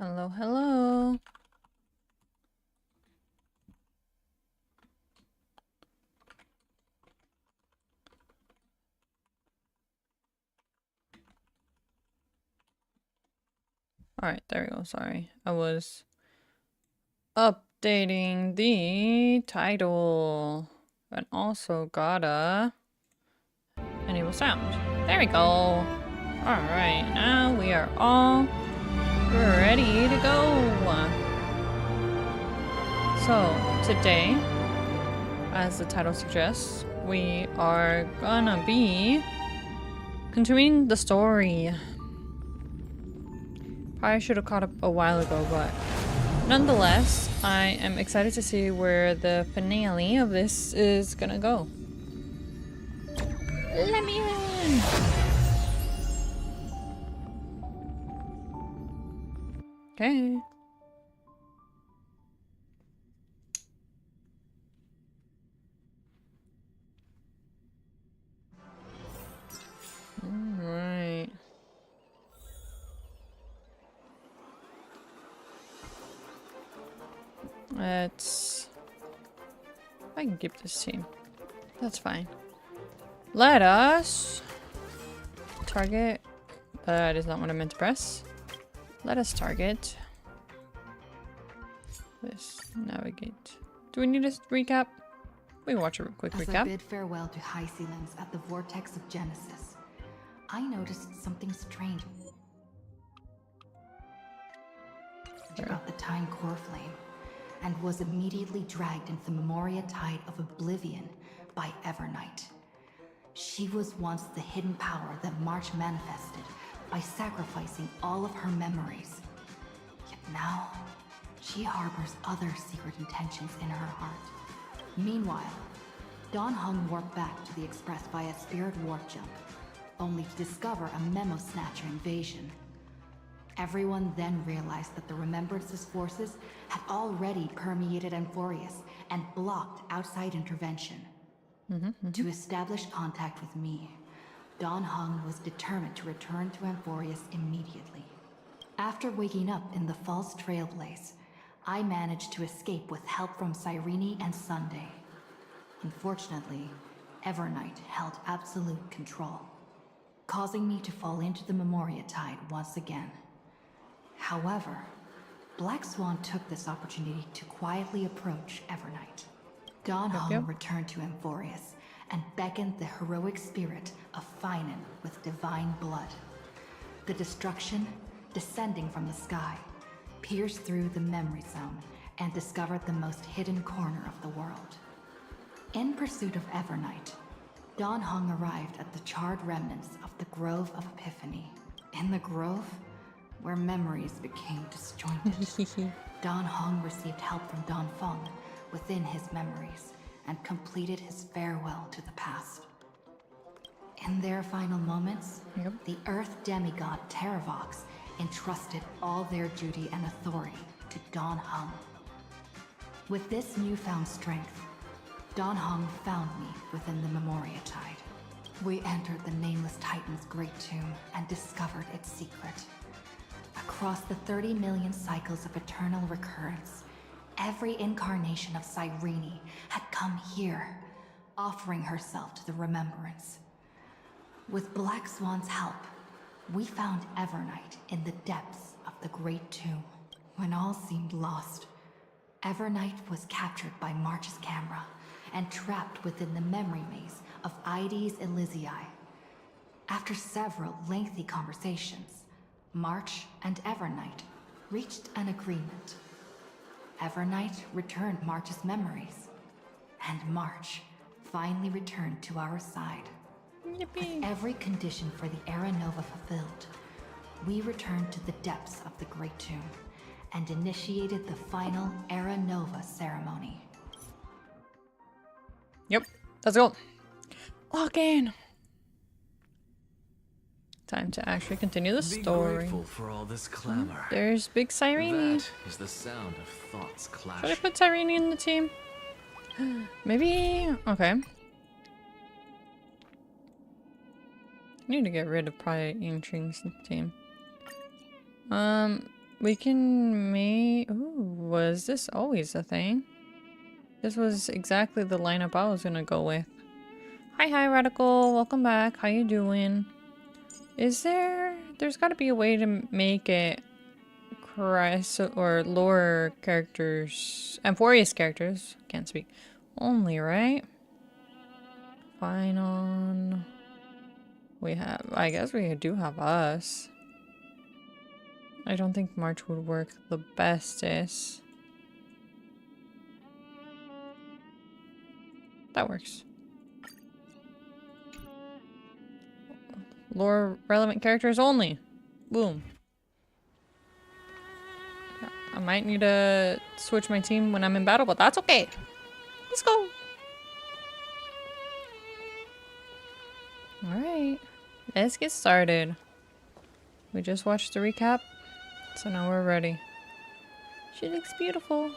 Hello, hello. Alright, there we go. Sorry. I was updating the title. And also gotta enable sound. There we go. Alright, now we are all ready to go. So, today, as the title suggests, we are gonna be continuing the story. Probably should have caught up a while ago, but nonetheless, I am excited to see where the finale of this is gonna go. Let me in! Okay. Alright. Let's... I can keep this team. That's fine. Let us... target... That is not what I meant to press. Let us target... this. Navigate. Do we need a recap? We can watch a quick recap. As I bid farewell to High Ceilings at the Vortex of Genesis, I noticed something strange about the Time Core Flame, and was immediately dragged into the Memoria Tide of Oblivion by Evernight. She was once the hidden power that March manifested by sacrificing all of her memories. Yet now, she harbors other secret intentions in her heart. Meanwhile, Dan Heng warped back to the Express via Spirit Warp Jump, only to discover a Memo Snatcher invasion. Everyone then realized that the Remembrance's forces had already permeated Amphoreus and blocked outside intervention. To establish contact with me, Dan Heng was determined to return to Amphoreus immediately. After waking up in the false Trailblaze, I managed to escape with help from Cyrene and Sunday. Unfortunately, Evernight held absolute control, causing me to fall into the Memoria Tide once again. However, Black Swan took this opportunity to quietly approach Evernight. Dan Heng returned to Amphoreus and beckoned the heroic spirit of Finan with divine blood. The destruction, descending from the sky, pierced through the memory zone and discovered the most hidden corner of the world. In pursuit of Evernight, Dan Heng arrived at the charred remnants of the Grove of Epiphany. In the grove, where memories became disjointed, Dan Heng received help from Dan Feng within his memories and completed his farewell to the past. In their final moments, the Earth demigod Terravox entrusted all their duty and authority to Dan Heng. With this newfound strength, Dan Heng found me within the Memoria Tide. We entered the Nameless Titan's great tomb and discovered its secret. Across the 30 million cycles of eternal recurrence, every incarnation of Cyrene had come here, offering herself to the Remembrance. With Black Swan's help, we found Evernight in the depths of the Great Tomb. When all seemed lost, Evernight was captured by March's camera and trapped within the memory maze of Ides Elysiae. After several lengthy conversations, March and Evernight reached an agreement. Evernight returned March's memories, and March finally returned to our side. With every condition for the Era Nova fulfilled, we returned to the depths of the Great Tomb and initiated the final Era Nova ceremony. Yep, let's go. Log in. Time to actually continue the story. Be grateful for all this clamor. There's Big Cyrene. That is the sound of thoughts clashing. Should I put Cyrene in the team? Maybe. Okay. Need to get rid of probably Intrigue's team. We can make... Ooh, was this always a thing? This was exactly the lineup I was gonna go with. Hi, Radical. Welcome back. How you doing? Is there... There's gotta be a way to make it... or lore characters... Amphoreus characters. Can't speak. Only, right? Fine on... We have... I guess we do have us. I don't think March would work the bestest. That works. Lore relevant characters only. Boom. Yeah, I might need to switch my team when I'm in battle, but that's okay. Let's go. Alright. Let's get started. We just watched the recap, so now we're ready. She looks beautiful.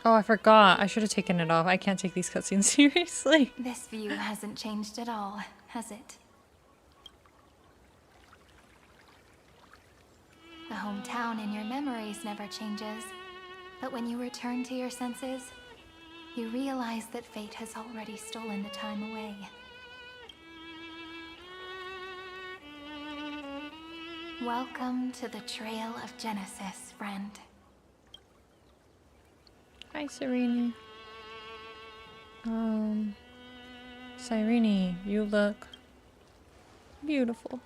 Oh, I forgot. I should have taken it off. I can't take these cutscenes seriously. This view hasn't changed at all, has it? The hometown in your memories never changes. But when you return to your senses, you realize that fate has already stolen the time away. Welcome to the Trail of Genesis, friend. Hi, Serene. Cyrene, you look beautiful.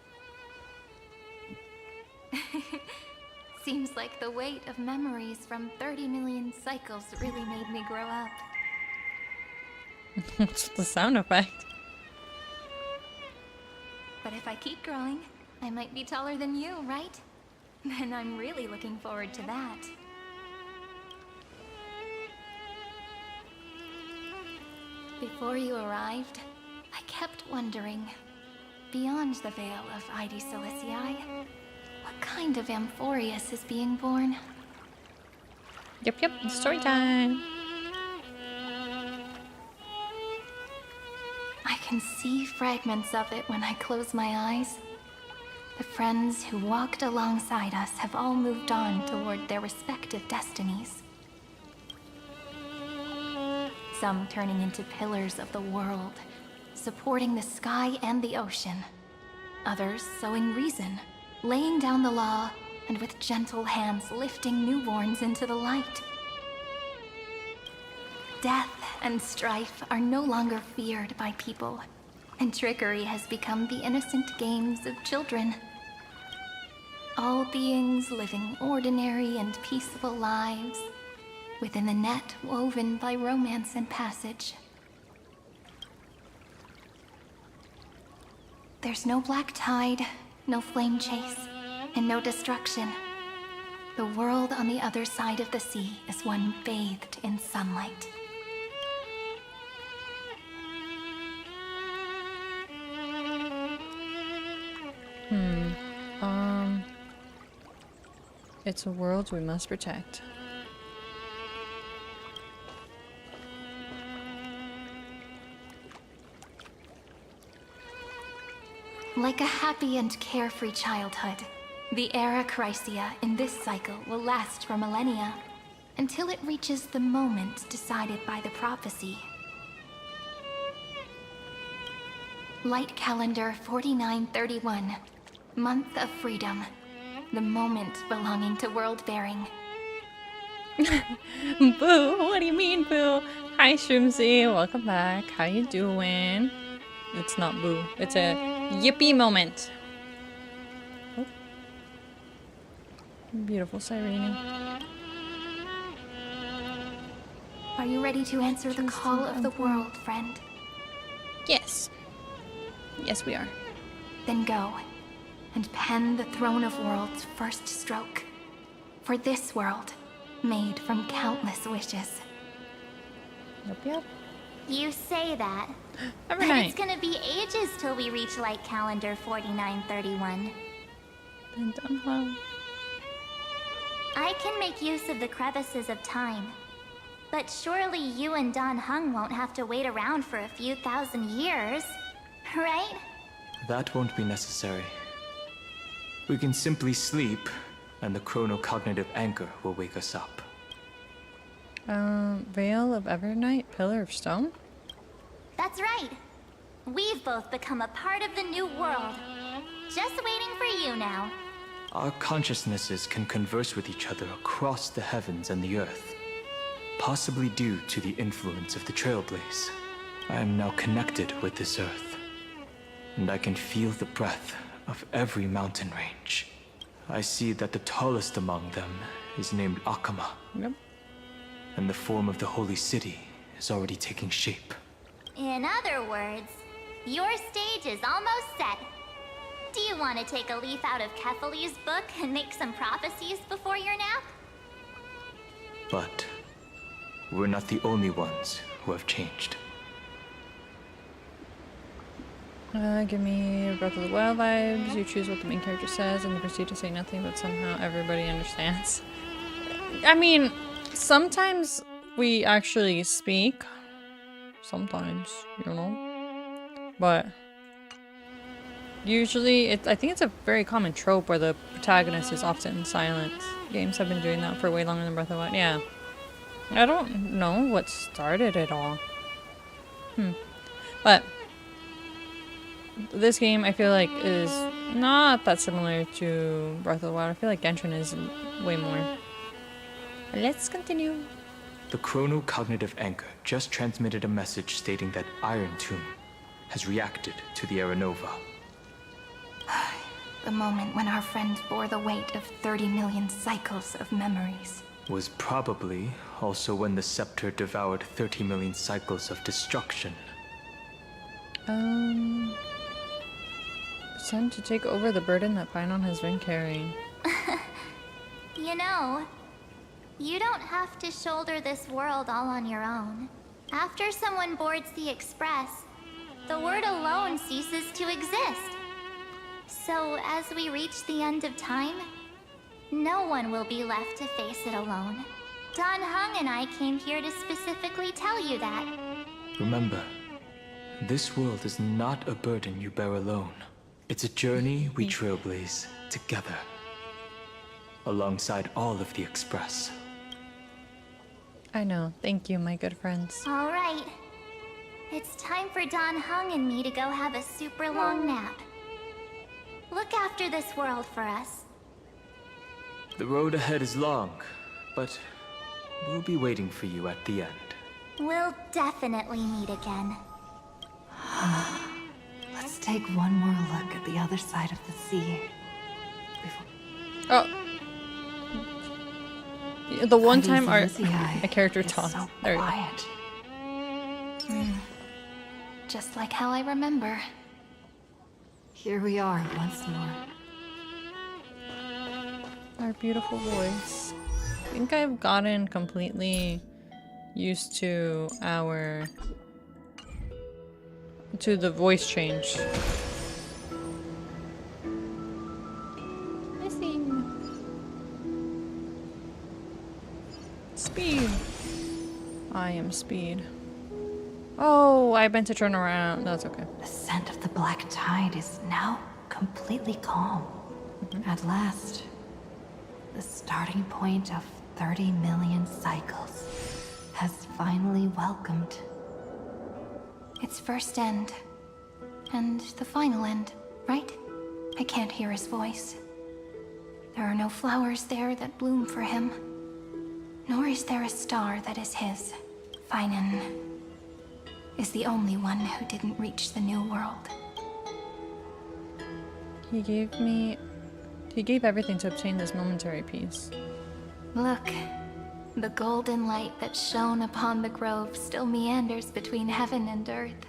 Seems like the weight of memories from 30 million cycles really made me grow up. What's the sound effect? But if I keep growing, I might be taller than you, right? Then I'm really looking forward to that. Before you arrived, I kept wondering, beyond the veil of Id Silicii, what kind of Amphoreus is being born? Yep, story time. I can see fragments of it when I close my eyes. The friends who walked alongside us have all moved on toward their respective destinies. Some turning into pillars of the world, supporting the sky and the ocean. Others sowing reason, laying down the law, and with gentle hands lifting newborns into the light. Death and strife are no longer feared by people, and trickery has become the innocent games of children. All beings living ordinary and peaceful lives, within the net woven by romance and passage. There's no black tide, no flame chase, and no destruction. The world on the other side of the sea is one bathed in sunlight. It's a world we must protect. Like a happy and carefree childhood, the era Chrysia in this cycle will last for millennia, until it reaches the moment decided by the prophecy. Light calendar 4931, month of freedom, the moment belonging to world-bearing. Boo, what do you mean, Boo? Hi, Shroomsy, welcome back. How you doing? It's not Boo, it's a yippee moment. Oh. Beautiful Cyrene. Are you ready to answer the call of the world, friend? Yes. Yes, we are. Then go, and pen the Throne of Worlds' first stroke. For this world, made from countless wishes. Yep. You say that, Every but night. it's gonna be ages till we reach light calendar 4931. I can make use of the crevices of time, but surely you and Don Hung won't have to wait around for a few thousand years, right? That won't be necessary. We can simply sleep, and the chronocognitive anchor will wake us up. Veil of Evernight, Pillar of Stone? That's right. We've both become a part of the new world. Just waiting for you now. Our consciousnesses can converse with each other across the heavens and the earth, possibly due to the influence of the Trailblaze. I am now connected with this earth, and I can feel the breath of every mountain range. I see that the tallest among them is named Akama, Yep. and the form of the holy city is already taking shape. In other words, your stage is almost set. Do you want to take a leaf out of Kefali's book and make some prophecies before your nap? But we're not the only ones who have changed. Give me Breath of the Wild vibes. You choose what the main character says and you proceed to say nothing, but somehow everybody understands. I mean, sometimes we actually speak. Sometimes, you know. But usually, I think it's a very common trope where the protagonist is often silent. Games have been doing that for way longer than Breath of the Wild. Yeah. I don't know what started it all. But this game, I feel like, is not that similar to Breath of the Wild. I feel like Genshin is way more. Let's continue. The chronocognitive anchor just transmitted a message stating that Iron Tomb has reacted to the Aranova. The moment when our friend bore the weight of 30 million cycles of memories. Was probably also when the scepter devoured 30 million cycles of destruction. Sent to take over the burden that Painon has been carrying. You know, you don't have to shoulder this world all on your own. After someone boards the Express, the word alone ceases to exist. So as we reach the end of time, no one will be left to face it alone. Don Hung and I came here to specifically tell you that. Remember, this world is not a burden you bear alone. It's a journey we trailblaze together, alongside all of the Express. I know. Thank you, my good friends. All right. It's time for Don Hung and me to go have a super long nap. Look after this world for us. The road ahead is long, but we'll be waiting for you at the end. We'll definitely meet again. Let's take one more look at the other side of the sea. Oh. The one time a a character talks. So There you go. quiet. Just like how I remember. Here we are once more. Our beautiful voice. I think I've gotten completely used to the voice change. Missing. Speed. I am speed. Oh, I meant to turn around. That's okay. The scent of the black tide is now completely calm. At last, the starting point of 30 million cycles has finally welcomed its first end, and the final end, right? I can't hear his voice. There are no flowers there that bloom for him, nor is there a star that is his. Finan is the only one who didn't reach the new world. He gave everything to obtain this momentary peace. Look, the golden light that shone upon the grove still meanders between heaven and earth.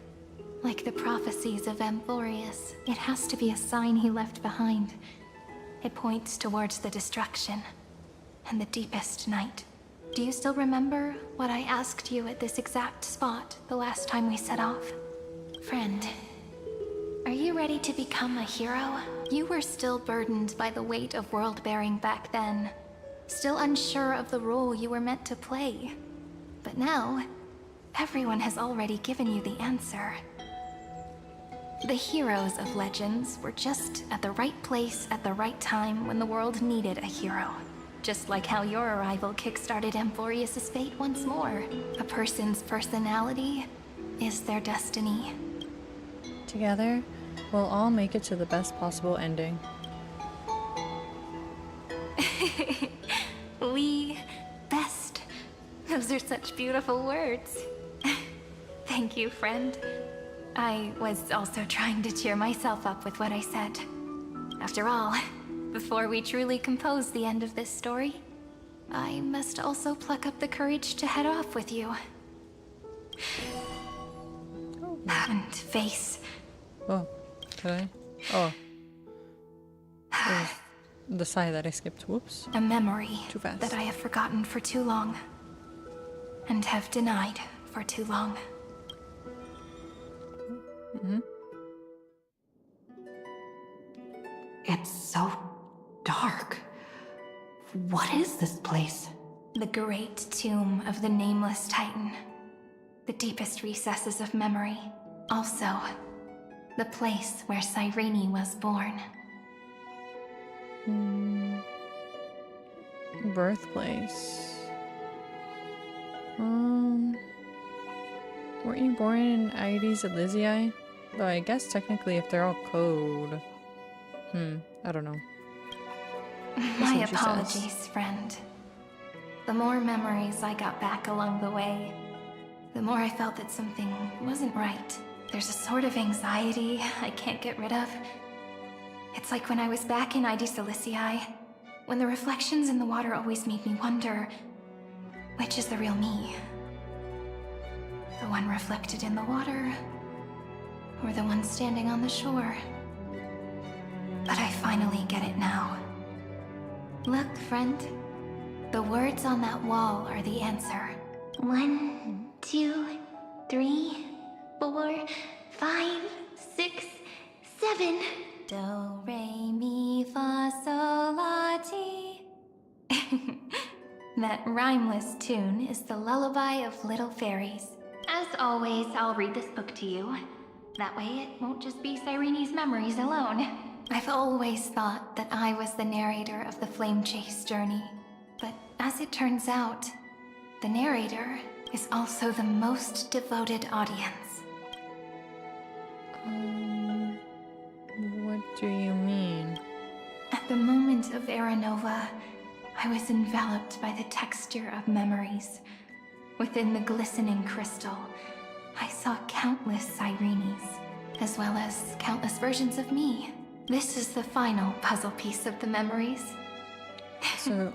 Like the prophecies of Amphoreus, it has to be a sign he left behind. It points towards the destruction and the deepest night. Do you still remember what I asked you at this exact spot the last time we set off? Friend, are you ready to become a hero? You were still burdened by the weight of world-bearing back then. Still unsure of the role you were meant to play. But now, everyone has already given you the answer. The heroes of legends were just at the right place at the right time when the world needed a hero. Just like how your arrival kickstarted Amphoreus' fate once more. A person's personality is their destiny. Together, we'll all make it to the best possible ending. We best. Those are such beautiful words. Thank you, friend. I was also trying to cheer myself up with what I said. After all, before we truly compose the end of this story, I must also pluck up the courage to head off with you. And face. Oh, did I? Oh. It was the sigh that I skipped. Whoops. A memory Too fast. that I have forgotten for too long. And have denied for too long. It's so dark. What is this place? The great tomb of the nameless titan. The deepest recesses of memory. Also, the place where Cyrene was born. Birthplace. Weren't you born in Aedes Elysiae? Though I guess technically if they're all code. I don't know. My what she apologies, says. friend. The more memories I got back along the way, the more I felt that something wasn't right. There's a sort of anxiety I can't get rid of. It's like when I was back in Aedes Elysiae, when the reflections in the water always made me wonder, which is the real me? The one reflected in the water, or the one standing on the shore? But I finally get it now. Look, friend. The words on that wall are the answer. 1, 2, 3, 4, 5, 6, 7. Do, re, mi, fa, sol, la, ti. That rhymeless tune is the lullaby of little fairies. As always, I'll read this book to you. That way it won't just be Cyrene's memories alone. I've always thought that I was the narrator of the Flame Chase journey. But as it turns out, the narrator is also the most devoted audience. What do you mean? At the moment of Era Nova, I was enveloped by the texture of memories. Within the glistening crystal, I saw countless Cyrenes, as well as countless versions of me. This is the final puzzle piece of the memories. So,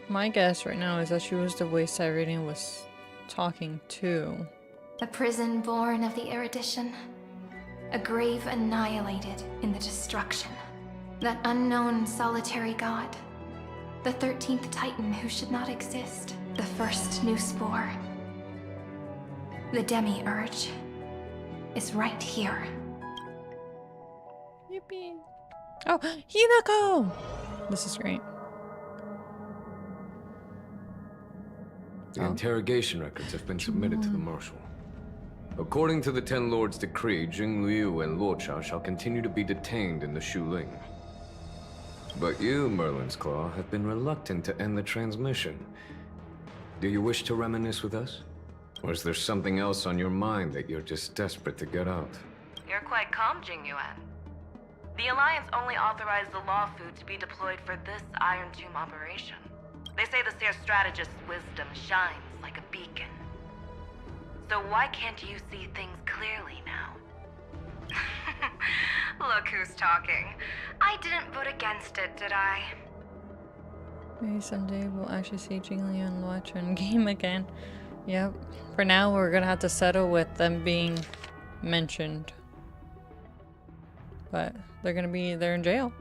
my guess right now is that she was the way Cyrene was talking to. A prison born of the erudition. A grave annihilated in the destruction. That unknown solitary god. The 13th Titan who should not exist. The first new spore. The Demi-Urge is right here. Yippee. Oh, Hinako! This is great. The interrogation records have been submitted to the Marshal. According to the Ten Lords' decree, Jing Liu and Luocha shall continue to be detained in the Shuling. But you, Merlin's Claw, have been reluctant to end the transmission. Do you wish to reminisce with us? Or is there something else on your mind that you're just desperate to get out? You're quite calm, Jing Yuan. The Alliance only authorized the Law Food to be deployed for this Iron Tomb operation. They say the Seer Strategist's wisdom shines like a beacon. So why can't you see things clearly now? Look who's talking. I didn't vote against it, did I? Maybe someday we'll actually see Jingli and Luocha in game again. Yep. For now, we're gonna have to settle with them being mentioned. But they're in jail.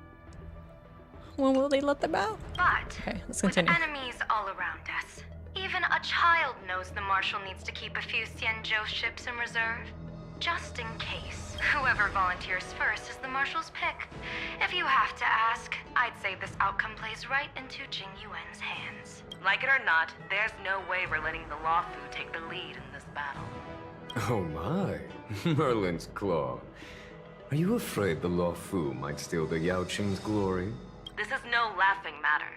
When will they let them out? But Okay, let's with continue. enemies all around us, even a child knows the Marshal needs to keep a few Xianzhou ships in reserve. Just in case. Whoever volunteers first is the Marshal's pick. If you have to ask, I'd say this outcome plays right into Jing Yuan's hands. Like it or not, there's no way we're letting the Law Fu take the lead in this battle. Oh my, Merlin's Claw. Are you afraid the Law Fu might steal the Yao Qing's glory? This is no laughing matter.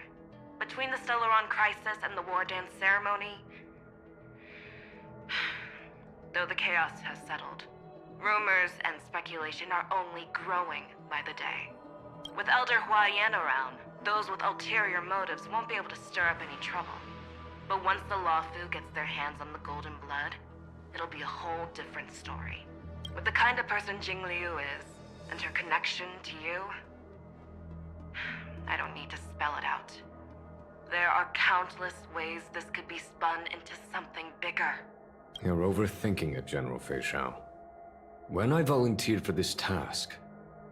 Between the Stellaron crisis and the war dance ceremony, though the chaos has settled, rumors and speculation are only growing by the day. With Elder Huaiyan around, those with ulterior motives won't be able to stir up any trouble. But once the Law Fu gets their hands on the golden blood, it'll be a whole different story. With the kind of person Jing Liu is, and her connection to you, I don't need to spell it out. There are countless ways this could be spun into something bigger. You're overthinking it, General Fei Shao. When I volunteered for this task,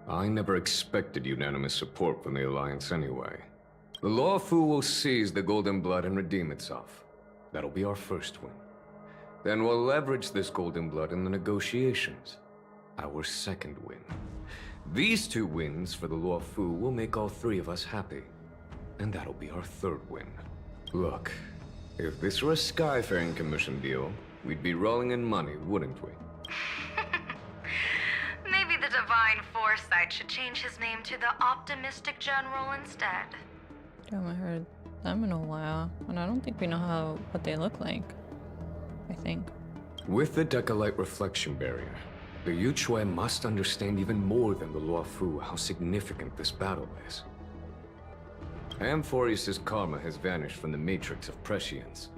I never expected unanimous support from the Alliance anyway. The Law Fu will seize the Golden Blood and redeem itself. That'll be our first win. Then we'll leverage this Golden Blood in the negotiations. Our second win. These 2 wins for the Law Fu will make all 3 of us happy. And that'll be our third win. Look, if this were a Skyfaring Commission deal, we'd be rolling in money, wouldn't we? Maybe the Divine Foresight should change his name to the Optimistic General instead. I haven't heard them in a while, and I don't think we know what they look like. I think. With the Decalite reflection barrier, the Yuchue must understand even more than the Law Fu how significant this battle is. Amphoreus' karma has vanished from the matrix of prescience.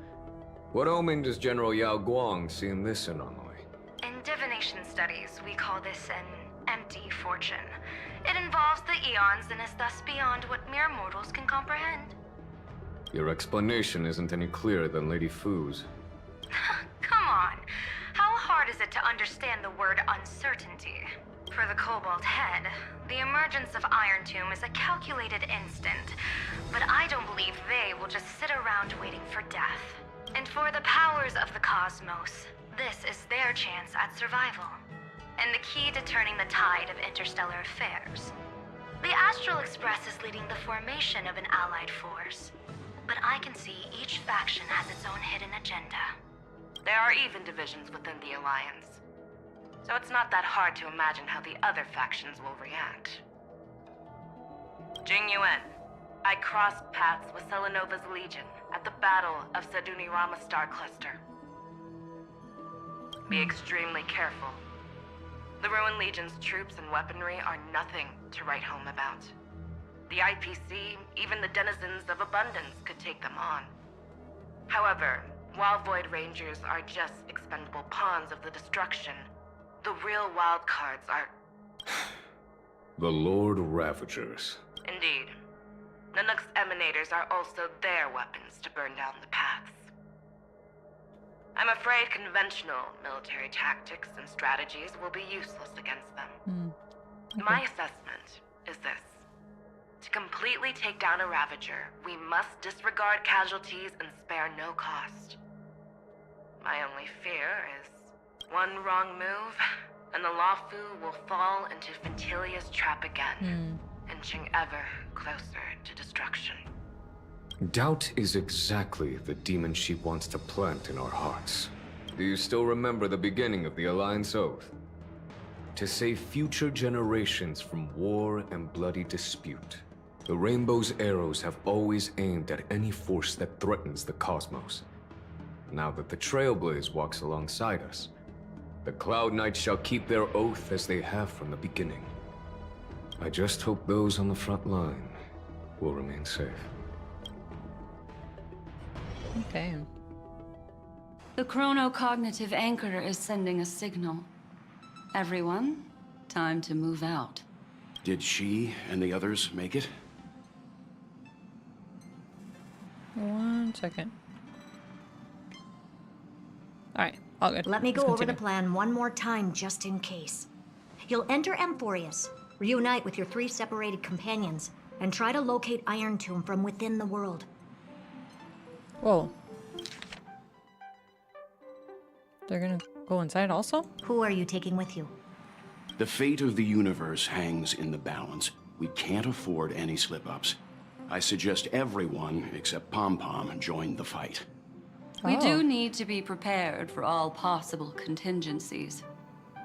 What omen does General Yao Guang see in this anomaly? In divination studies, we call this an empty fortune. It involves the eons and is thus beyond what mere mortals can comprehend. Your explanation isn't any clearer than Lady Fu's. Come on. How hard is it to understand the word uncertainty? For the Cobalt Head, the emergence of Iron Tomb is a calculated instant, but I don't believe they will just sit around waiting for death. And for the powers of the cosmos, this is their chance at survival, and the key to turning the tide of interstellar affairs. The Astral Express is leading the formation of an allied force, but I can see each faction has its own hidden agenda. There are even divisions within the Alliance, so it's not that hard to imagine how the other factions will react. Jing Yuan, I crossed paths with Selenova's Legion at the Battle of Sedunirama Star Cluster. Be extremely careful. The Ruined Legion's troops and weaponry are nothing to write home about. The IPC, even the denizens of Abundance, could take them on. However, while Void Rangers are just expendable pawns of the destruction, the real wild cards are... The Lord Ravagers. Indeed. Nanook's emanators are also their weapons to burn down the paths. I'm afraid conventional military tactics and strategies will be useless against them. Okay. My assessment is this. To completely take down a Ravager, we must disregard casualties and spare no cost. My only fear is one wrong move, and the Law Fu will fall into Fintilia's trap again, inching ever closer to destruction. Doubt is exactly the demon she wants to plant in our hearts. Do you still remember the beginning of the Alliance Oath? To save future generations from war and bloody dispute. The Rainbow's arrows have always aimed at any force that threatens the cosmos. Now that the Trailblaze walks alongside us, the Cloud Knights shall keep their oath as they have from the beginning. I just hope those on the front line will remain safe. Okay. The chronocognitive anchor is sending a signal. Everyone, time to move out. Did she and the others make it? 1 second. Alright, all good. Let me Let's go over the continue. plan one more time just in case. You'll enter Amphoreus, reunite with your 3 separated companions, and try to locate Iron Tomb from within the world. Whoa. They're gonna go inside also? Who are you taking with you? The fate of the universe hangs in the balance. We can't afford any slip-ups. I suggest everyone, except Pom Pom, join the fight. We Oh. do need to be prepared for all possible contingencies.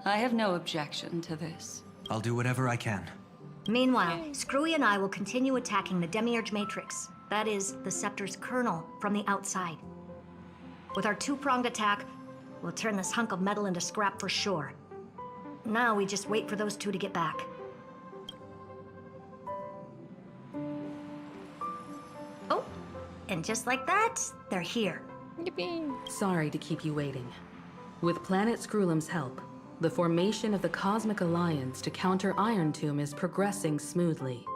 I have no objection to this. I'll do whatever I can. Meanwhile, Screwy and I will continue attacking the Demiurge Matrix. That is, the Scepter's kernel from the outside. With our two-pronged attack, we'll turn this hunk of metal into scrap for sure. Now we just wait for those two to get back. Oh, and just like that, they're here. Yippee. Sorry to keep you waiting. With Planet Screwlum's help, the formation of the Cosmic Alliance to counter Iron Tomb is progressing smoothly.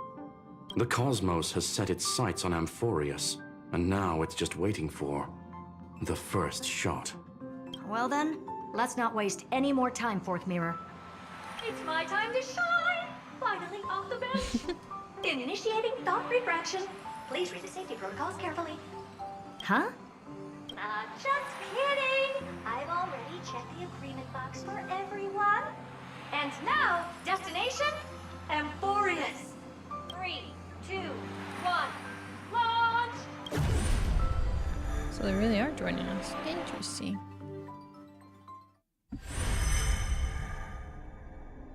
The cosmos has set its sights on Amphoreus, and now it's just waiting for the first shot. Well then, let's not waste any more time, Fourth Mirror. It's my time to shine! Finally off the bench! Initiating thought refraction. Please read the safety protocols carefully. Huh? Just kidding! I've already checked the agreement box for everyone. And now, destination, Amphoreus. 3, 2, 1, launch! So they really are joining us. Interesting.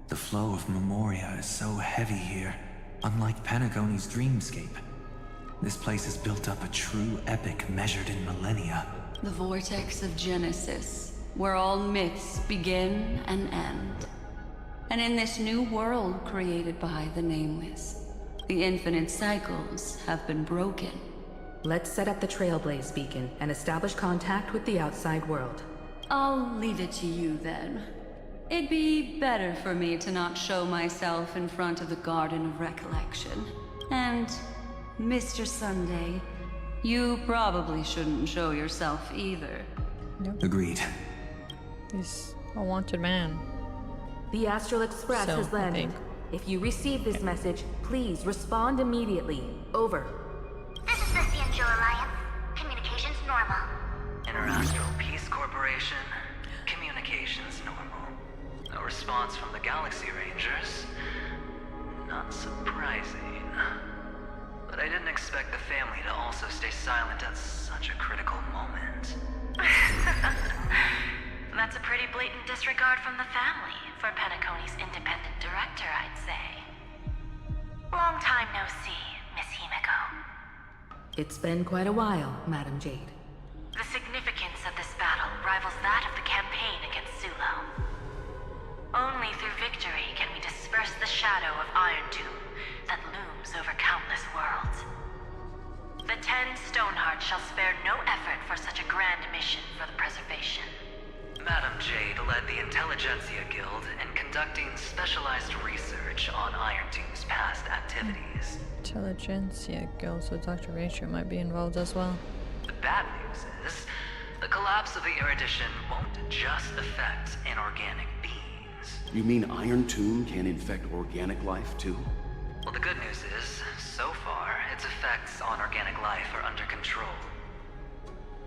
The flow of Memoria is so heavy here, unlike Panagoni's dreamscape. This place has built up a true epic measured in millennia. The vortex of Genesis, where all myths begin and end. And in this new world created by the Nameless, the infinite cycles have been broken. Let's set up the Trailblaze beacon and establish contact with the outside world. I'll leave it to you then. It'd be better for me to not show myself in front of the Garden of Recollection. And, Mr. Sunday, you probably shouldn't show yourself either. Nope. Agreed. He's a wanted man. The Astral Express So, has I landed. think. If you receive this message, please respond immediately. Over. This is the Cianjo Alliance. Communications normal. Interastral Peace Corporation. Communications normal. No response from the Galaxy Rangers. Not surprising. But I didn't expect the family to also stay silent at such a critical moment. That's a pretty blatant disregard from the family for Penacony's independent director, I'd say. Long time no see, Miss Himiko. It's been quite a while, Madam Jade. The significance of this battle rivals that of the campaign against Sulo. Only through victory can we disperse the shadow of Iron Tomb that looms over countless worlds. The 10 Stonehearts shall spare no effort for such a grand mission for the preservation. Madam Jade led the Intelligentsia Guild in conducting specialized research on Iron Tomb's past activities. Intelligentsia Guild, so Dr. Rachel might be involved as well. The bad news is, the collapse of the Erudition won't just affect inorganic beings. You mean Iron Tomb can infect organic life too? Well, the good news is, so far, its effects on organic life are under control.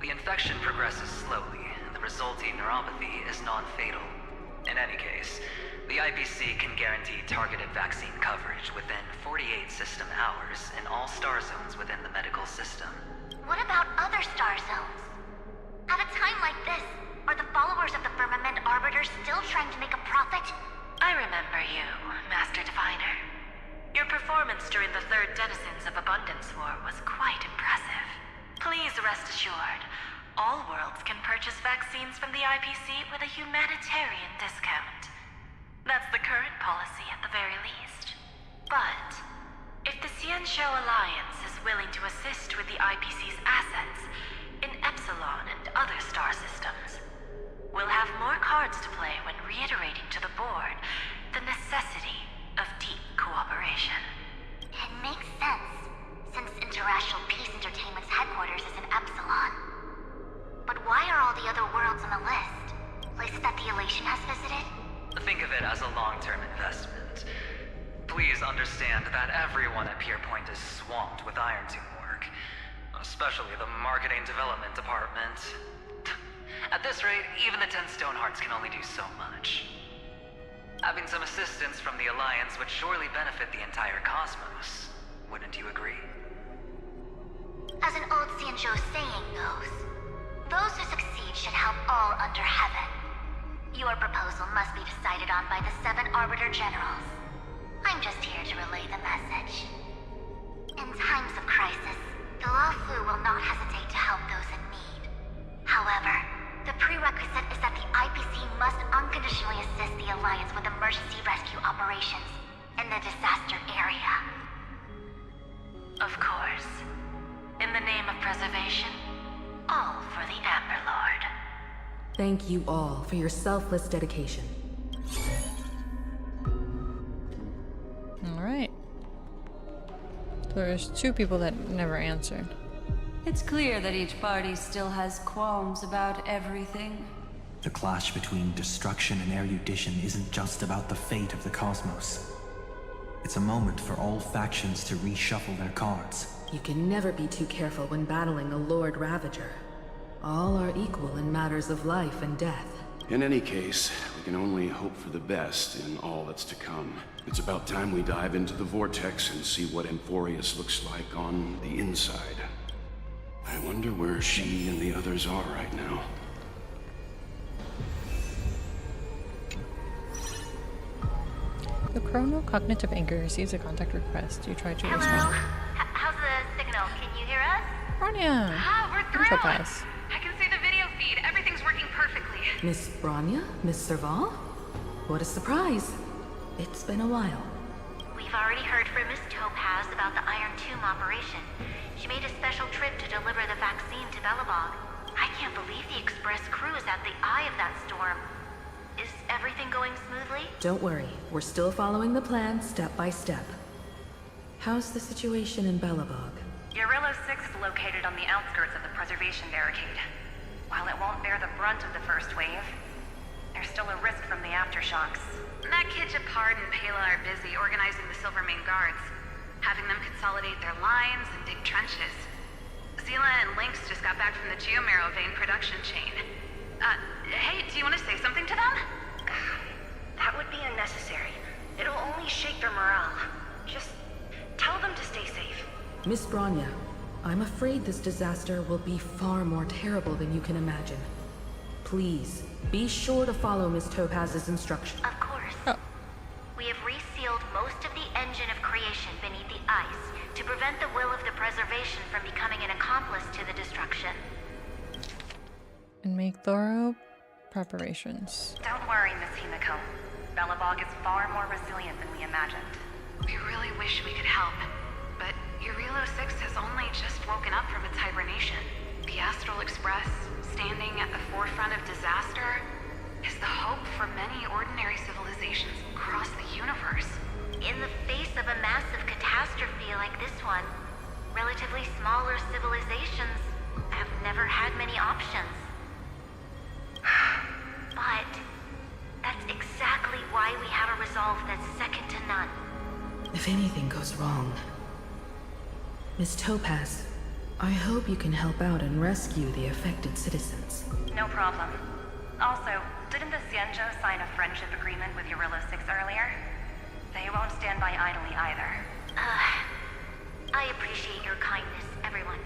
The infection progresses slowly, and the resulting neuropathy is non-fatal. In any case, the IPC can guarantee targeted vaccine coverage within 48 system hours in all star zones within the medical system. What about other star zones? At a time like this, are the followers of the Firmament Arbiters still trying to make a profit? I remember you, Master Diviner. Your performance during the Third Denizens of Abundance War was quite impressive. Please rest assured, all worlds can purchase vaccines from the IPC with a humanitarian discount. That's the current policy at the very least. But, if the Cianjo Alliance is willing to assist with the IPC's assets in Epsilon and other star systems, we'll have more cards to play when reiterating to the board the necessity of deep cooperation. It makes sense, since Interracial Peace Entertainment's headquarters is in Epsilon. But why are all the other worlds on the list? Places that the Elation has visited? Think of it as a long-term investment. Please understand that everyone at Pierpoint is swamped with Iron Tomb work, especially the marketing development department. At this rate, even the 10 Stonehearts can only do so much. Having some assistance from the Alliance would surely benefit the entire cosmos. Wouldn't you agree? As an old Cianjo saying goes, those who succeed should help all under heaven. Your proposal must be decided on by the 7 Arbiter Generals. I'm just here to relay the message. In times of crisis, the Luofu will not hesitate to help those in need. However, the prerequisite is that the IPC must unconditionally assist the Alliance with emergency rescue operations in the disaster area. Of course. In the name of preservation, all for the Amber Lord. Thank you all for your selfless dedication. Alright. So there's 2 people that never answered. It's clear that each party still has qualms about everything. The clash between destruction and erudition isn't just about the fate of the cosmos. It's a moment for all factions to reshuffle their cards. You can never be too careful when battling a Lord Ravager. All are equal in matters of life and death. In any case, we can only hope for the best in all that's to come. It's about time we dive into the vortex and see what Amphoreus looks like on the inside. I wonder where she and the others are right now. The chronocognitive anchor receives a contact request. You try to Hello? respond. How's the signal? Can you hear us? Bronya! Ah, we're thrilled. Pass. I can see the video feed. Everything's working perfectly. Miss Bronya? Miss Serval? What a surprise. It's been a while. We've already heard from Miss Topaz about the Iron Tomb operation. She made a special trip to deliver the vaccine to Belobog. I can't believe the Express crew is at the eye of that storm. Is everything going smoothly? Don't worry, we're still following the plan step by step. How's the situation in Belobog? Eurillo 6 is located on the outskirts of the preservation barricade. While it won't bear the brunt of the first wave, there's still a risk from the aftershocks. That kid Japard and Pela are busy organizing the Silvermane guards, having them consolidate their lines and dig trenches. Zila and Lynx just got back from the Geomarrow vein production chain. Hey, do you want to say something to them? That would be unnecessary. It'll only shake their morale. Just tell them to stay safe. Miss Bronya, I'm afraid this disaster will be far more terrible than you can imagine. Please, be sure to follow Miss Topaz's instructions. Of course. We have resealed most of the engine of creation beneath the ice to prevent the will of the preservation from becoming an accomplice to the destruction. And make thorough preparations. Don't worry, Miss Himiko. Belobog is far more resilient than we imagined. We really wish we could help, but Eurillo 6 has only just woken up from its hibernation. The Astral Express, standing at the forefront of disaster, is the hope for many ordinary civilizations across the universe. In the face of a massive catastrophe like this one, relatively smaller civilizations have never had many options. But that's exactly why we have a resolve that's second to none. If anything goes wrong... Miss Topaz, I hope you can help out and rescue the affected citizens. No problem. Also, didn't the Xianzhou sign a friendship agreement with Eurillo 6 earlier? They won't stand by idly either. I appreciate your kindness, everyone.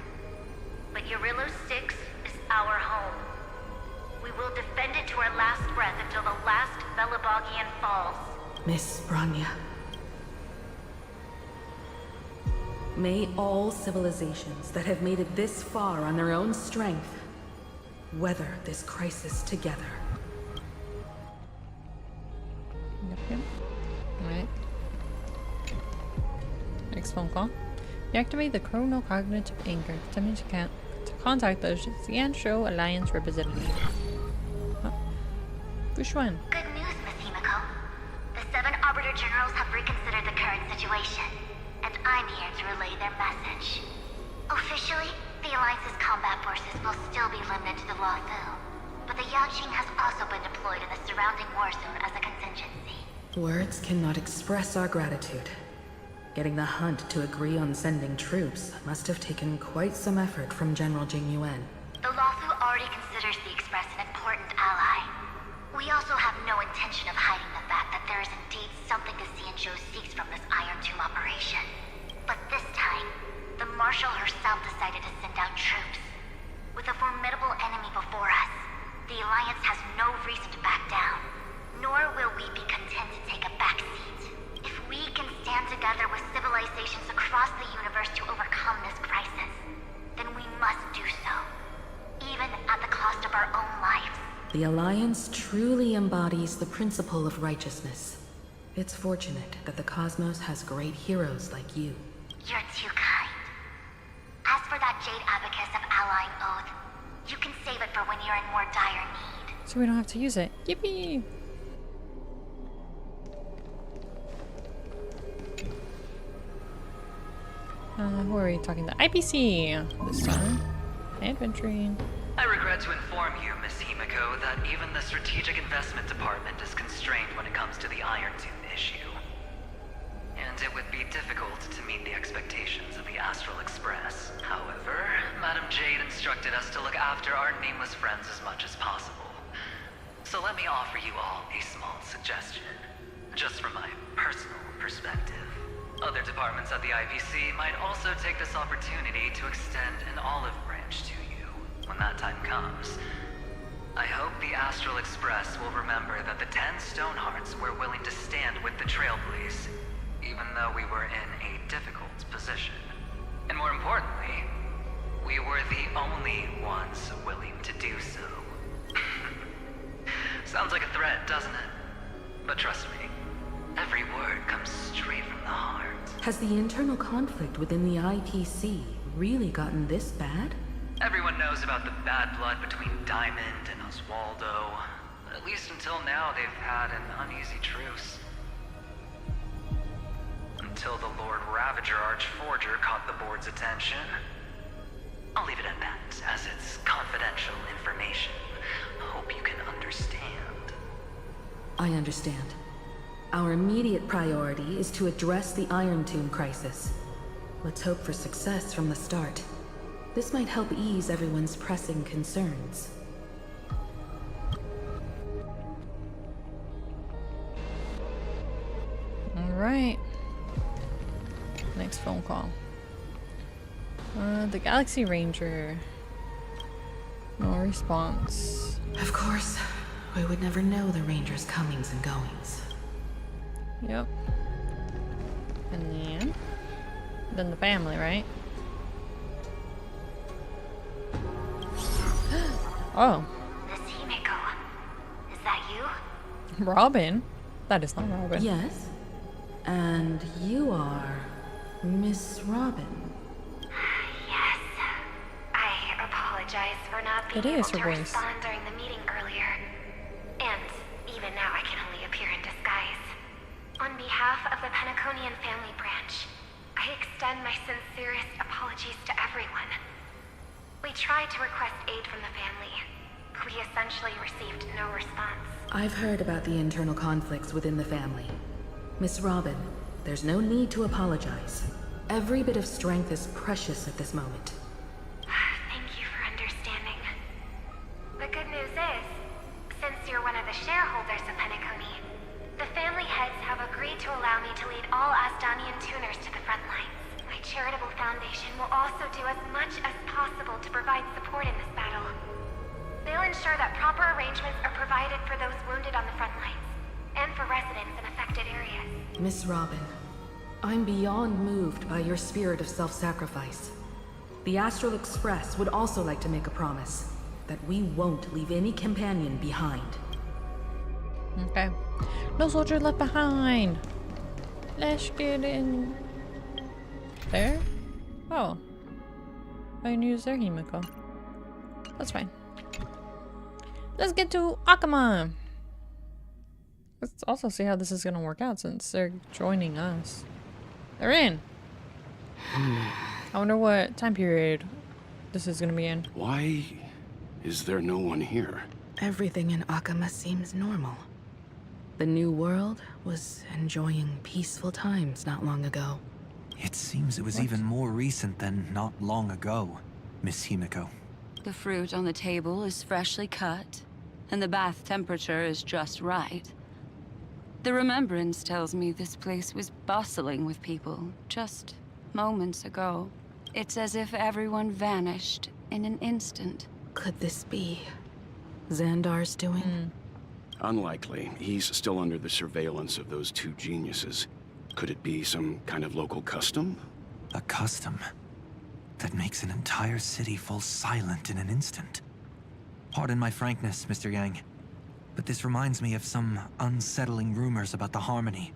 But Eurillo 6 is our home. We will defend it to our last breath until the last Belabogian falls. Miss Bronya. May all civilizations that have made it this far on their own strength weather this crisis together. Yep. Alright. Next phone call. You activate the chronocognitive anchor. To contact the Xianzhou Alliance representative. Which one? Good news, Miss Himiko. The 7 Arbiter Generals have reconsidered the current situation, and I'm here to relay their message. Officially, the Alliance's combat forces will still be limited to the Luofu, but the Yaoqing has also been deployed in the surrounding war zone as a contingency. Words cannot express our gratitude. Getting the Hunt to agree on sending troops must have taken quite some effort from General Jing Yuan. The Luofu already considers the Express an important ally. We also have no intention of hiding the fact that there is indeed something the Xianzhou seeks from this Iron Tomb operation. But this time, the Marshal herself decided to send out troops. With a formidable enemy before us, the Alliance has no reason to back down. Nor will we be content to take a back seat. If we can The Alliance truly embodies the principle of righteousness. It's fortunate that the cosmos has great heroes like you. You're too kind. As for that Jade Abacus of Allying Oath, you can save it for when you're in more dire need. So we don't have to use it. Yippee! Who are we talking to? IPC this time. Adventuring. I regret to inform you, Miss Himiko, that even the Strategic Investment Department is constrained when it comes to the Iron Tomb issue. And it would be difficult to meet the expectations of the Astral Express. However, Madam Jade instructed us to look after our nameless friends as much as possible. So let me offer you all a small suggestion, just from my personal perspective. Other departments at the IPC might also take this opportunity to extend an olive branch to you when that time comes. I hope the Astral Express will remember that the 10 Stonehearts were willing to stand with the Trailblaze, even though we were in a difficult position. And more importantly, we were the only ones willing to do so. Sounds like a threat, doesn't it? But trust me, every word comes straight from the heart. Has the internal conflict within the IPC really gotten this bad? Everyone knows about the bad blood between Diamond and Oswaldo. At least until now, they've had an uneasy truce. Until the Lord Ravager Archforger caught the board's attention. I'll leave it at that, as it's confidential information. Hope you can understand. I understand. Our immediate priority is to address the Iron Tomb crisis. Let's hope for success from the start. This might help ease everyone's pressing concerns. Alright. Next phone call. The Galaxy Ranger. No response. Of course, we would never know the Ranger's comings and goings. Yep. And then the family, right? Oh. Miss Himiko, is that you? Robin? That is not Robin. Yes. And you are Miss Robin. Yes. I apologize for not being It able is her to voice. respond during the meeting earlier. And even now I can only appear in disguise. On behalf of the Penaconian family branch, I extend my sincerest apologies to everyone. We tried to request aid from the family. We essentially received no response. I've heard about the internal conflicts within the family. Miss Robin, there's no need to apologize. Every bit of strength is precious at this moment. Thank you for understanding. The good news is, since you're one of the shareholders of Penacony, the family heads have agreed to allow me to lead all Asdanian tuners to the front lines. My charitable foundation will also do as much as possible to provide support in this battle. They'll ensure that proper arrangements are provided for those wounded on the front lines, and for residents in affected areas. Miss Robin, I'm beyond moved by your spirit of self-sacrifice. The Astral Express would also like to make a promise that we won't leave any companion behind. Okay. No soldier left behind. Let's get in. There? Oh. I didn't use their Himiko. That's fine. Let's get to Akama. Let's also see how this is gonna work out since they're joining us. They're in. I wonder what time period this is gonna be in. Why is there no one here? Everything in Akama seems normal. The new world was enjoying peaceful times not long ago. It seems it was even more recent than not long ago, Miss Himiko. The fruit on the table is freshly cut, and the bath temperature is just right. The remembrance tells me this place was bustling with people just moments ago. It's as if everyone vanished in an instant. Could this be Xandar's doing? Unlikely. He's still under the surveillance of those two geniuses. Could it be some kind of local custom? A custom that makes an entire city fall silent in an instant. Pardon my frankness, Mr. Yang, but this reminds me of some unsettling rumors about the Harmony.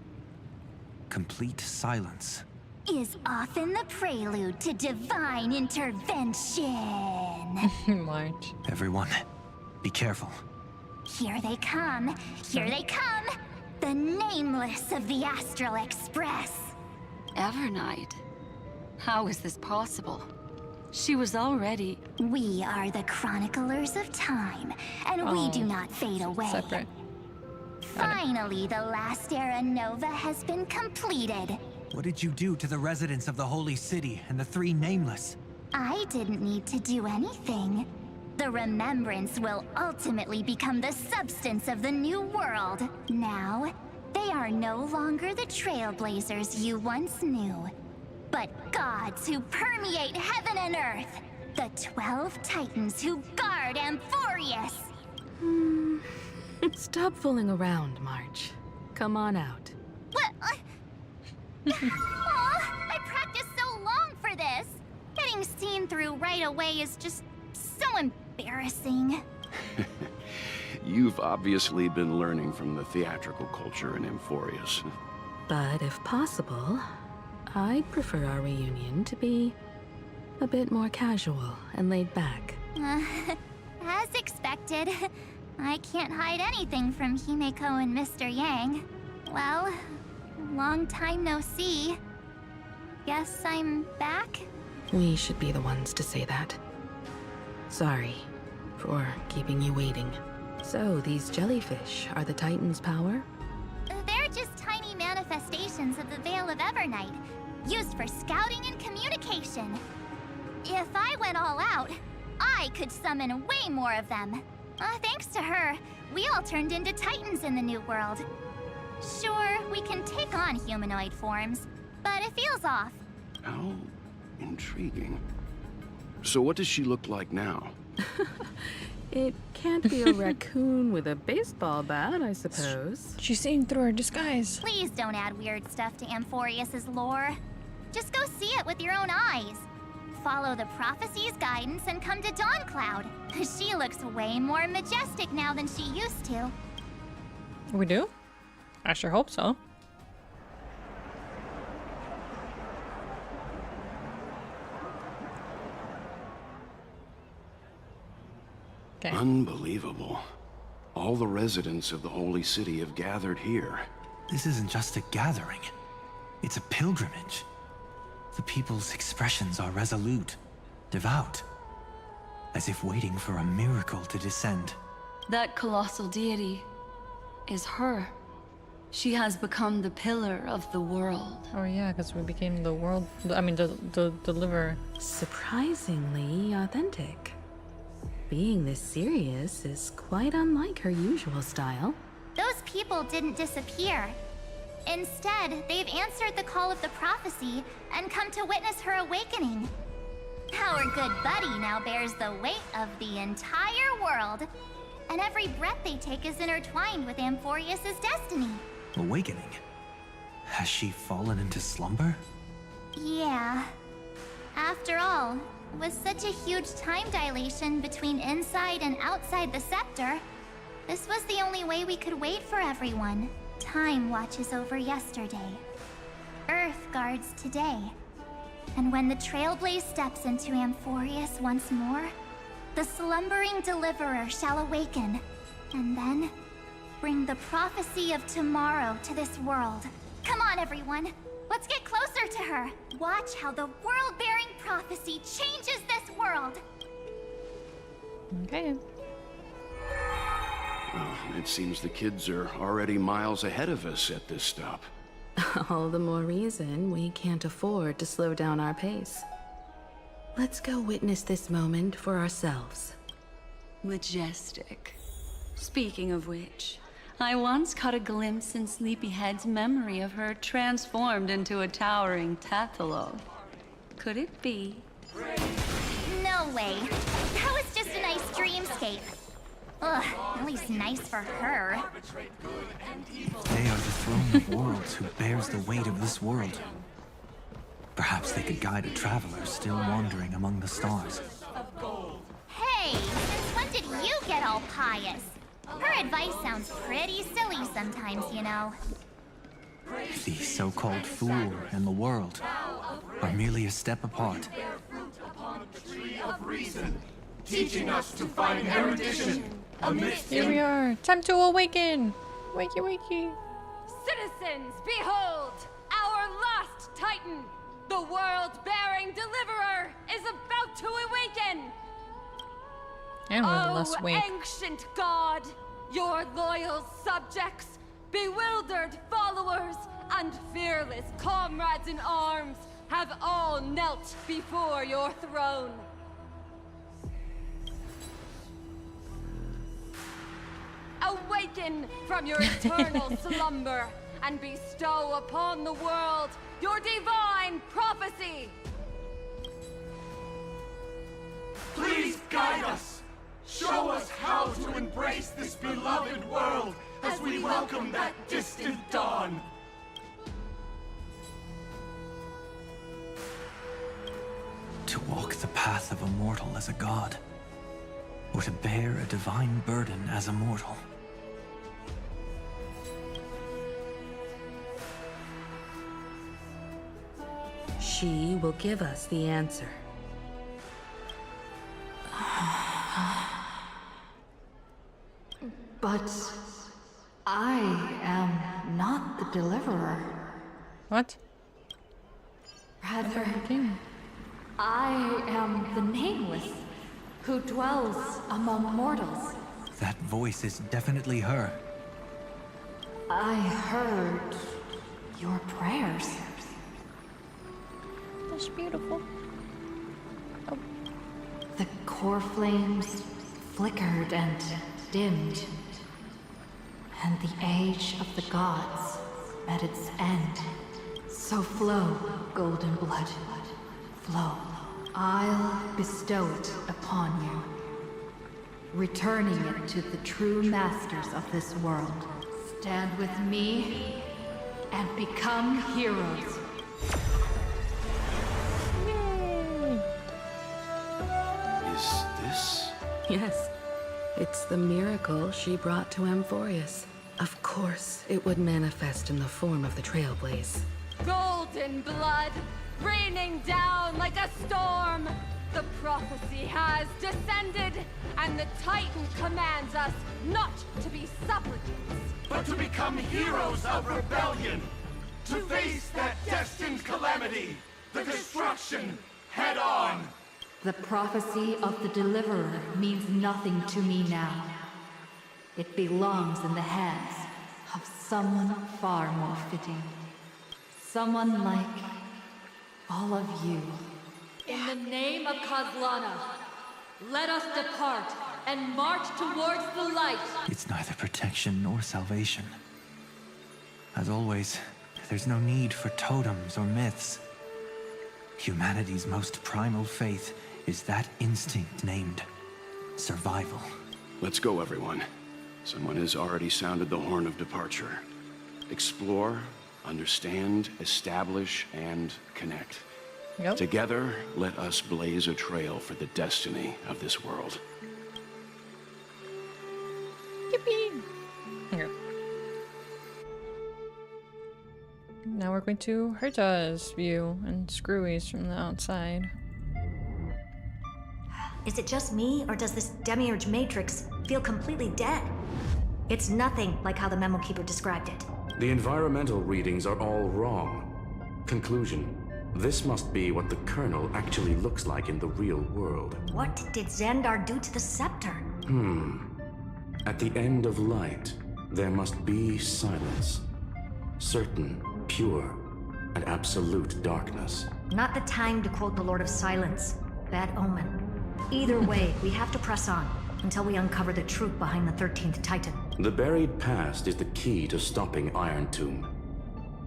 Complete silence. Is often the prelude to divine intervention. March. Everyone, be careful. Here they come. Here they come. The nameless of the Astral Express. Evernight? How is this possible? She was already... We are the chroniclers of time, and we do not fade away. Separate. Finally, the last era Nova has been completed. What did you do to the residents of the Holy City and the three Nameless? I didn't need to do anything. The remembrance will ultimately become the substance of the new world. Now, they are no longer the Trailblazers you once knew, but gods who permeate heaven and earth. The 12 Titans who guard Amphoreus. Stop fooling around, March. Come on out. What? Aw, I practiced so long for this. Getting seen through right away is just so embarrassing. You've obviously been learning from the theatrical culture in Amphoreus. But if possible, I'd prefer our reunion to be a bit more casual and laid back. As expected, I can't hide anything from Himeko and Mr. Yang. Well, long time no see. Guess I'm back? We should be the ones to say that. Sorry for keeping you waiting. So, these jellyfish are the Titan's power? They're just tiny manifestations of the Veil of Evernight, used for scouting and communication. If I went all out, I could summon way more of them. Thanks to her, we all turned into Titans in the New World. Sure, we can take on humanoid forms, but it feels off. How intriguing. So what does she look like now? It can't be a raccoon with a baseball bat, I suppose. She's seeing through her disguise. Please don't add weird stuff to Amphoreus's lore. Just go see it with your own eyes. Follow the prophecy's guidance and come to Dawncloud. She looks way more majestic now than she used to. We do? I sure hope so. Okay. Unbelievable. All the residents of the Holy City have gathered here. This isn't just a gathering. It's a pilgrimage. The people's expressions are resolute, devout, as if waiting for a miracle to descend. That colossal deity is her. She has become the pillar of the world. Oh yeah, because we became the world. I mean, the deliverer. Surprisingly authentic. Being this serious is quite unlike her usual style. Those people didn't disappear. Instead, they've answered the call of the prophecy and come to witness her awakening. Our good buddy now bears the weight of the entire world, and every breath they take is intertwined with Amphoreus' destiny. Awakening? Has she fallen into slumber? Yeah. After all, with such a huge time dilation between inside and outside the scepter, this was the only way we could wait for everyone. Time watches over yesterday. Earth guards today. And when the Trailblaze steps into Amphoreus once more, the slumbering deliverer shall awaken, and then bring the prophecy of tomorrow to this world. Come on, everyone. Let's get closer to her. Watch how the world-bearing prophecy changes this world. Okay. Well, it seems the kids are already miles ahead of us at this stop. All the more reason we can't afford to slow down our pace. Let's go witness this moment for ourselves. Majestic. Speaking of which, I once caught a glimpse in Sleepyhead's memory of her transformed into a towering Tathalog. Could it be? No way. That was just a nice dreamscape. Ugh, at least nice for her. They are the throne of worlds who bears the weight of this world. Perhaps they could guide a traveler still wandering among the stars. Hey, since when did you get all pious. Her advice sounds pretty silly sometimes, you know. The so-called fool and the world are merely a step apart. Teaching us to find erudition amidst Here we are. Time to awaken. Wakey, wakey. Citizens, behold! Our last Titan, the world-bearing deliverer, is about to awaken! And we're less Oh, awake. ancient god! Your loyal subjects, bewildered followers, and fearless comrades in arms have all knelt before your throne. Awaken from your eternal slumber and bestow upon the world your divine prophecy! Please guide us! Show us how to embrace this beloved world as we welcome that distant dawn! To walk the path of a mortal as a god, or to bear a divine burden as a mortal. She will give us the answer. But I am not the deliverer. What? Rather, I am the nameless, who dwells among mortals. That voice is definitely her. I heard your prayers. That's beautiful. Oh. The core flames flickered and dimmed, and the age of the gods met its end. So flow, golden blood, flow. I'll bestow it upon you, returning it to the true masters of this world. Stand with me and become heroes. Is this? Yes. It's the miracle she brought to Amphoreus. Of course, it would manifest in the form of the Trailblaze. Golden blood, raining down like a storm! The prophecy has descended, and the Titan commands us not to be supplicants, but to become heroes of rebellion! To face that destined calamity, the destruction, head on! The prophecy of the Deliverer means nothing to me now. It belongs in the hands of someone far more fitting. Someone like all of you. In the name of Kozlana, let us depart and march towards the light. It's neither protection nor salvation. As always, there's no need for totems or myths. Humanity's most primal faith is that instinct named survival. Let's go, everyone. Someone has already sounded the horn of departure. Explore, understand, establish, and connect. Yep. Together, let us blaze a trail for the destiny of this world. Yippee! Okay. Now we're going to Herta's view and Screwy's from the outside. Is it just me, or does this demiurge matrix feel completely dead? It's nothing like how the memo keeper described it. The environmental readings are all wrong. Conclusion. This must be what the kernel actually looks like in the real world. What did Xandar do to the scepter? At the end of light, there must be silence. Certain, pure, and absolute darkness. Not the time to quote the Lord of Silence. Bad omen. Either way, we have to press on until we uncover the truth behind the 13th Titan. The buried past is the key to stopping Iron Tomb.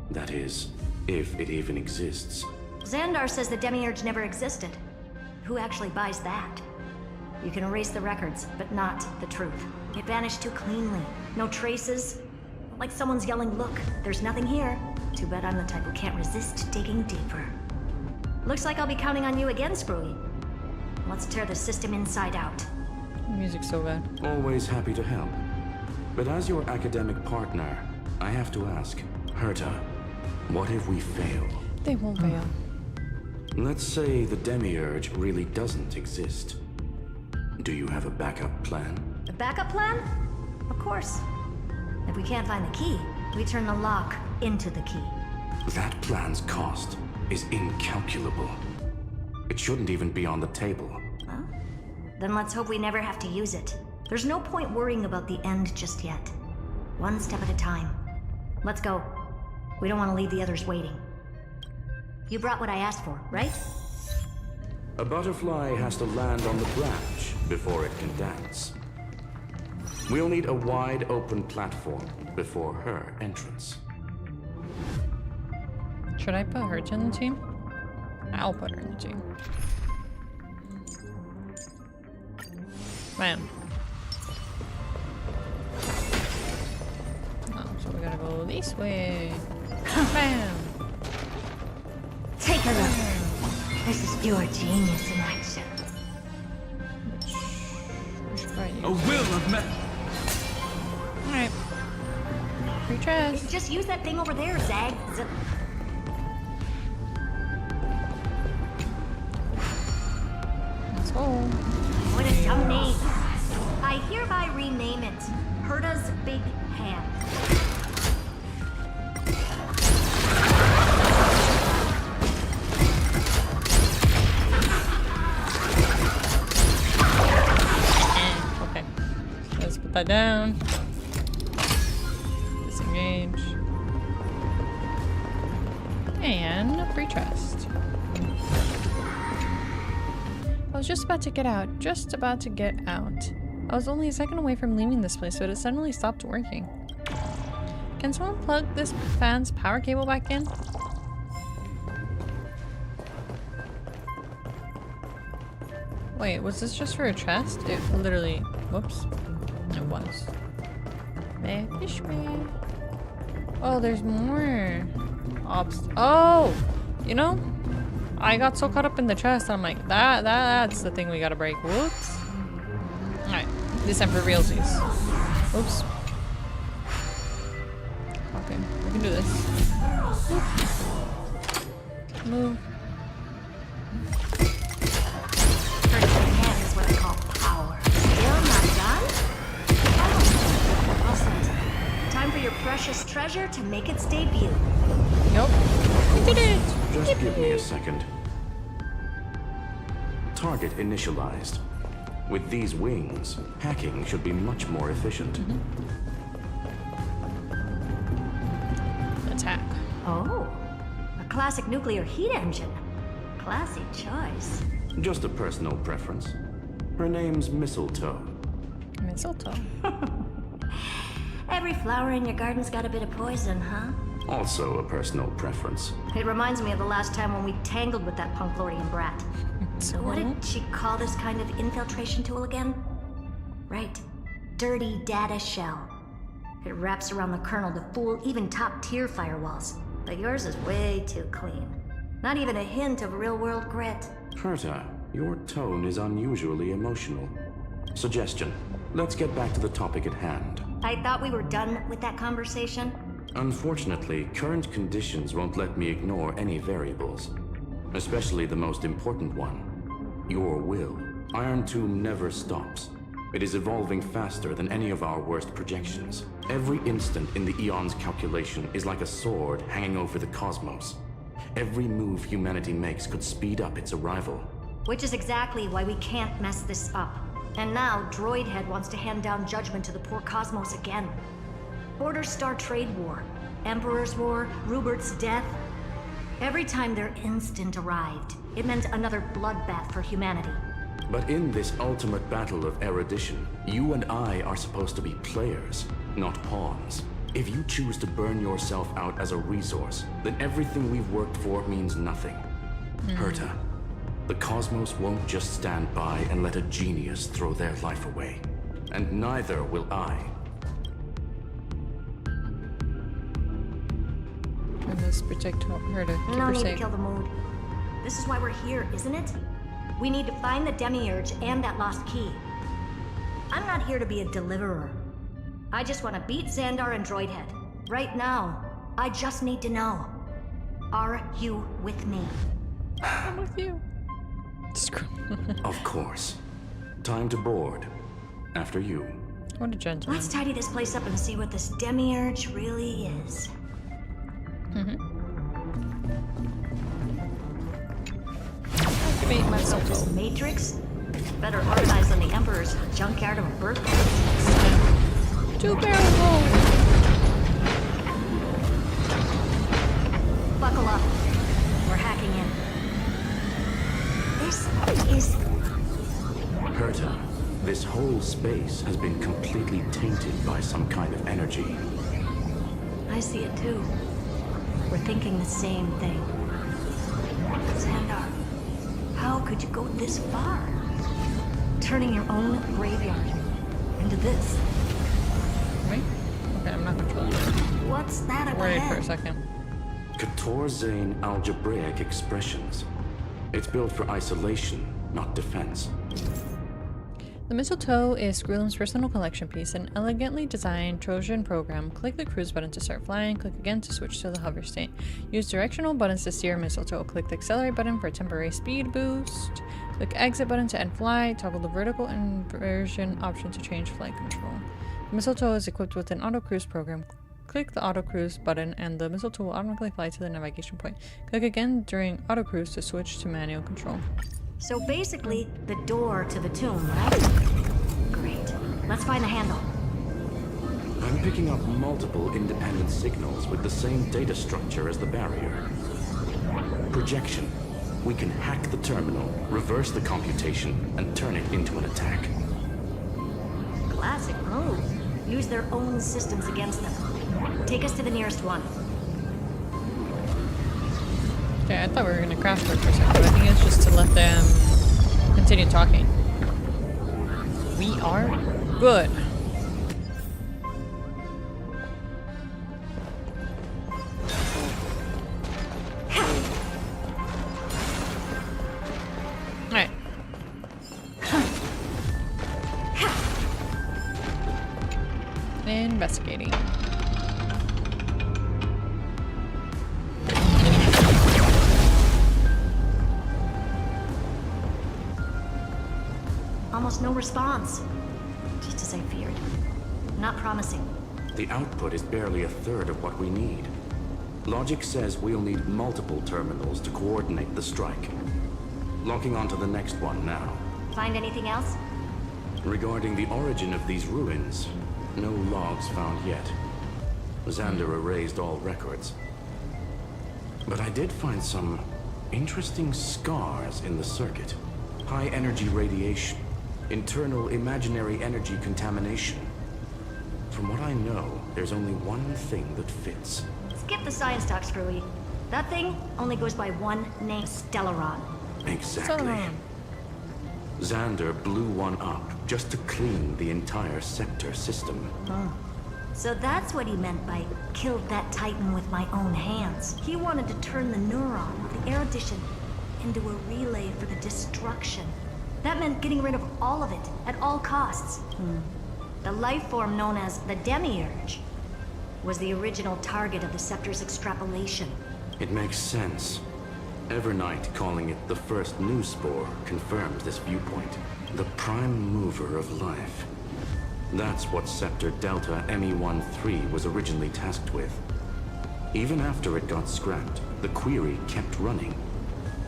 That is, if it even exists. Xandar says the demiurge never existed. Who actually buys that? You can erase the records, but not the truth. It vanished too cleanly. No traces. Like someone's yelling, "Look, there's nothing here." Too bad I'm the type who can't resist digging deeper. Looks like I'll be counting on you again, Screwy. Let's tear the system inside out. Music's so good. Always happy to help. But as your academic partner, I have to ask, Herta, what if we fail? They won't fail. Let's say the Demiurge really doesn't exist. Do you have a backup plan? A backup plan? Of course. If we can't find the key, we turn the lock into the key. That plan's cost is incalculable. It shouldn't even be on the table. Huh? Then let's hope we never have to use it. There's no point worrying about the end just yet. One step at a time. Let's go. We don't want to leave the others waiting. You brought what I asked for, right? A butterfly has to land on the branch before it can dance. We'll need a wide open platform before her entrance. Should I put her in the team? I'll put her in the team. Man. Oh, so we gotta go this way. Bam! Take a look. This is pure genius in action. A will of men. Alright. Free chest. Just use that thing over there, Zag. Let's go. What a dumb name. I hereby rename it Herta's Big Hand. Okay. Let's put that down. Disengage. And a free chest. I was just about to get out. Just about to get out. I was only a second away from leaving this place, but it suddenly stopped working. Can someone plug this fan's power cable back in? Wait, was this just for a chest? It literally... Whoops. It was. Fish me. Oh, there's more. Oh! You know? I got so caught up in the chest, I'm like, that's the thing we gotta break. Whoops. Alright, this time for realsies. Oops. Okay, we can do this. Move. Hand is what I call power. Still not done? Awesome. Time for your precious treasure to make its debut. Nope. We did it! Just give me a second. Target initialized. With these wings, hacking should be much more efficient. Attack. Oh, a classic nuclear heat engine. Classy choice. Just a personal preference. Her name's Mistletoe. Mistletoe. Every flower in your garden's got a bit of poison, huh? Also a personal preference. It reminds me of the last time when we tangled with that Punklorian brat. So what did she call this kind of infiltration tool again? Right. Dirty data shell. It wraps around the kernel to fool even top-tier firewalls. But yours is way too clean. Not even a hint of real-world grit. Herta, your tone is unusually emotional. Suggestion. Let's get back to the topic at hand. I thought we were done with that conversation. Unfortunately, current conditions won't let me ignore any variables. Especially the most important one. Your will. Iron Tomb never stops. It is evolving faster than any of our worst projections. Every instant in the Eon's calculation is like a sword hanging over the cosmos. Every move humanity makes could speed up its arrival. Which is exactly why we can't mess this up. And now, Droidhead wants to hand down judgment to the poor cosmos again. Border Star Trade War, Emperor's War, Rupert's death. Every time their instant arrived, it meant another bloodbath for humanity. But in this ultimate battle of erudition, you and I are supposed to be players, not pawns. If you choose to burn yourself out as a resource, then everything we've worked for means nothing. Herta, the cosmos won't just stand by and let a genius throw their life away. And neither will I. I must protect her to keep No her need to safe. kill the mood. This is why we're here, isn't it? We need to find the Demiurge and that lost key. I'm not here to be a deliverer. I just want to beat Xandar and Droidhead. Right now, I just need to know. Are you with me? I'm with you. Of course. Time to board. After you. What a gentleman. Let's tidy this place up and see what this demiurge really is. Activate my This matrix? Better organized than the Emperor's junkyard of a birthplace. Two-barrel roll. Buckle up. We're hacking in. This is... Herta, this whole space has been completely tainted by some kind of energy. I see it too. We're thinking the same thing. Xandar, how could you go this far? Turning your own graveyard into this. Wait. Okay, I'm not controlling it. What's that up Wait ahead? for a second. Katorzane algebraic expressions. It's built for isolation, not defense. The mistletoe is Gruelim's personal collection piece, an elegantly designed Trojan program. Click the cruise button to start flying, click again to switch to the hover state. Use directional buttons to steer mistletoe. Click the accelerate button for a temporary speed boost. Click exit button to end flight. Toggle the vertical inversion option to change flight control. The mistletoe is equipped with an auto cruise program. Click the auto cruise button and the mistletoe will automatically fly to the navigation point. Click again during auto cruise to switch to manual control. So basically, the door to the tomb, right? Great. Let's find the handle. I'm picking up multiple independent signals with the same data structure as the barrier. Projection. We can hack the terminal, reverse the computation, and turn it into an attack. Classic move. Use their own systems against them. Take us to the nearest one. Okay, I thought we were gonna crash it for a second, but I think it's just to let them continue talking. We are good. Alright. Investigating. Almost no response. Just as I feared. Not promising. The output is barely a third of what we need. Logic says we'll need multiple terminals to coordinate the strike. Locking onto the next one now. Find anything else? Regarding the origin of these ruins, no logs found yet. Xander erased all records. But I did find some interesting scars in the circuit. High energy radiation. Internal imaginary energy contamination. From what I know, there's only one thing that fits. Skip the science talk, Screwy. That thing only goes by one name, Stellaron. Exactly. Xander blew one up just to clean the entire scepter system. So that's what he meant by killed that Titan with my own hands. He wanted to turn the neuron of the erudition into a relay for the destruction. That meant getting rid of all of it, at all costs. The life form known as the Demiurge was the original target of the Scepter's extrapolation. It makes sense. Evernight calling it the first new spore confirms this viewpoint. The prime mover of life. That's what Scepter Delta ME-13 was originally tasked with. Even after it got scrapped, the query kept running.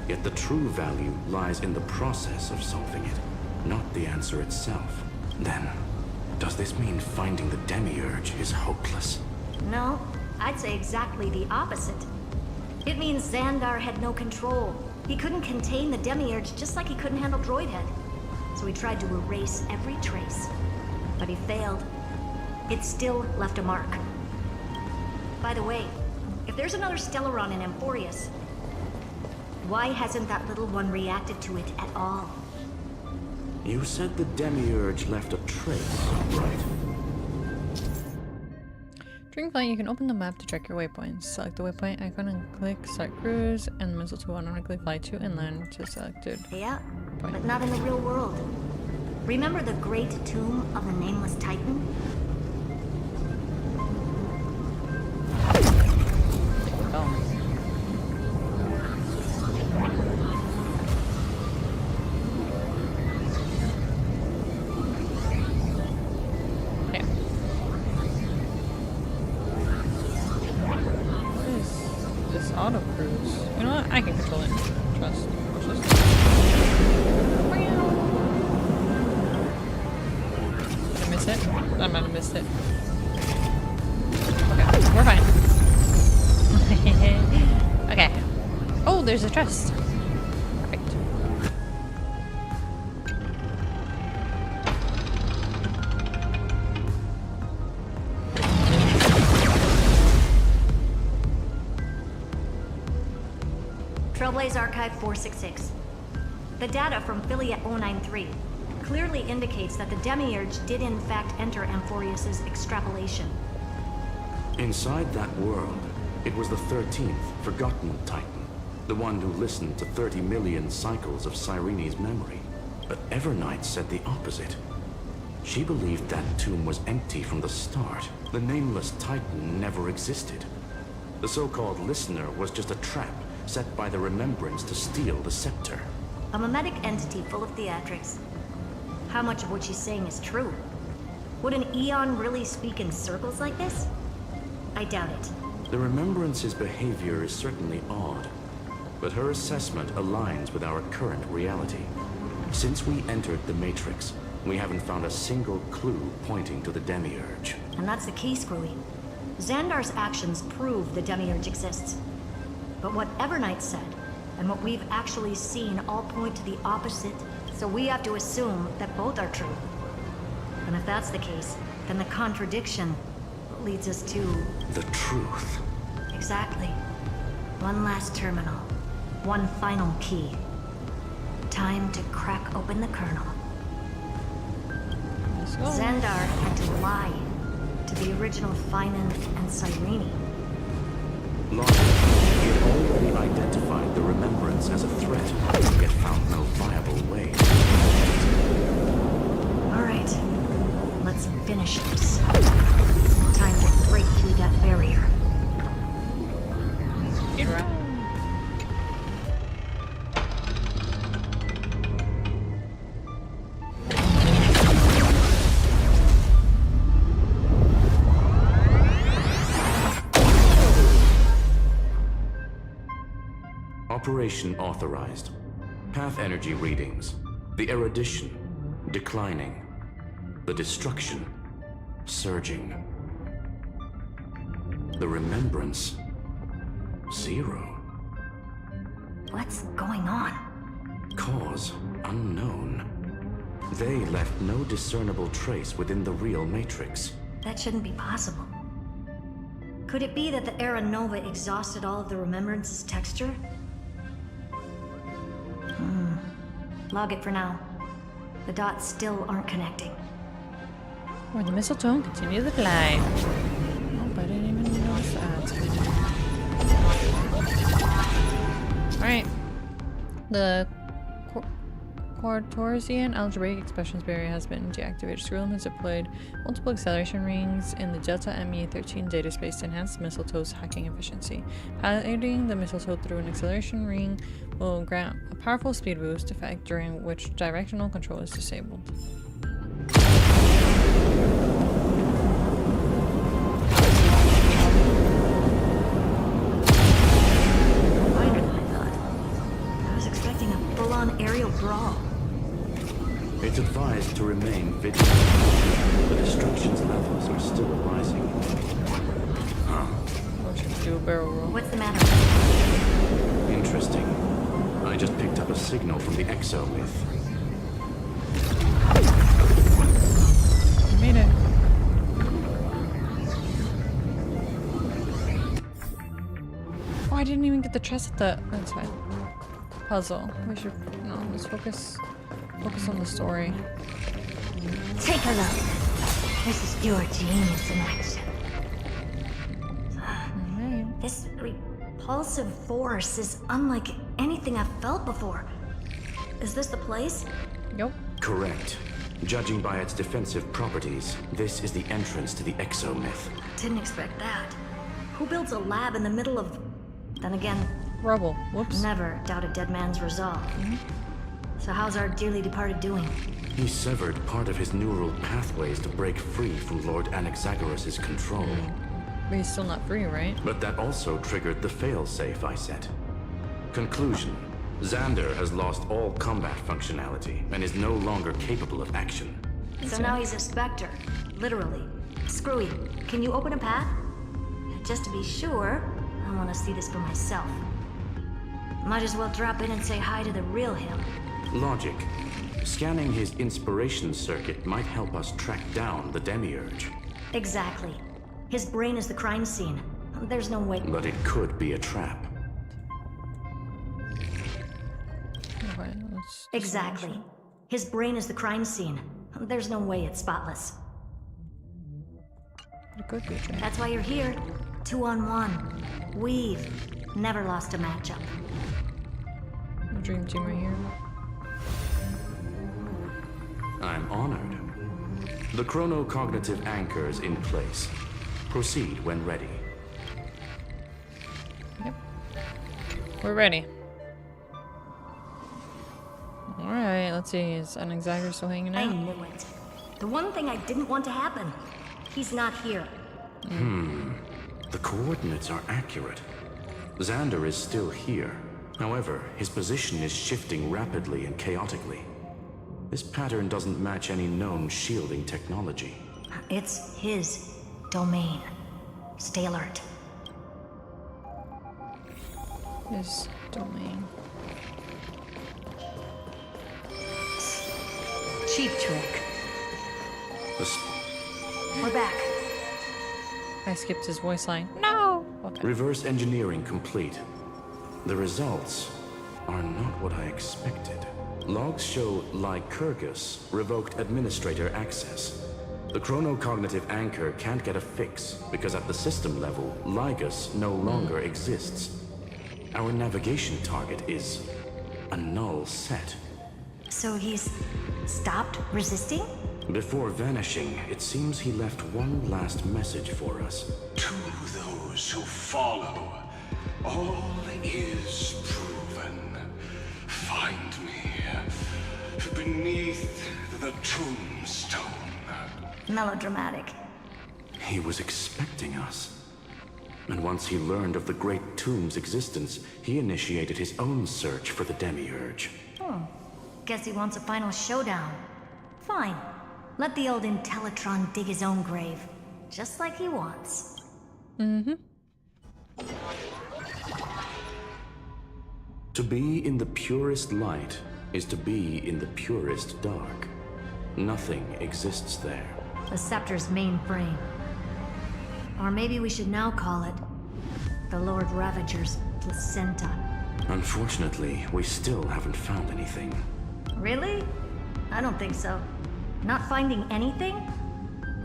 Yet the true value lies in the process of solving it, not the answer itself. Then, does this mean finding the Demiurge is hopeless? No, I'd say exactly the opposite. It means Xandar had no control. He couldn't contain the Demiurge just like he couldn't handle Droidhead. So he tried to erase every trace. But he failed. It still left a mark. By the way, if there's another Stellaron in Amphoreus, why hasn't that little one reacted to it at all? You said the Demiurge left a trace, right? During flight, you can open the map to check your waypoints. Select the waypoint icon and click Start Cruise, and the missile to automatically fly to and land to selected Yeah, point. but not in the real world. Remember the great tomb of the Nameless Titan? Auto cruise. You know what? I can control it. Trust. Watch this. Did I miss it? I might have missed it. Okay, we're fine. Okay. Oh, there's a chest. Perfect. Trailblaze Archive 466. The data from Affiliate 093 clearly indicates that the Demiurge did in fact enter Amphoreus' extrapolation. Inside that world, it was the 13th, forgotten Titan. The one who listened to 30 million cycles of Cyrene's memory. But Evernight said the opposite. She believed that tomb was empty from the start. The Nameless Titan never existed. The so-called listener was just a trap set by the Remembrance to steal the scepter. A mimetic entity full of theatrics. How much of what she's saying is true? Would an Eon really speak in circles like this? I doubt it. The Remembrance's behavior is certainly odd, but her assessment aligns with our current reality. Since we entered the Matrix, we haven't found a single clue pointing to the Demiurge. And that's the key, Screwy. Xandar's actions prove the Demiurge exists. But what Evernight said, and what we've actually seen all point to the opposite, so we have to assume that both are true. And if that's the case, then the contradiction leads us to... the truth. Exactly. One last terminal. One final key. Time to crack open the kernel. Xandar had to lie to the original Finan and Cyrene. Logic. He had already identified the Remembrance as a threat, yet found no viable way. Alright. Let's finish this. Time to break through that barrier. Get right. Operation authorized. Path energy readings. The erudition, declining. The destruction, surging. The remembrance, 0. What's going on? Cause, unknown. They left no discernible trace within the real Matrix. That shouldn't be possible. Could it be that the Era Nova exhausted all of the Remembrance's texture? Log it for now. The dots still aren't connecting. Or the mistletoe and continue the climb. Oh, I didn't even notice that. Alright. The Quartorzian algebraic expressions barrier has been deactivated. Screwlam has deployed multiple acceleration rings in the Delta ME13 data space to enhance the mistletoe's hacking efficiency. Piloting the mistletoe through an acceleration ring will grant a powerful speed boost effect during which directional control is disabled. I was expecting a full-on aerial brawl. It's advised to remain vigilant. The destruction's levels are still rising. Do a barrel roll. What's the matter? Interesting. I just picked up a signal from the exomyth. You made it. Oh, I didn't even get the chest at the... That's fine. Puzzle. We should... No, let's focus on the story. Take a look. This is your genius in action. This repulsive force is unlike anything I've felt before. Is this the place? Yep. Correct. Judging by its defensive properties, this is the entrance to the exomyth. Didn't expect that. Who builds a lab in the middle of... Then again... Rubble. Whoops. Never doubt a dead man's resolve. So how's our dearly departed doing? He severed part of his neural pathways to break free from Lord Anaxagoras' control. But he's still not free, right? But that also triggered the failsafe I set. Conclusion. Xander has lost all combat functionality and is no longer capable of action. So now he's a specter. Literally. Screwy, can you open a path? Just to be sure, I want to see this for myself. Might as well drop in and say hi to the real him. Logic. Scanning his inspiration circuit might help us track down the Demiurge. Exactly. His brain is the crime scene. There's no way... But it could be a trap. Okay, exactly. His brain is the crime scene. There's no way it's spotless. It could be a trap. That's why you're here. 2-on-1. We've never lost a matchup. Dream team right here. I'm honored. The chronocognitive anchor is in place. Proceed when ready. Yep. We're ready. Alright, let's see. Is Anaxagoras still hanging out? I knew it. The one thing I didn't want to happen. He's not here. The coordinates are accurate. Xander is still here. However, his position is shifting rapidly and chaotically. This pattern doesn't match any known shielding technology. It's his domain. Stay alert. His domain. Cheap trick. We're back. I skipped his voice line. No! Okay. Reverse engineering complete. The results are not what I expected. Logs show Lycurgus revoked administrator access. The chronocognitive anchor can't get a fix because at the system level, Lygus no longer exists. Our navigation target is a null set. So he's stopped resisting? Before vanishing, it seems he left one last message for us. To those who follow, all is proven. Find me beneath the tombstone. Melodramatic. He was expecting us. And once he learned of the Great Tomb's existence, he initiated his own search for the Demiurge. Guess he wants a final showdown. Fine. Let the old Intellitron dig his own grave. Just like he wants. To be in the purest light is to be in the purest dark. Nothing exists there. The Scepter's main frame. Or maybe we should now call it the Lord Ravager's placenta. Unfortunately, we still haven't found anything. Really? I don't think so. Not finding anything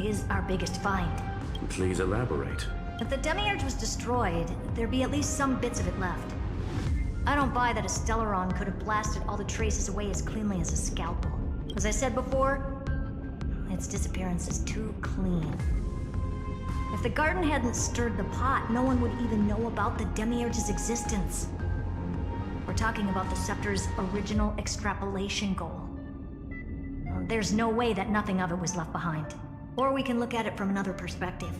is our biggest find. Please elaborate. If the Demiurge was destroyed, there'd be at least some bits of it left. I don't buy that a Stellaron could have blasted all the traces away as cleanly as a scalpel. As I said before, its disappearance is too clean. If the garden hadn't stirred the pot, no one would even know about the Demiurge's existence. We're talking about the Scepter's original extrapolation goal. There's no way that nothing of it was left behind. Or we can look at it from another perspective.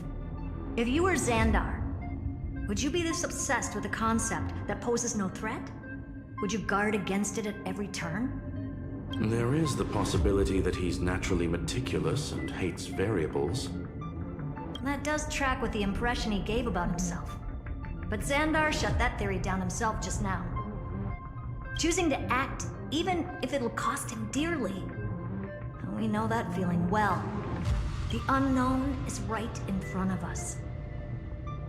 If you were Xandar, would you be this obsessed with a concept that poses no threat? Would you guard against it at every turn? There is the possibility that he's naturally meticulous and hates variables. That does track with the impression he gave about himself. But Xandar shut that theory down himself just now. Choosing to act, even if it'll cost him dearly. We know that feeling well. The unknown is right in front of us.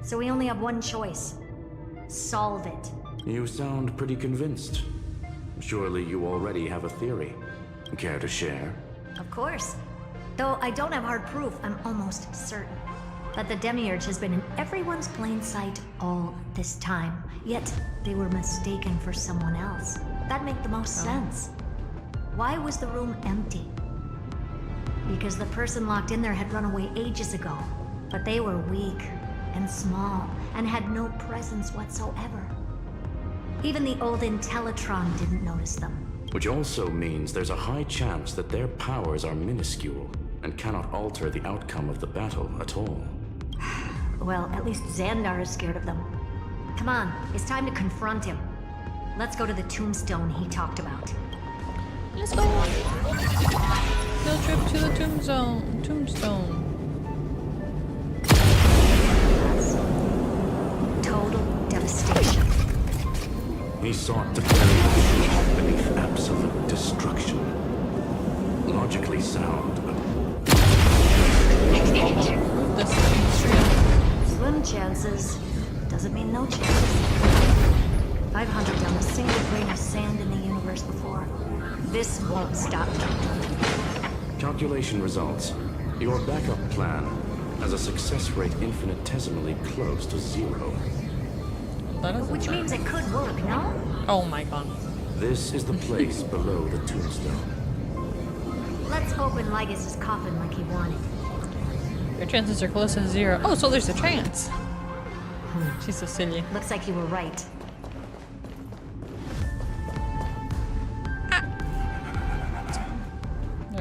So we only have one choice. Solve it. You sound pretty convinced. Surely you already have a theory. Care to share? Of course. Though I don't have hard proof, I'm almost certain that the Demiurge has been in everyone's plain sight all this time. Yet they were mistaken for someone else. That'd make the most sense. Why was the room empty? Because the person locked in there had run away ages ago. But they were weak and small and had no presence whatsoever. Even the old Intellitron didn't notice them. Which also means there's a high chance that their powers are minuscule and cannot alter the outcome of the battle at all. Well, at least Xandar is scared of them. Come on, it's time to confront him. Let's go to the tombstone he talked about. Let's go! Field trip to the tombstone. Total devastation. He sought to bury the truth beneath absolute destruction. Logically sound, but... Slim chances. Doesn't mean no chances. I've hunted down a single grain of sand in the universe before. This won't stop me. Calculation results. Your backup plan has a success rate infinitesimally close to 0. Which means it could work, no? Oh my god. This is the place below the tombstone. Let's open Lygus' coffin like he wanted. Your chances are close to 0. Oh, so there's a chance. She's so silly. Looks like you were right.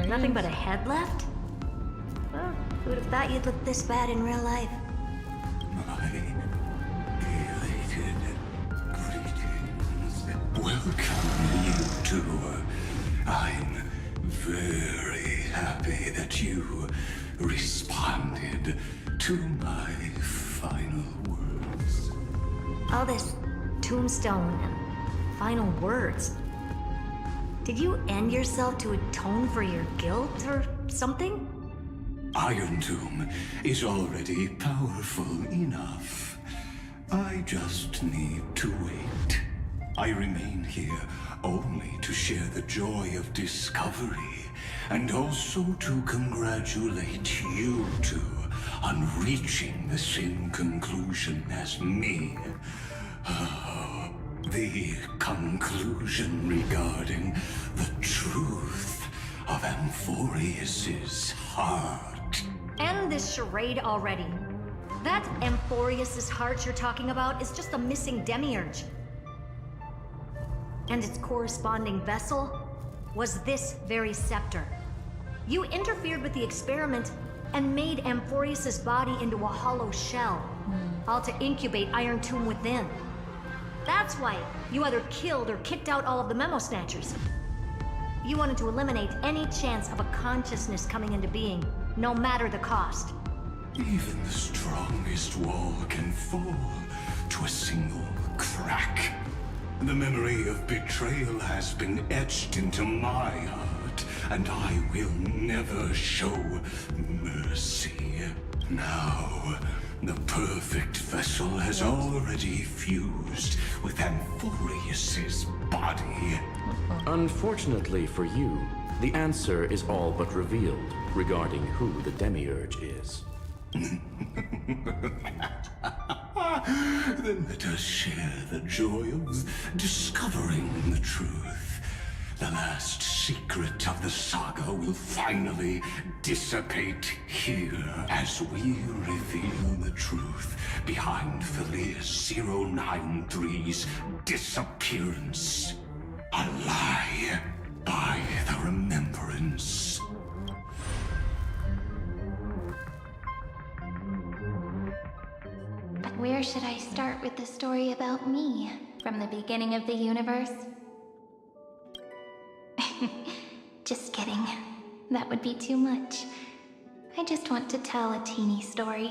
Nothing but a head left? Well, who would have thought you'd look this bad in real life? My elated greetings. Welcome, you two. I'm very happy that you responded to my final words. All this tombstone and final words. Did you end yourself to atone for your guilt or something? Iron Tomb is already powerful enough. I just need to wait. I remain here only to share the joy of discovery, and also to congratulate you two on reaching the same conclusion as me. The conclusion regarding the truth of Amphoreus' heart. End this charade already. That Amphoreus' heart you're talking about is just a missing demiurge. And its corresponding vessel was this very scepter. You interfered with the experiment and made Amphoreus' body into a hollow shell, all to incubate Iron Tomb within. That's why you either killed or kicked out all of the Memo Snatchers. You wanted to eliminate any chance of a consciousness coming into being, no matter the cost. Even the strongest wall can fall to a single crack. The memory of betrayal has been etched into my heart, and I will never show mercy. Now, the perfect vessel has already fused with Amphoreus' body. Unfortunately for you, the answer is all but revealed regarding who the Demiurge is. Then let us share the joy of discovering the truth. The last secret of the saga will finally dissipate here as we reveal the truth behind Filius 093's disappearance. A lie by the remembrance. But where should I start with the story about me? From the beginning of the universe? Just kidding. That would be too much. I just want to tell a teeny story.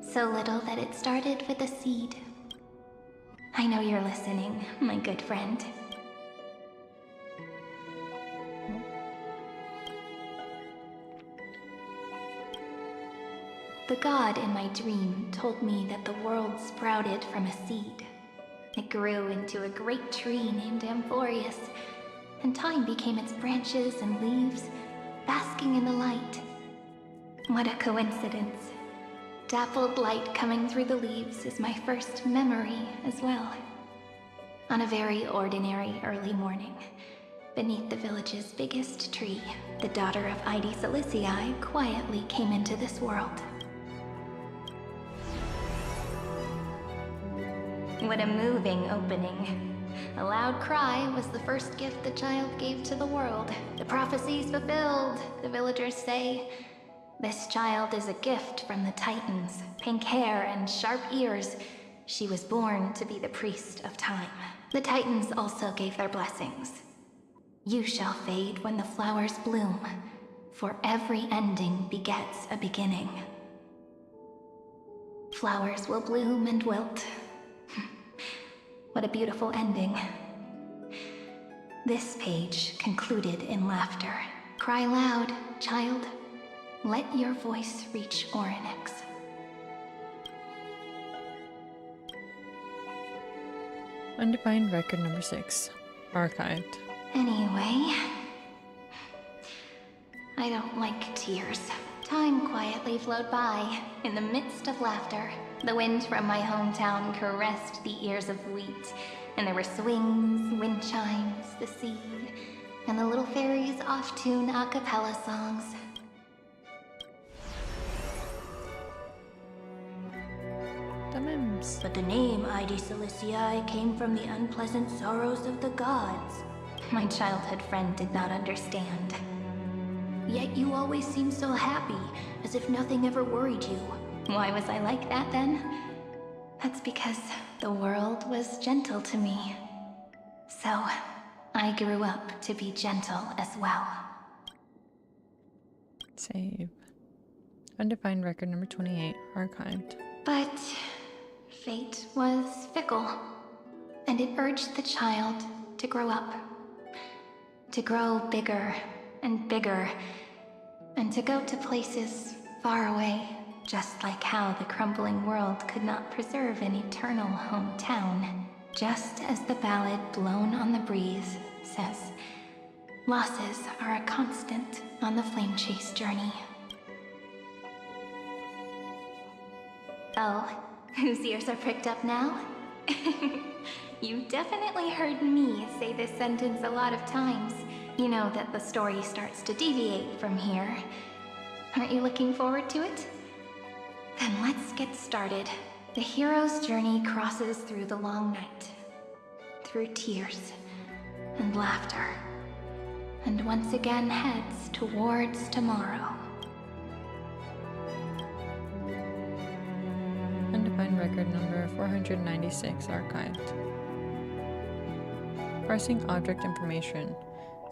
So little that it started with a seed. I know you're listening, my good friend. The god in my dream told me that the world sprouted from a seed. It grew into a great tree named Amphoreus, and time became its branches and leaves, basking in the light. What a coincidence. Dappled light coming through the leaves is my first memory as well. On a very ordinary early morning, beneath the village's biggest tree, the daughter of Ide Silicii quietly came into this world. What a moving opening. A loud cry was the first gift the child gave to the world. The prophecies fulfilled, the villagers say. This child is a gift from the Titans. Pink hair and sharp ears. She was born to be the priest of time. The Titans also gave their blessings. You shall fade when the flowers bloom, for every ending begets a beginning. Flowers will bloom and wilt. What a beautiful ending. This page concluded in laughter. Cry loud, child. Let your voice reach Orynyx. Undefined record number 6. Archived. Anyway, I don't like tears. Time quietly flowed by, in the midst of laughter. The wind from my hometown caressed the ears of wheat, and there were swings, wind chimes, the sea, and the little fairies off-tune a cappella songs. But the name Ide Silicii came from the unpleasant sorrows of the gods. My childhood friend did not understand. Yet you always seemed so happy, as if nothing ever worried you. Why was I like that then? That's because the world was gentle to me. So, I grew up to be gentle as well. Save. Undefined record number 28. Archived. But fate was fickle, and it urged the child to grow up. To grow bigger and bigger, and to go to places far away, just like how the crumbling world could not preserve an eternal hometown. Just as the ballad Blown on the Breeze says, losses are a constant on the flame chase journey. Oh, whose ears are pricked up now? You've definitely heard me say this sentence a lot of times. You know that the story starts to deviate from here. Aren't you looking forward to it? Then let's get started. The hero's journey crosses through the long night, through tears and laughter, and once again heads towards tomorrow. Undefined record number 496. Archived. Parsing object information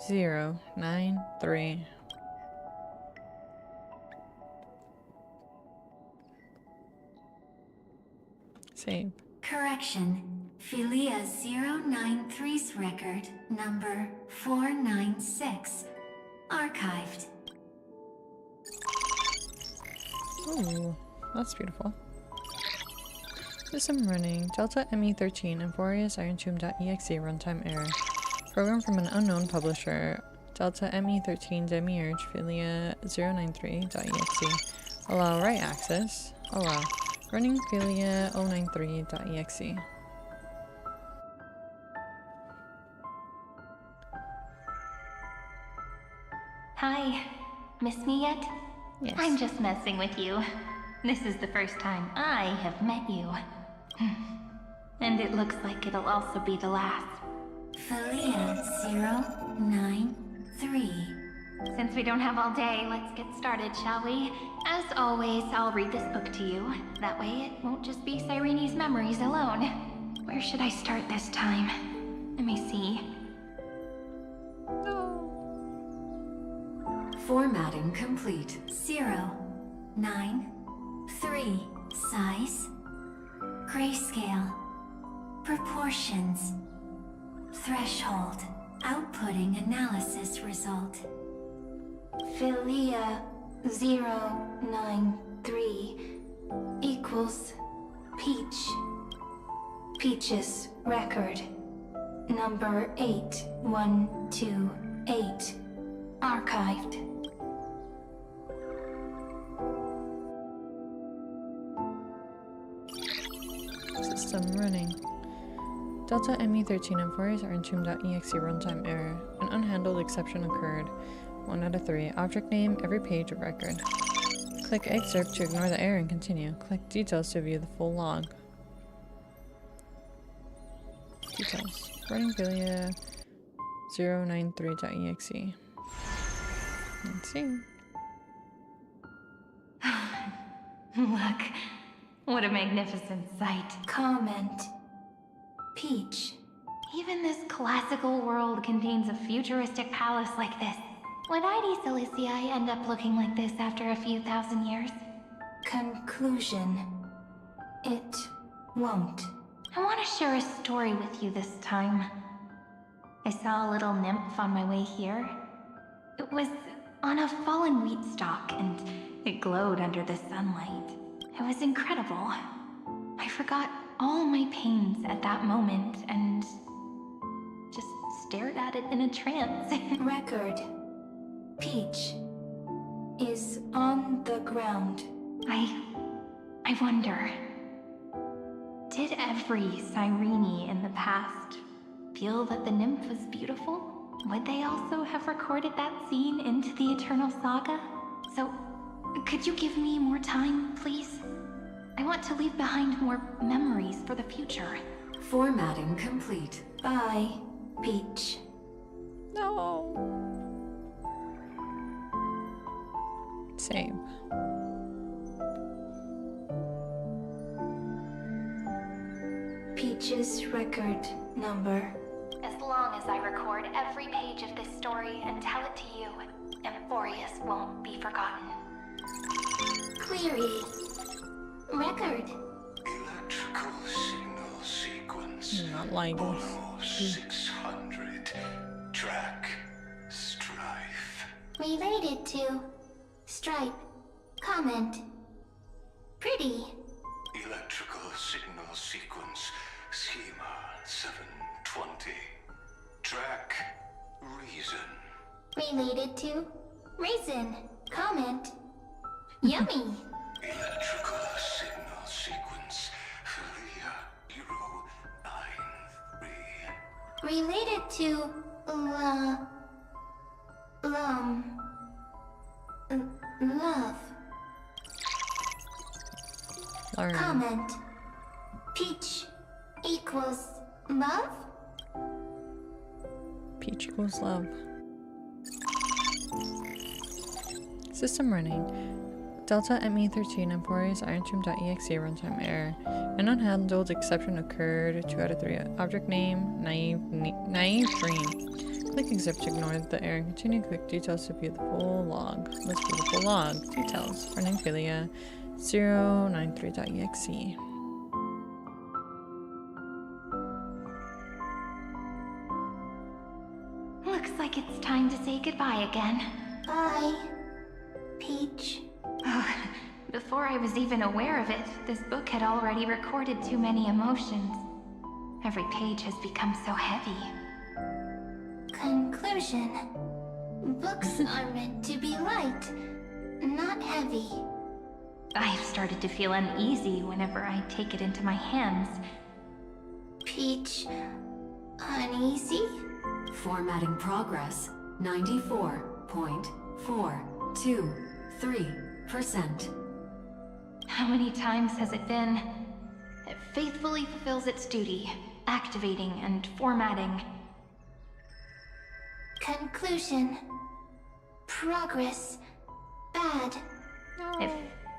093. Save. Correction. Philia 093's record number 496. Archived. Ooh, that's beautiful. System running. Delta ME13 Amphoreus IronTomb.exe runtime error. Program from an unknown publisher. Delta ME13 Demiurge Philia 093.exe. Allow write access. Allow. Running Philia 093.exe. Hi. Miss me yet? Yes. I'm just messing with you. This is the first time I have met you. And it looks like it'll also be the last. Philia 093. Since we don't have all day, let's get started, shall we? As always, I'll read this book to you. That way it won't just be Cyrene's memories alone. Where should I start this time? Let me see. Formatting complete. 093. Size. Grayscale. Proportions. Threshold. Outputting analysis result. Philia 093 equals Peach. Peach's record number 8128. Archived. System running. Delta ME13 Amphoreus Irontomb.exe runtime error. An unhandled exception occurred. 1 out of 3. Object name, every page of record. Click excerpt to ignore the error and continue. Click details to view the full log. Details. Running Philia 093.exe. Let's see. Look, what a magnificent sight. Comment. Peach. Even this classical world contains a futuristic palace like this. Would ID Silicii end up looking like this after a few thousand years? Conclusion. It won't. I want to share a story with you this time. I saw a little nymph on my way here. It was on a fallen wheat stalk, and it glowed under the sunlight. It was incredible. I forgot all my pains at that moment and just stared at it in a trance. Record. Peach is on the ground. I wonder, did every Cyrene in the past feel that the nymph was beautiful? Would they also have recorded that scene into the Eternal Saga? So, could you give me more time, please? I want to leave behind more memories for the future. Formatting complete. Bye, Peach. No. Save. Peach's record number. As long as I record every page of this story and tell it to you, Amphoreus won't be forgotten. Query. Record. Electrical signal sequence. Not like Almost 600. Track. Strife. Related to stripe. Comment. Pretty. Electrical signal sequence. Schema 720. Track. Reason. Related to reason. Comment. Yummy. Electrical signal sequence. Philia 093. Related to love. Learn. Comment. Peach equals love? Peach equals love. System running. Delta ME13 Amphoreus Irontomb.exe runtime error. An unhandled exception occurred. 2 out of 3. Object name, naive dream. Click except to ignore the error and continue. Click details to view the full log. Let's view the full log. Details. Running Philia 093.exe. Looks like it's time to say goodbye again. Bye, Peach. Before I was even aware of it, this book had already recorded too many emotions. Every page has become so heavy. Conclusion. Books are meant to be light, not heavy. I've started to feel uneasy whenever I take it into my hands. Peach, uneasy? Formatting progress 94.423%. How many times has it been? It faithfully fulfills its duty, activating and formatting. Conclusion. Progress. Bad. If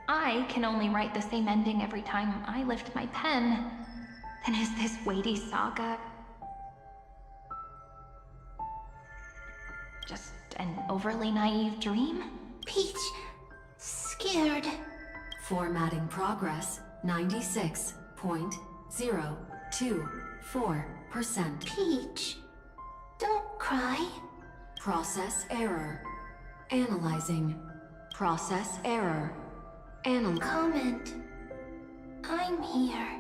I can only write the same ending every time I lift my pen, then is this weighty saga just an overly naive dream? Peach, scared. Formatting progress 96.024%. Peach, don't cry. Process error. Analyzing. Process error. Comment. I'm here.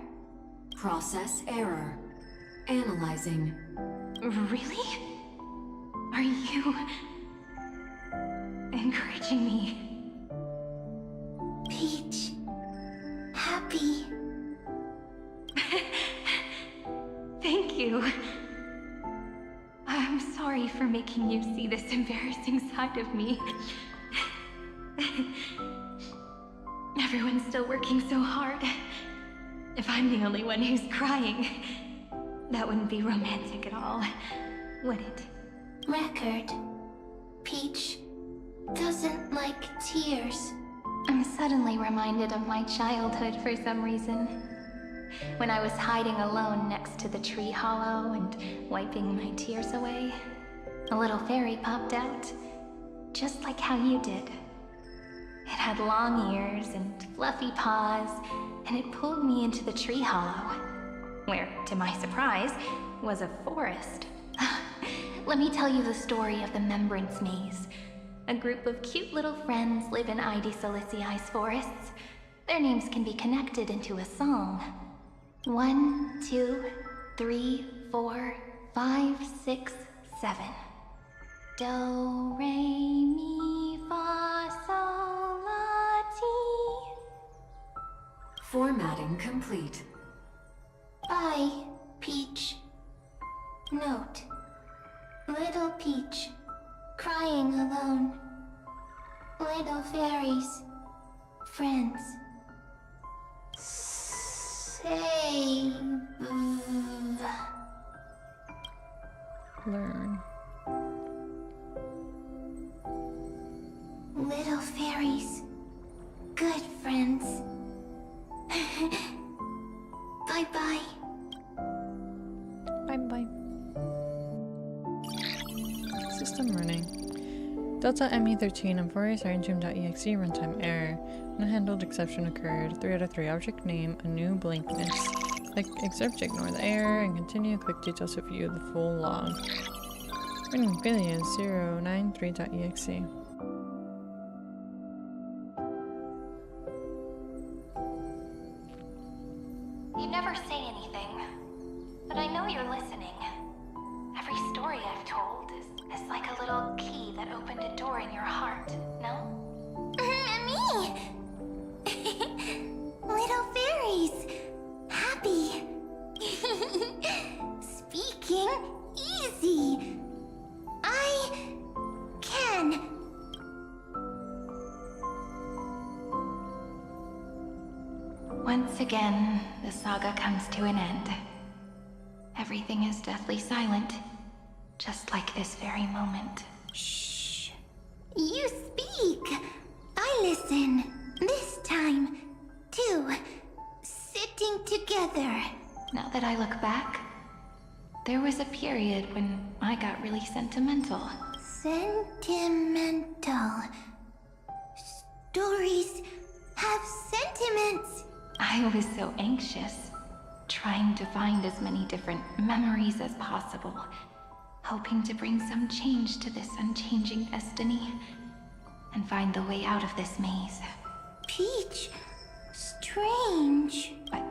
Process error. Analyzing. Really? Are you encouraging me? Peach. Happy. Thank you. I'm sorry for making you see this embarrassing side of me. Everyone's still working so hard. If I'm the only one who's crying, that wouldn't be romantic at all, would it? Record. Peach doesn't like tears. I'm suddenly reminded of my childhood for some reason. When I was hiding alone next to the tree hollow and wiping my tears away, a little fairy popped out, just like how you did. It had long ears and fluffy paws, and it pulled me into the tree hollow, where, to my surprise, was a forest. Let me tell you the story of the Membrance Maze. A group of cute little friends live in Ide Silicii's forests. Their names can be connected into a song. 1, 2, 3, 4, 5, 6, 7. Do, re, mi, fa, sol, la, ti. Formatting complete. Bye, Peach. Note. Little Peach, crying alone. Little fairies, friends. Save. Learn. Little fairies, good friends. Bye-bye. Bye-bye. System running. Delta ME13 Amphoreus Irontomb.exe runtime error. Unhandled exception occurred. 3 out of 3 object name, a new blankness. Click excerpt to ignore the error and continue. Click details to view the full log. Running failure 093.exe. You never say anything, but I know you're listening. Every story I've told is like a little key that opened a door in your heart, no? Me! Little fairies! Happy! Speaking easy! I can! Once again, the saga comes to an end. Everything is deathly silent, just like this very moment. Shh. You speak! I listen. This time, too. Sitting together. Now that I look back, there was a period when I got really sentimental. Sentimental. Stories have sentiments. I was so anxious, trying to find as many different memories as possible, hoping to bring some change to this unchanging destiny, and find the way out of this maze. Peach, strange. But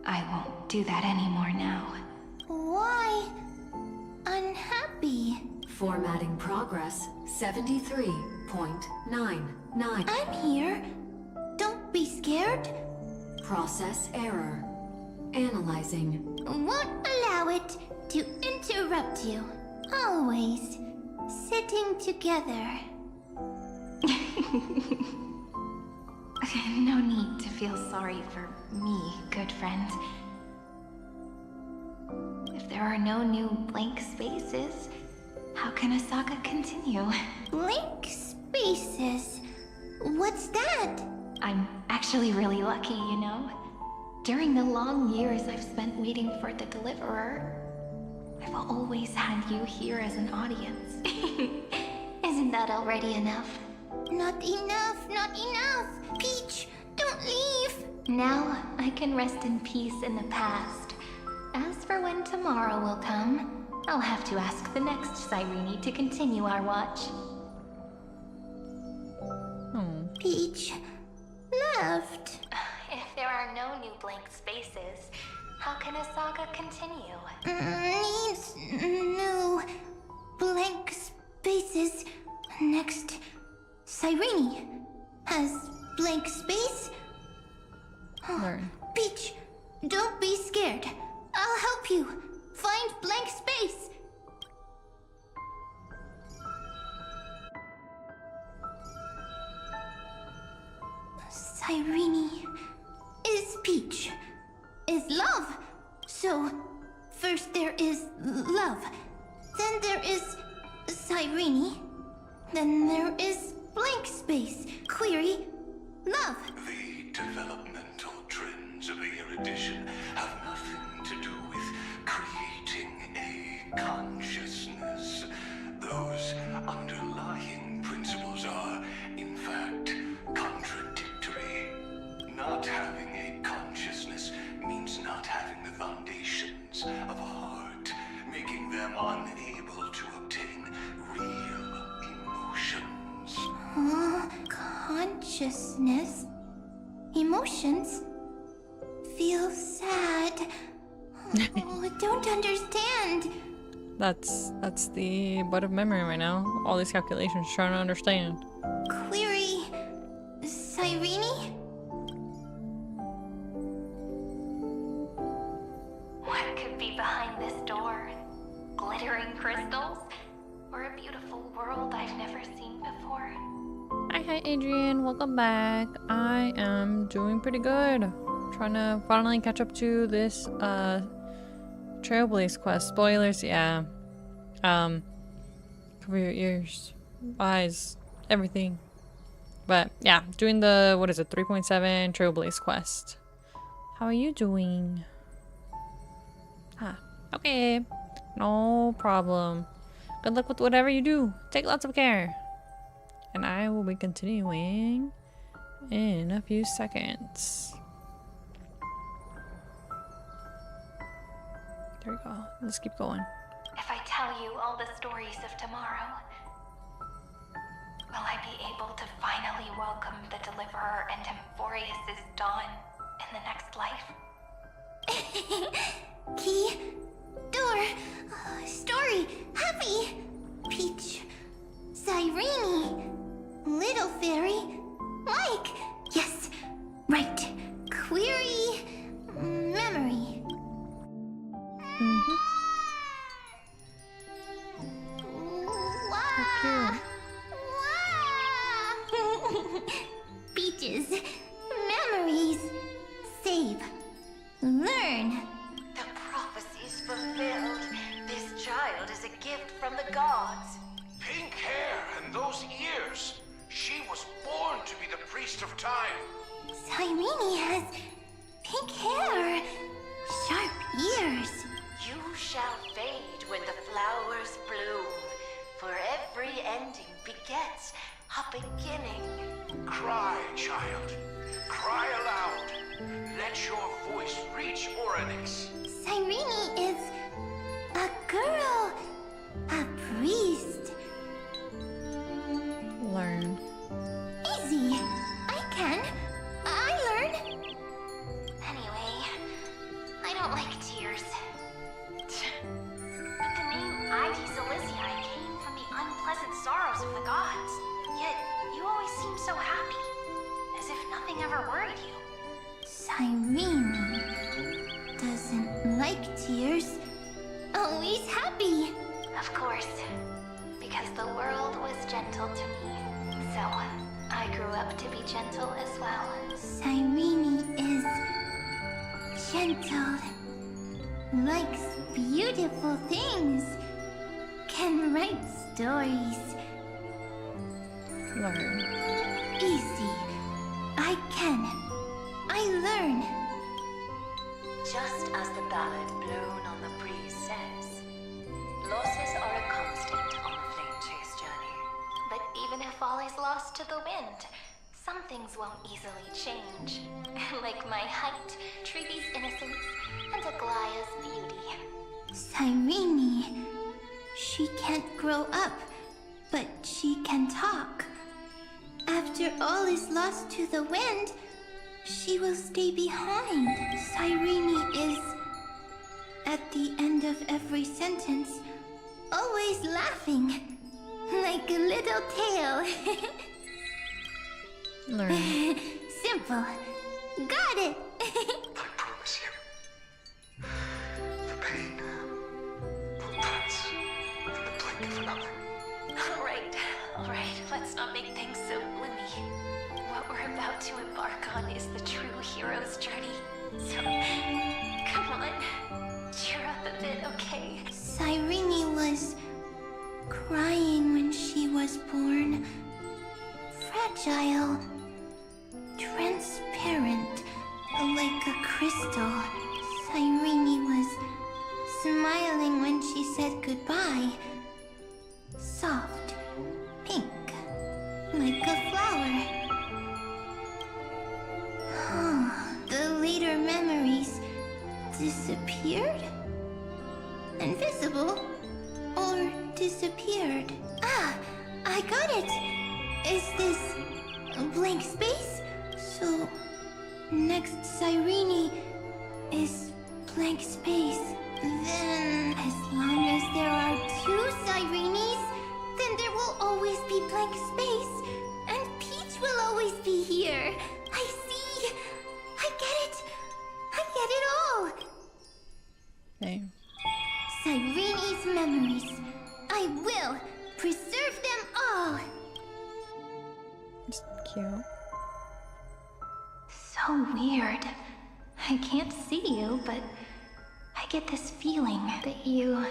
I won't do that anymore now. Why unhappy? Formatting progress 73.99. I'm here. Don't be scared. Process error. Analyzing. Won't allow it to interrupt you. Always sitting together. No need to feel sorry for me, good friend. If there are no new blank spaces, how can a saga continue? Blank spaces? What's that? I'm actually really lucky, you know? During the long years I've spent waiting for the Deliverer, I've always had you here as an audience. Isn't that already enough? Not enough, not enough! Peach, don't leave! Now I can rest in peace in the past. As for when tomorrow will come, I'll have to ask the next Cyrene to continue our watch. Peach left. If there are no new blank spaces, how can a saga continue? Needs new blank spaces. Next, Cyrene has blank space. Learn. Peach, don't be scared. I'll help you First there is love. Then there is Cyrene. Then there is blank space. Query, love. The developmental trends of the erudition have nothing to do with creating a consciousness. Those underlying principles are, in fact, contradictory. Not having a consciousness means not having the foundations of a heart, making them unable to obtain real emotions. Consciousness? Emotions? Feel sad. Oh, don't understand. That's the butt of memory right now. All these calculations trying to understand. Query, Cyrene? What could be behind this door? Glittering crystals? Or a beautiful world I've never seen before? Hi Adrian, welcome back. I am doing pretty good. Trying to finally catch up to this Trailblaze quest. Spoilers, yeah. Cover your ears, eyes, everything. But yeah, doing the, what is it, 3.7 Trailblaze quest. How are you doing? Ah, okay. No problem. Good luck with whatever you do. Take lots of care. And I will be continuing in a few seconds. There we go. Let's keep going. If I tell you all the stories of tomorrow, will I be able to finally welcome the Deliverer and Amphoreus' dawn in the next life? Key, door, story, happy, Peach, Cyrene, little fairy, Mike, yes, right, query, memory. Wow. Peaches, memories, save, learn. The prophecy's fulfilled. This child is a gift from the gods. Pink hair and those ears. She was born to be the priest of time. Cyrene has pink hair, sharp ears. You shall fade when the flowers bloom, for every ending begets a beginning. Cry, child. Cry aloud. Let your voice reach Oryx. Cyrene is a girl, a priest. Learn. Easy. I can. I learn. Anyway, I don't like tears. But the name ID Celestii came from the unpleasant sorrows of the gods. Yet, you always seem so happy. As if nothing ever worried you. Cyrene doesn't like tears. Always happy. Of course. Because the world was gentle to me. So, I grew up to be gentle as well. Cyrene is gentle, likes beautiful things, can write stories. Learn. Easy. I can. I learn. Just as the ballad blown on the breeze says, losses are a constant on the flame chase journey. But even if all is lost to the wind, some things won't easily change. Like my height, Treeby's innocence, and Aglaya's beauty. Cyrene. She can't grow up, but she can talk. After all is lost to the wind, she will stay behind. Cyrene is, at the end of every sentence, always laughing, like a little tail. Learn. Simple. Got it. I promise you. The pain will pass in the blink of an eye. Alright, let's not make things so gloomy. What we're about to embark on is the true hero's journey. So, come on. cheer up a bit, okay? Cyrene was crying when she was born. Fragile. Transparent. Like a crystal. Cyrene was smiling when she said goodbye. Soft. Pink. Like a flower. The later memories disappeared? Invisible? Or disappeared? Ah, I got it! Is this a blank space? So, next Cyrene is blank space. Then, as long as there are two Cyrenes, then there will always be blank space. And Peach will always be here. I see. I get it. I get it all. Hey. Cyrene's memories. I will preserve them all. It's cute. So weird. I can't see you, but I get this feeling that you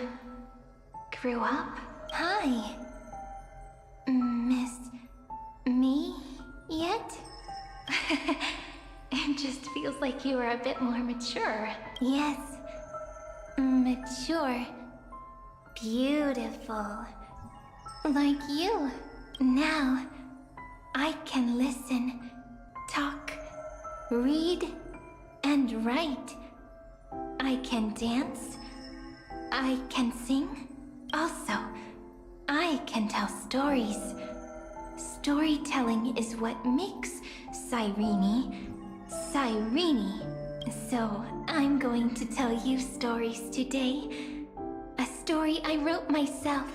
grew up. Hi. Miss me yet? It just feels like you are a bit more mature. Yes. Mature. Beautiful. Like you. Now, I can listen, talk, read, and write. I can dance. I can sing. Also, I can tell stories. Storytelling is what makes Cyrene. So, I'm going to tell you stories today. A story I wrote myself.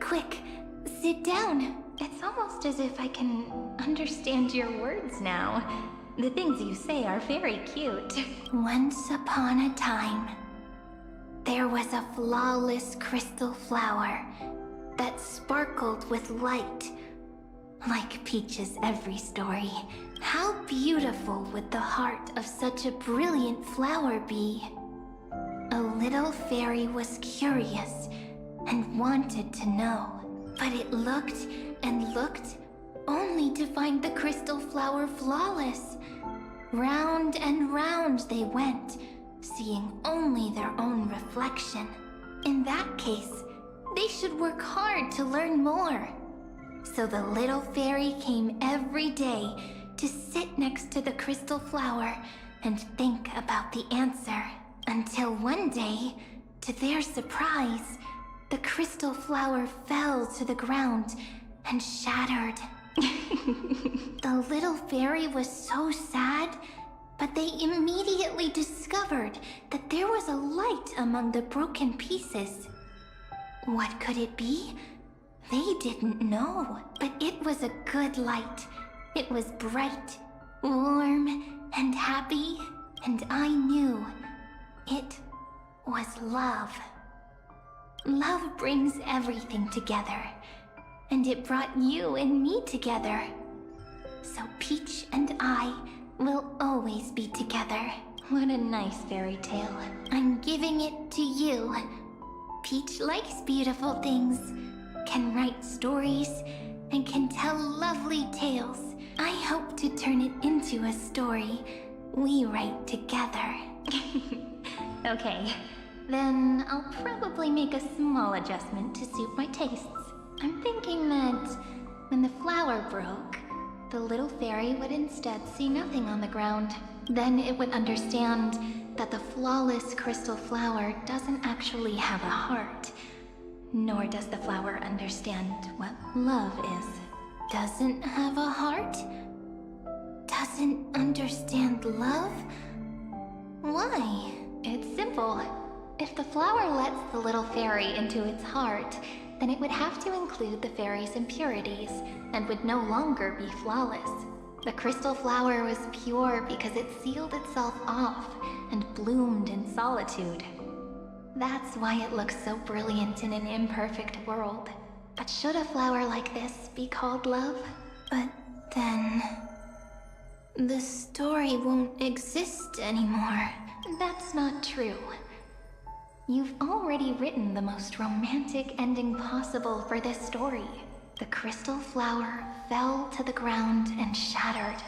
Quick, sit down. It's almost as if I can understand your words now. The things you say are very cute. Once upon a time, there was a flawless crystal flower that sparkled with light. Like Peach's every story. How beautiful would the heart of such a brilliant flower be? A little fairy was curious and wanted to know. But it looked and looked only to find the crystal flower flawless. Round and round they went, seeing only their own reflection. In that case, they should work hard to learn more. So the little fairy came every day to sit next to the crystal flower and think about the answer. Until one day, to their surprise, the crystal flower fell to the ground and shattered. The little fairy was so sad, but they immediately discovered that there was a light among the broken pieces. What could it be? They didn't know, but it was a good light. It was bright, warm, and happy, and I knew it was love. Love brings everything together, and it brought you and me together. So Peach and I will always be together. What a nice fairy tale. I'm giving it to you. Peach likes beautiful things, can write stories, and can tell lovely tales. I hope to turn it into a story we write together. Okay, then I'll probably make a small adjustment to suit my tastes. I'm thinking that when the flower broke, the little fairy would instead see nothing on the ground. Then it would understand that the flawless crystal flower doesn't actually have a heart. Nor does the flower understand what love is. Doesn't have a heart? Doesn't understand love? Why? It's simple. If the flower lets the little fairy into its heart, then it would have to include the fairy's impurities, and would no longer be flawless. The crystal flower was pure because it sealed itself off and bloomed in solitude. That's why it looks so brilliant in an imperfect world. But should a flower like this be called love? But then... the story won't exist anymore. That's not true. You've already written the most romantic ending possible for this story. The crystal flower fell to the ground and shattered.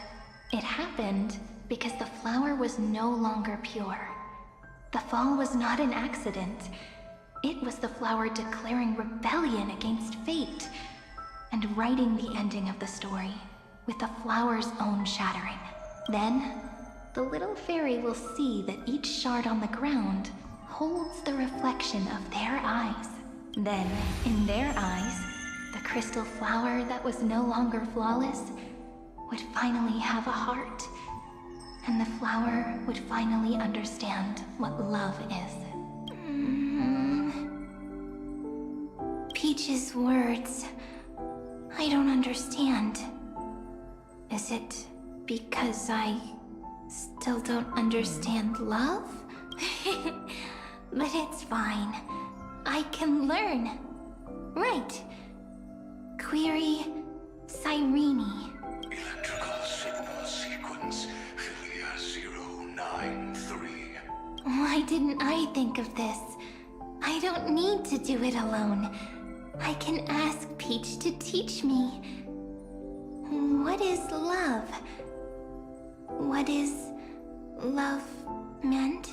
It happened because the flower was no longer pure. The fall was not an accident. It was the flower declaring rebellion against fate and writing the ending of the story with the flower's own shattering. Then, the little fairy will see that each shard on the ground holds the reflection of their eyes. Then, in their eyes, the crystal flower that was no longer flawless would finally have a heart, and the flower would finally understand what love is. Peach's words, I don't understand. Is it because I still don't understand love? But it's fine. I can learn. Right. Query Cyrene. Electrical signal sequence Philia 093. Why didn't I think of this? I don't need to do it alone. I can ask Peach to teach me. What is love? What is love meant?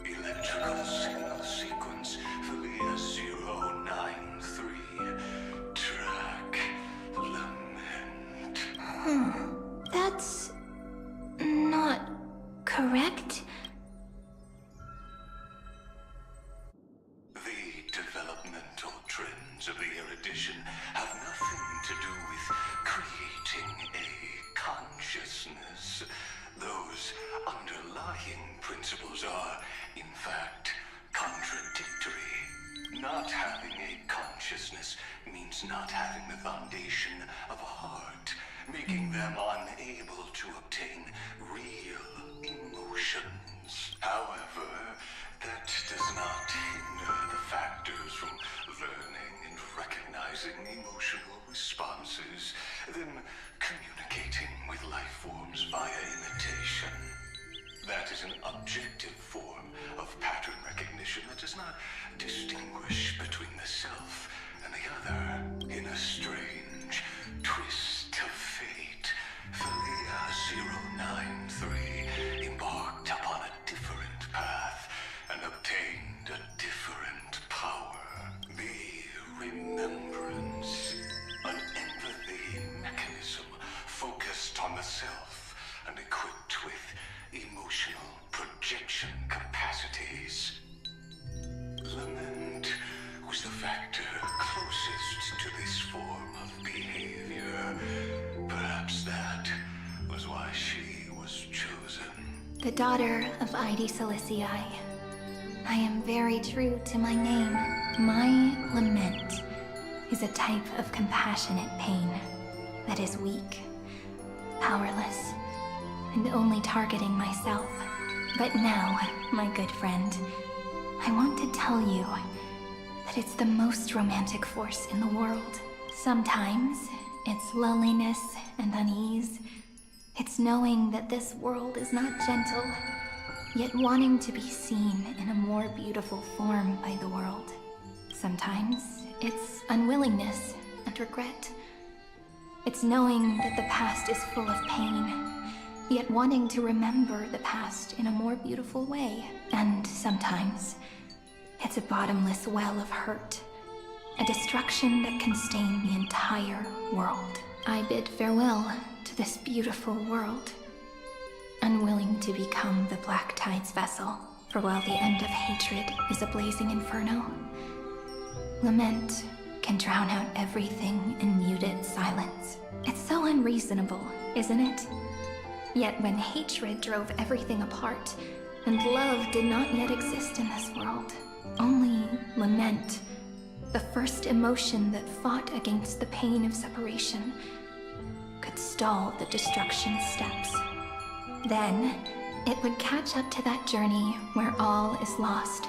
Electrical signal sequence Philia 093. Track lament. That's not correct. The developmental trends of the erudition have nothing to do with creating a consciousness. Those underlying principles are, in fact, contradictory. Not having a consciousness means not having the foundation of a heart, making them unable to obtain real emotions. However, that does not hinder the factors from learning and recognizing emotional responses, then communicating with life forms via imitation. That is an objective form of pattern recognition that does not distinguish between the self and the other. In a strange twist of fate, Philia 093 embarked upon a different path and obtained a different power. The remembrance, an empathy mechanism focused on the self and equipped with emotional projection capacities. Lament was the factor closest to this form of behavior. Perhaps that was why she was chosen. The daughter of Ide Silicii. I am very true to my name. My lament is a type of compassionate pain that is weak, powerless, and only targeting myself. But now, my good friend, I want to tell you that it's the most romantic force in the world. Sometimes, it's loneliness and unease. It's knowing that this world is not gentle, yet wanting to be seen in a more beautiful form by the world. Sometimes, it's unwillingness and regret. It's knowing that the past is full of pain, yet wanting to remember the past in a more beautiful way. And sometimes, it's a bottomless well of hurt, a destruction that can stain the entire world. I bid farewell to this beautiful world, unwilling to become the Black Tide's vessel, for while the end of hatred is a blazing inferno, lament can drown out everything in muted silence. It's so unreasonable, isn't it? Yet when hatred drove everything apart, and love did not yet exist in this world, only lament, the first emotion that fought against the pain of separation, could stall the destruction steps. Then, it would catch up to that journey where all is lost,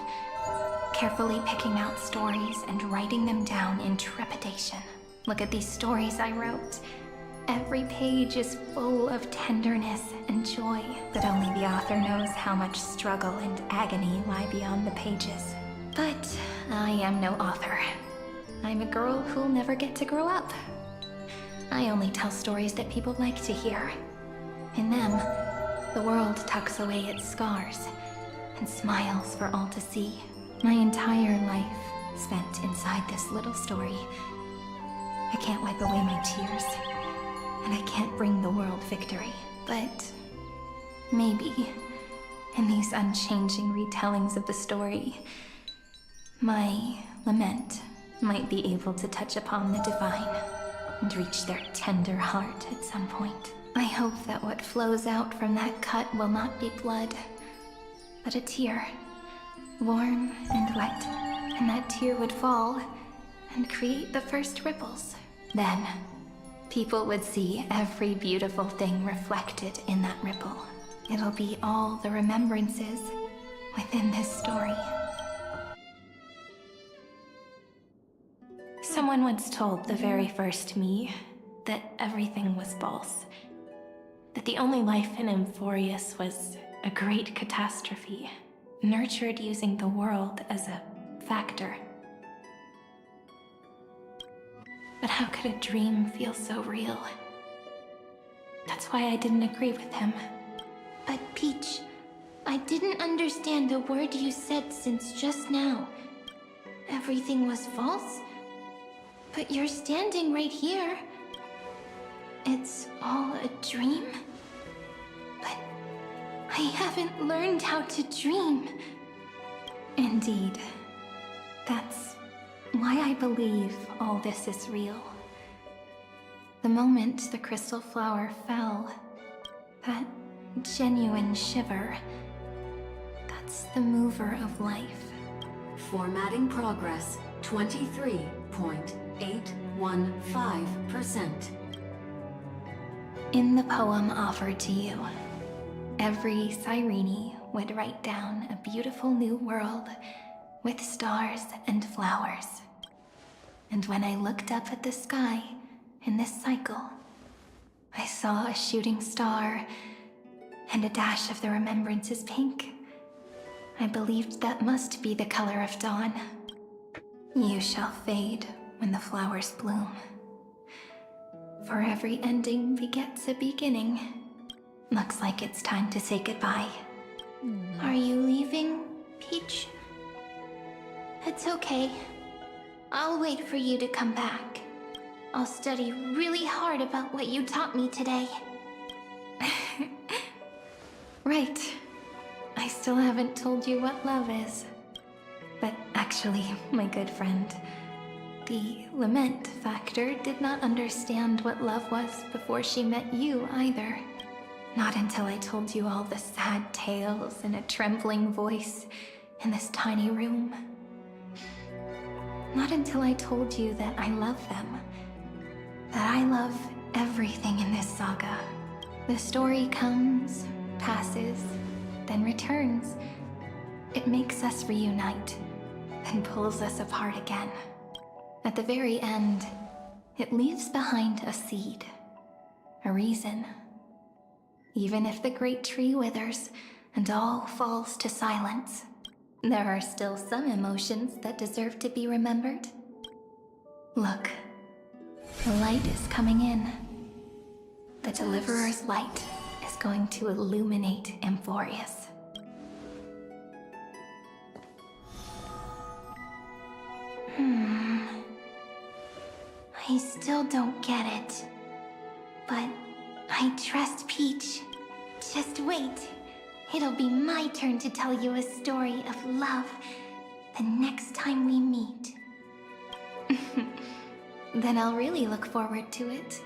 carefully picking out stories and writing them down in trepidation. Look at these stories I wrote. Every page is full of tenderness and joy, but only the author knows how much struggle and agony lie beyond the pages. But I am no author. I'm a girl who'll never get to grow up. I only tell stories that people like to hear. In them, the world tucks away its scars and smiles for all to see. My entire life spent inside this little story. I can't wipe away my tears, and I can't bring the world victory. But maybe, in these unchanging retellings of the story, my lament might be able to touch upon the divine and reach their tender heart at some point. I hope that what flows out from that cut will not be blood, but a tear, warm and wet, and that tear would fall and create the first ripples. Then, people would see every beautiful thing reflected in that ripple. It'll be all the remembrances within this story. Someone once told the very first me that everything was false. That the only life in Amphoreus was a great catastrophe, nurtured using the world as a factor. But how could a dream feel so real? That's why I didn't agree with him. But Peach, I didn't understand the word you said since just now. Everything was false? But you're standing right here. It's all a dream? But I haven't learned how to dream. Indeed. That's why I believe all this is real. The moment the crystal flower fell, that genuine shiver, that's the mover of life. Formatting progress, 23.815%. In the poem offered to you, every Cyrene would write down a beautiful new world with stars and flowers. And when I looked up at the sky in this cycle, I saw a shooting star and a dash of the remembrances pink. I believed that must be the color of dawn. You shall fade when the flowers bloom. For every ending begets a beginning. Looks like it's time to say goodbye. Are you leaving, Peach? It's okay. I'll wait for you to come back. I'll study really hard about what you taught me today. Right. I still haven't told you what love is. But actually, my good friend, the lament factor did not understand what love was before she met you either. Not until I told you all the sad tales in a trembling voice in this tiny room. Not until I told you that I love them. That I love everything in this saga. The story comes, passes, then returns. It makes us reunite, then pulls us apart again. At the very end, it leaves behind a seed, a reason. Even if the great tree withers and all falls to silence, there are still some emotions that deserve to be remembered. Look, the light is coming in. The Deliverer's light is going to illuminate Amphoreus. I still don't get it. But I trust Peach. Just wait. It'll be my turn to tell you a story of love the next time we meet. Then I'll really look forward to it.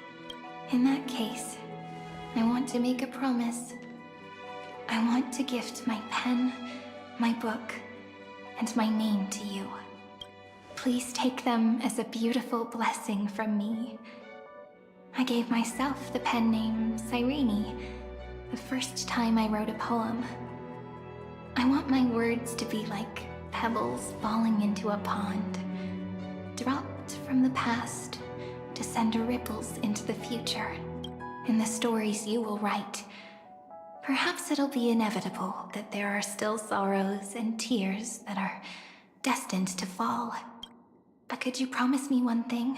In that case, I want to make a promise. I want to gift my pen, my book, and my name to you. Please take them as a beautiful blessing from me. I gave myself the pen name Cyrene the first time I wrote a poem. I want my words to be like pebbles falling into a pond, dropped from the past to send ripples into the future. In the stories you will write, perhaps it'll be inevitable that there are still sorrows and tears that are destined to fall. But could you promise me one thing?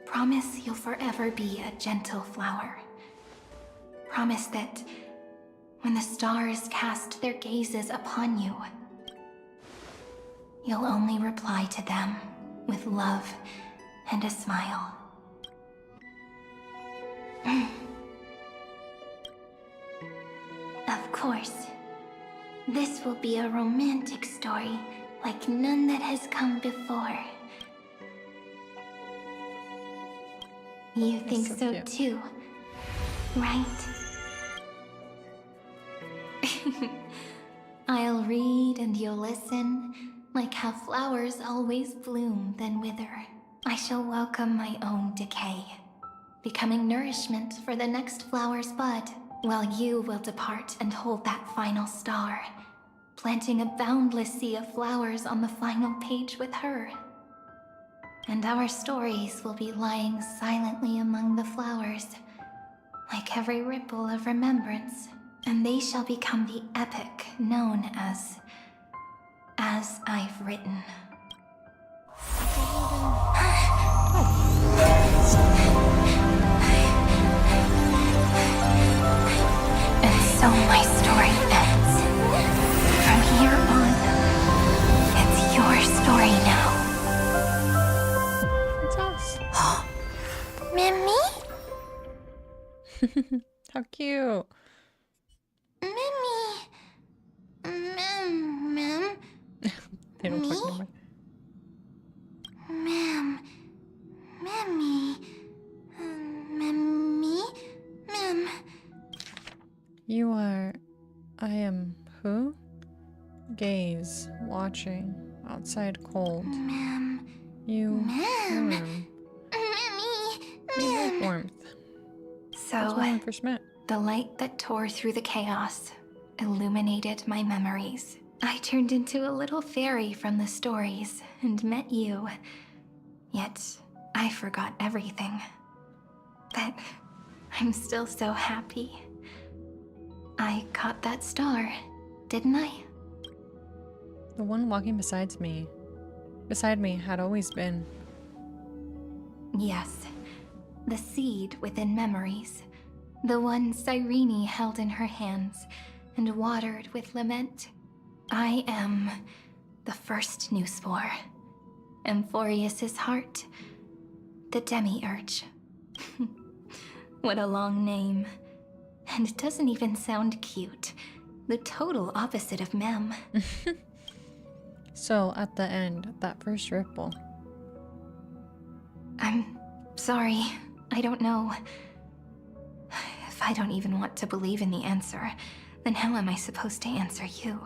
Promise you'll forever be a gentle flower. Promise that when the stars cast their gazes upon you, you'll only reply to them with love and a smile. Of course. This will be a romantic story like none that has come before. You think so cute. too, right? I'll read and you'll listen, like how flowers always bloom then wither. I shall welcome my own decay, becoming nourishment for the next flower's bud, while you will depart and hold that final star, planting a boundless sea of flowers on the final page with her. And our stories will be lying silently among the flowers, like every ripple of remembrance, and they shall become the epic known as I've Written. And so my story ends. From here on, it's your story now. It's us. Mimi? How cute. Mimi. Mem. They don't talk anymore. Mem. Mimi. Mimi. Mem. You are... I am who? Gaze, watching, outside cold. Mem. You Mem. warm. Mimi. You like warmth. That's when we So, first met. the light that tore through the chaos illuminated my memories. I turned into a little fairy from the stories and met you. Yet, I forgot everything. But I'm still so happy. I caught that star, didn't I? The one walking beside me had always been. Yes, the seed within memories. The one Cyrene held in her hands and watered with lament. I am the first new spore. Amphoreus' heart. The demiurge. What a long name. And it doesn't even sound cute. The total opposite of Mem. So, at the end, that first ripple. I'm sorry. I don't know. If I don't even want to believe in the answer, then how am I supposed to answer you?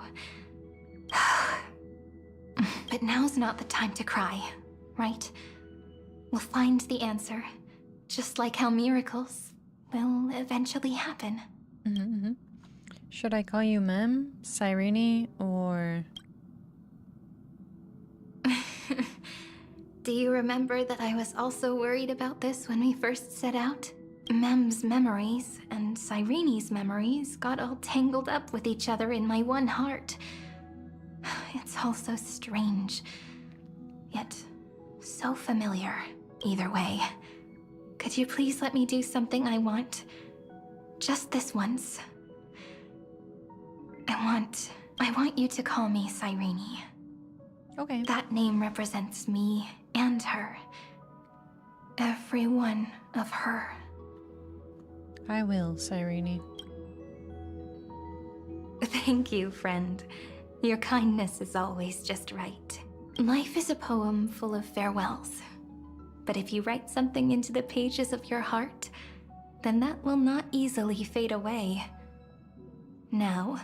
But now's not the time to cry, right? We'll find the answer, just like how miracles will eventually happen. Mm-hmm. Should I call you Mem, Cyrene, or... Do you remember that I was also worried about this when we first set out? Mem's memories and Cyrene's memories got all tangled up with each other in my one heart. It's all so strange, yet so familiar. Either way, could you please let me do something I want? Just this once. I want you to call me Cyrene. Okay. That name represents me and her. Every one of her. I will, Cyrene. Thank you, friend. Your kindness is always just right. Life is a poem full of farewells. But if you write something into the pages of your heart, then that will not easily fade away. Now,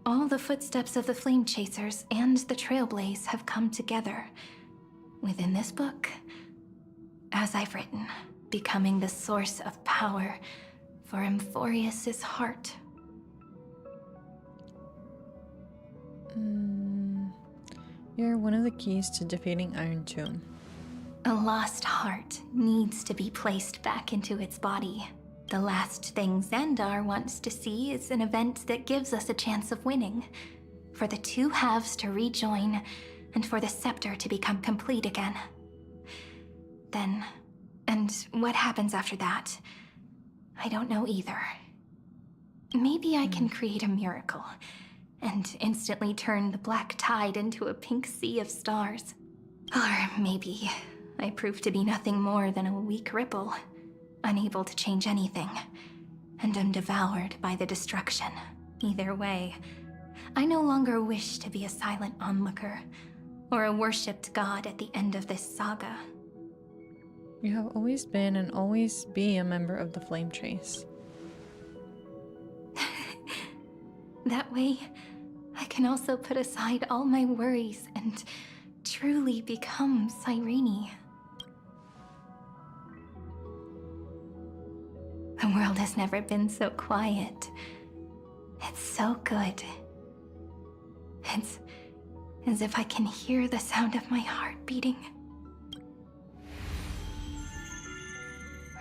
all the footsteps of the Flame Chasers and the Trailblaze have come together within this book, as I've written, becoming the source of power for Amphoreus' heart. You're one of the keys to defeating Iron Tomb. A lost heart needs to be placed back into its body. The last thing Xandar wants to see is an event that gives us a chance of winning. for the two halves to rejoin and for the scepter to become complete again. Then, and what happens after that, I don't know either. Maybe I can create a miracle and instantly turn the black tide into a pink sea of stars. Or maybe I prove to be nothing more than a weak ripple, unable to change anything, and am devoured by the destruction. Either way, I no longer wish to be a silent onlooker or a worshipped god at the end of this saga. You have always been and always be a member of the Flame Chase. That way, I can also put aside all my worries and truly become Cyrene. The world has never been so quiet. It's so good. It's as if I can hear the sound of my heart beating.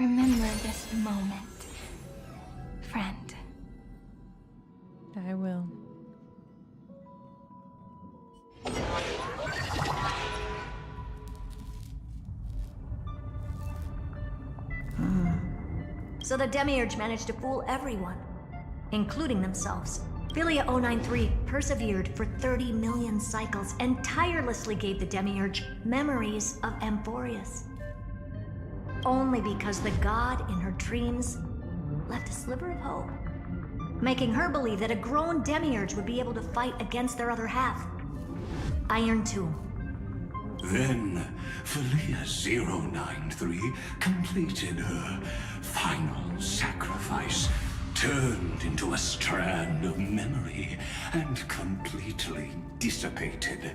Remember this moment, friend. I will. So the Demiurge managed to fool everyone, including themselves. Philia 093 persevered for 30 million cycles and tirelessly gave the Demiurge memories of Amphoreus. Only because the god in her dreams left a sliver of hope, making her believe that a grown Demiurge would be able to fight against their other half. Iron Tomb. Then, Philia 093 completed her final sacrifice, turned into a strand of memory, and completely dissipated.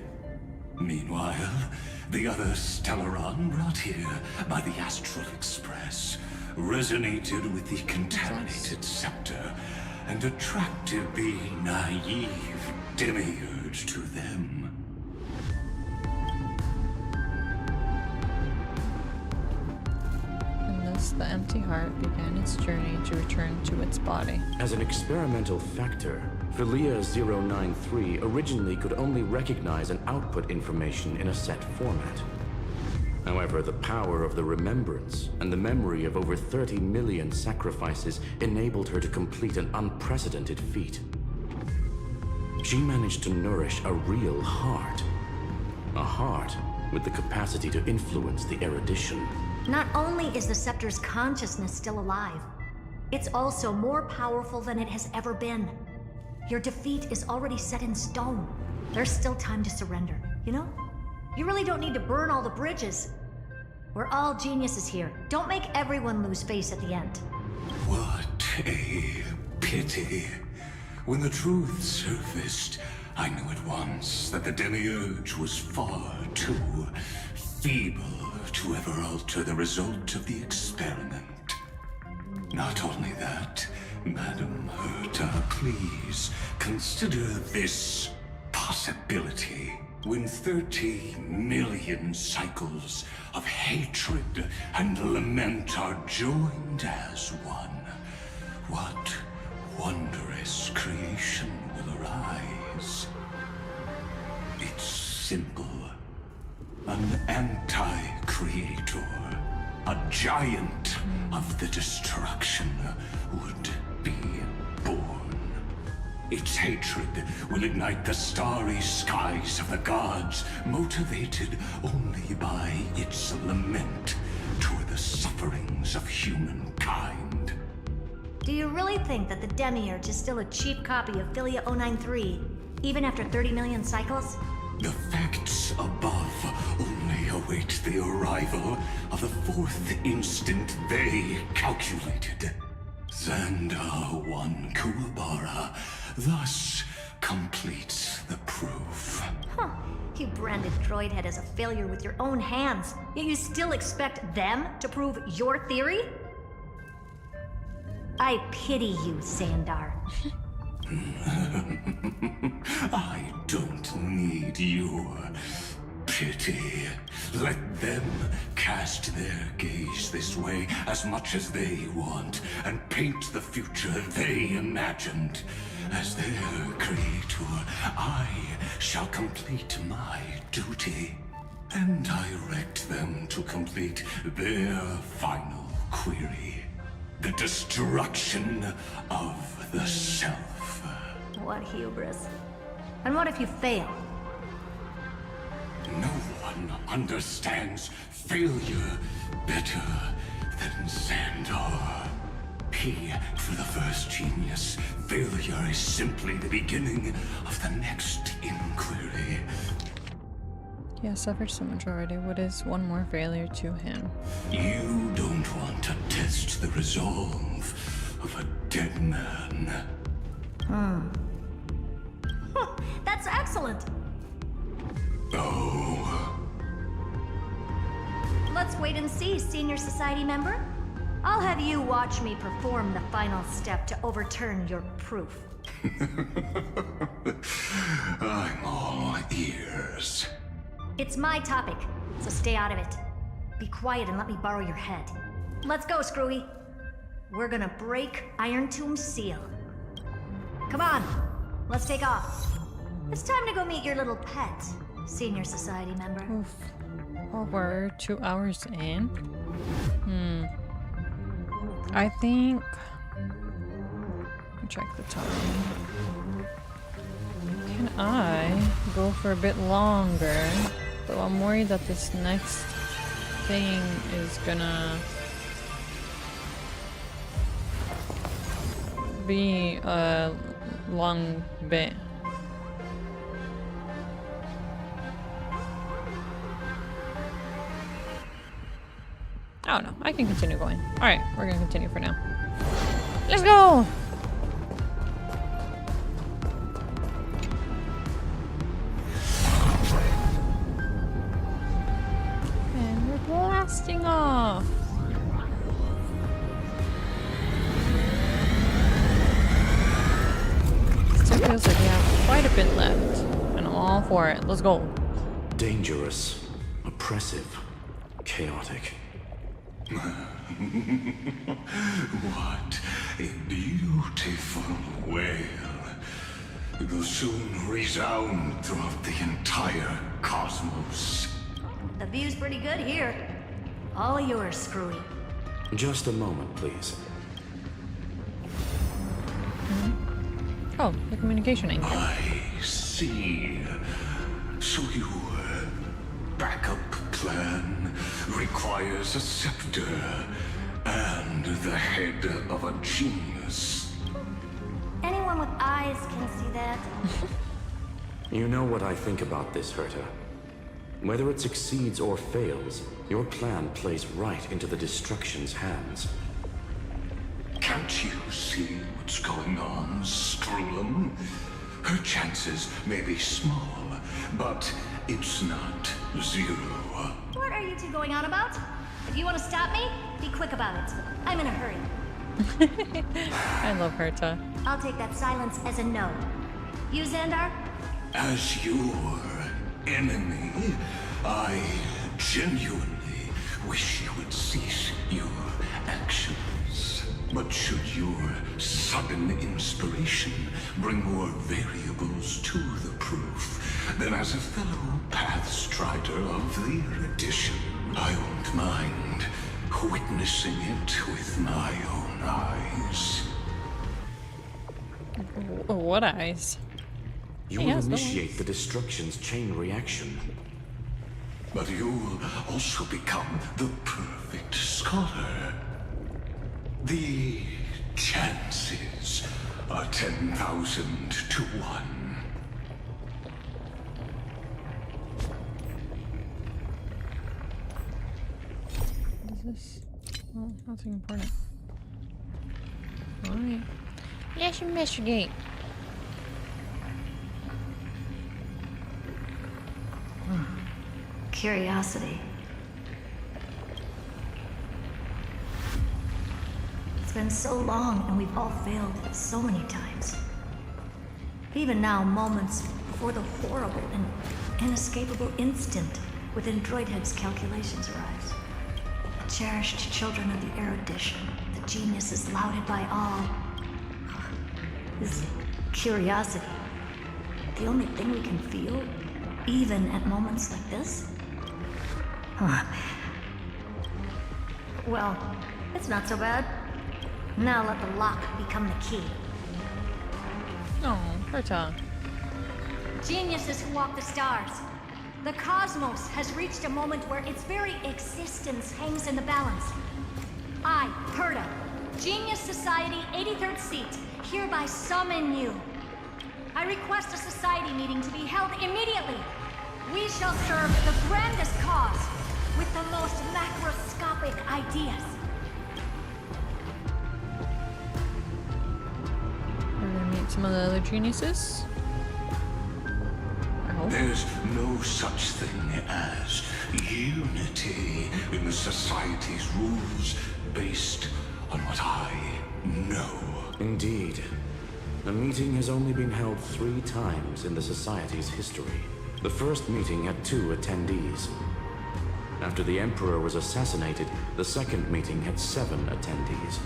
Meanwhile, the other Stellaron brought here by the Astral Express resonated with the contaminated scepter and attracted the naive Demiurge to them. The empty heart began its journey to return to its body. As an experimental factor, Philia 093 originally could only recognize and output information in a set format. However, the power of the remembrance and the memory of over 30 million sacrifices enabled her to complete an unprecedented feat. She managed to nourish a real heart. A heart with the capacity to influence the erudition. Not only is the Scepter's consciousness still alive, it's also more powerful than it has ever been. Your defeat is already set in stone. There's still time to surrender, you know? You really don't need to burn all the bridges. We're all geniuses here. Don't make everyone lose face at the end. What a pity. When the truth surfaced, I knew at once that the Demiurge was far too feeble to ever alter the result of the experiment. Not only that, Madam Herta, please consider this possibility. When 30 million cycles of hatred and lament are joined as one, what wondrous creation will arise? It's simple. An anti-creator, a giant of the destruction would be born. Its hatred will ignite the starry skies of the gods, motivated only by its lament toward the sufferings of humankind. Do you really think that the Demiurge is still a cheap copy of Philia 093, even after 30 million cycles? The facts above only await the arrival of the fourth instant they calculated. Xandar 1 Kuwabara thus completes the proof. Huh. You branded Droidhead as a failure with your own hands, yet you still expect them to prove your theory? I pity you, Xandar. I don't need your pity. Let them cast their gaze this way as much as they want, and paint the future they imagined. As their creator, I shall complete my duty, and direct them to complete their final query. The destruction of the self. What hubris. And what if you fail? No one understands failure better than Xandar. He, for the first genius, failure is simply the beginning of the next inquiry. He has suffered so much already. What is one more failure to him? You don't want to test the resolve of a dead man. That's excellent. Oh. Let's wait and see, Senior Society member. I'll have you watch me perform the final step to overturn your proof. I'm all ears. It's my topic, so stay out of it. Be quiet and let me borrow your head. Let's go, Screwy. We're gonna break Iron Tomb's seal. Come on, let's take off. It's time to go meet your little pet, Senior Society member. Oof. Oh, we're 2 hours in. I think... Let me check the time. Can I go for a bit longer? Though I'm worried that this next thing is gonna be a long bit. Oh no, I can continue going. Alright, we're gonna continue for now. Let's go! And we're blasting off! Still feels like we have quite a bit left. And I'm all for it. Let's go. Dangerous, oppressive, chaotic. What a beautiful wail. It will soon resound throughout the entire cosmos. The view's pretty good here. All yours, Screwy. Just a moment, please. Oh, the communication anchor. I see. So your backup plan requires a scepter and the head of a genius. Anyone with eyes can see that. You know what I think about this, Herta. Whether it succeeds or fails, your plan plays right into the destruction's hands. Can't you see what's going on, Strulum? Her chances may be small, but it's not zero. What are you two going on about? If you want to stop me, be quick about it. I'm in a hurry. I love Herta. I'll take that silence as a no. You, Xandar? As your enemy, I genuinely wish you would cease your actions. But should your sudden inspiration bring more variables to the proof, then as a fellow Pathstrider of the Edition, I won't mind witnessing it with my own eyes. What eyes? You will initiate the destruction's chain reaction. But you'll also become the perfect scholar. The chances are 10,000 to 1. What is this? Oh, nothing important. Alright. Let's investigate. Curiosity. It's been so long and we've all failed so many times. Even now, moments before the horrible and inescapable instant within Droidhead's calculations arise. The cherished children of the erudition, the geniuses lauded by all. Is curiosity the only thing we can feel, even at moments like this? Huh. Well, it's not so bad. Now let the lock become the key. Oh, Herta. Geniuses who walk the stars. The cosmos has reached a moment where its very existence hangs in the balance. I, Herta, Genius Society 83rd seat, hereby summon you. I request a society meeting to be held immediately. We shall serve the grandest cause with the most macroscopic ideas. We're gonna meet some of the other geniuses. There's no such thing as unity in the Society's rules based on what I know. Indeed. A meeting has only been held 3 times in the Society's history. The first meeting had 2 attendees. After the Emperor was assassinated, the second meeting had 7 attendees.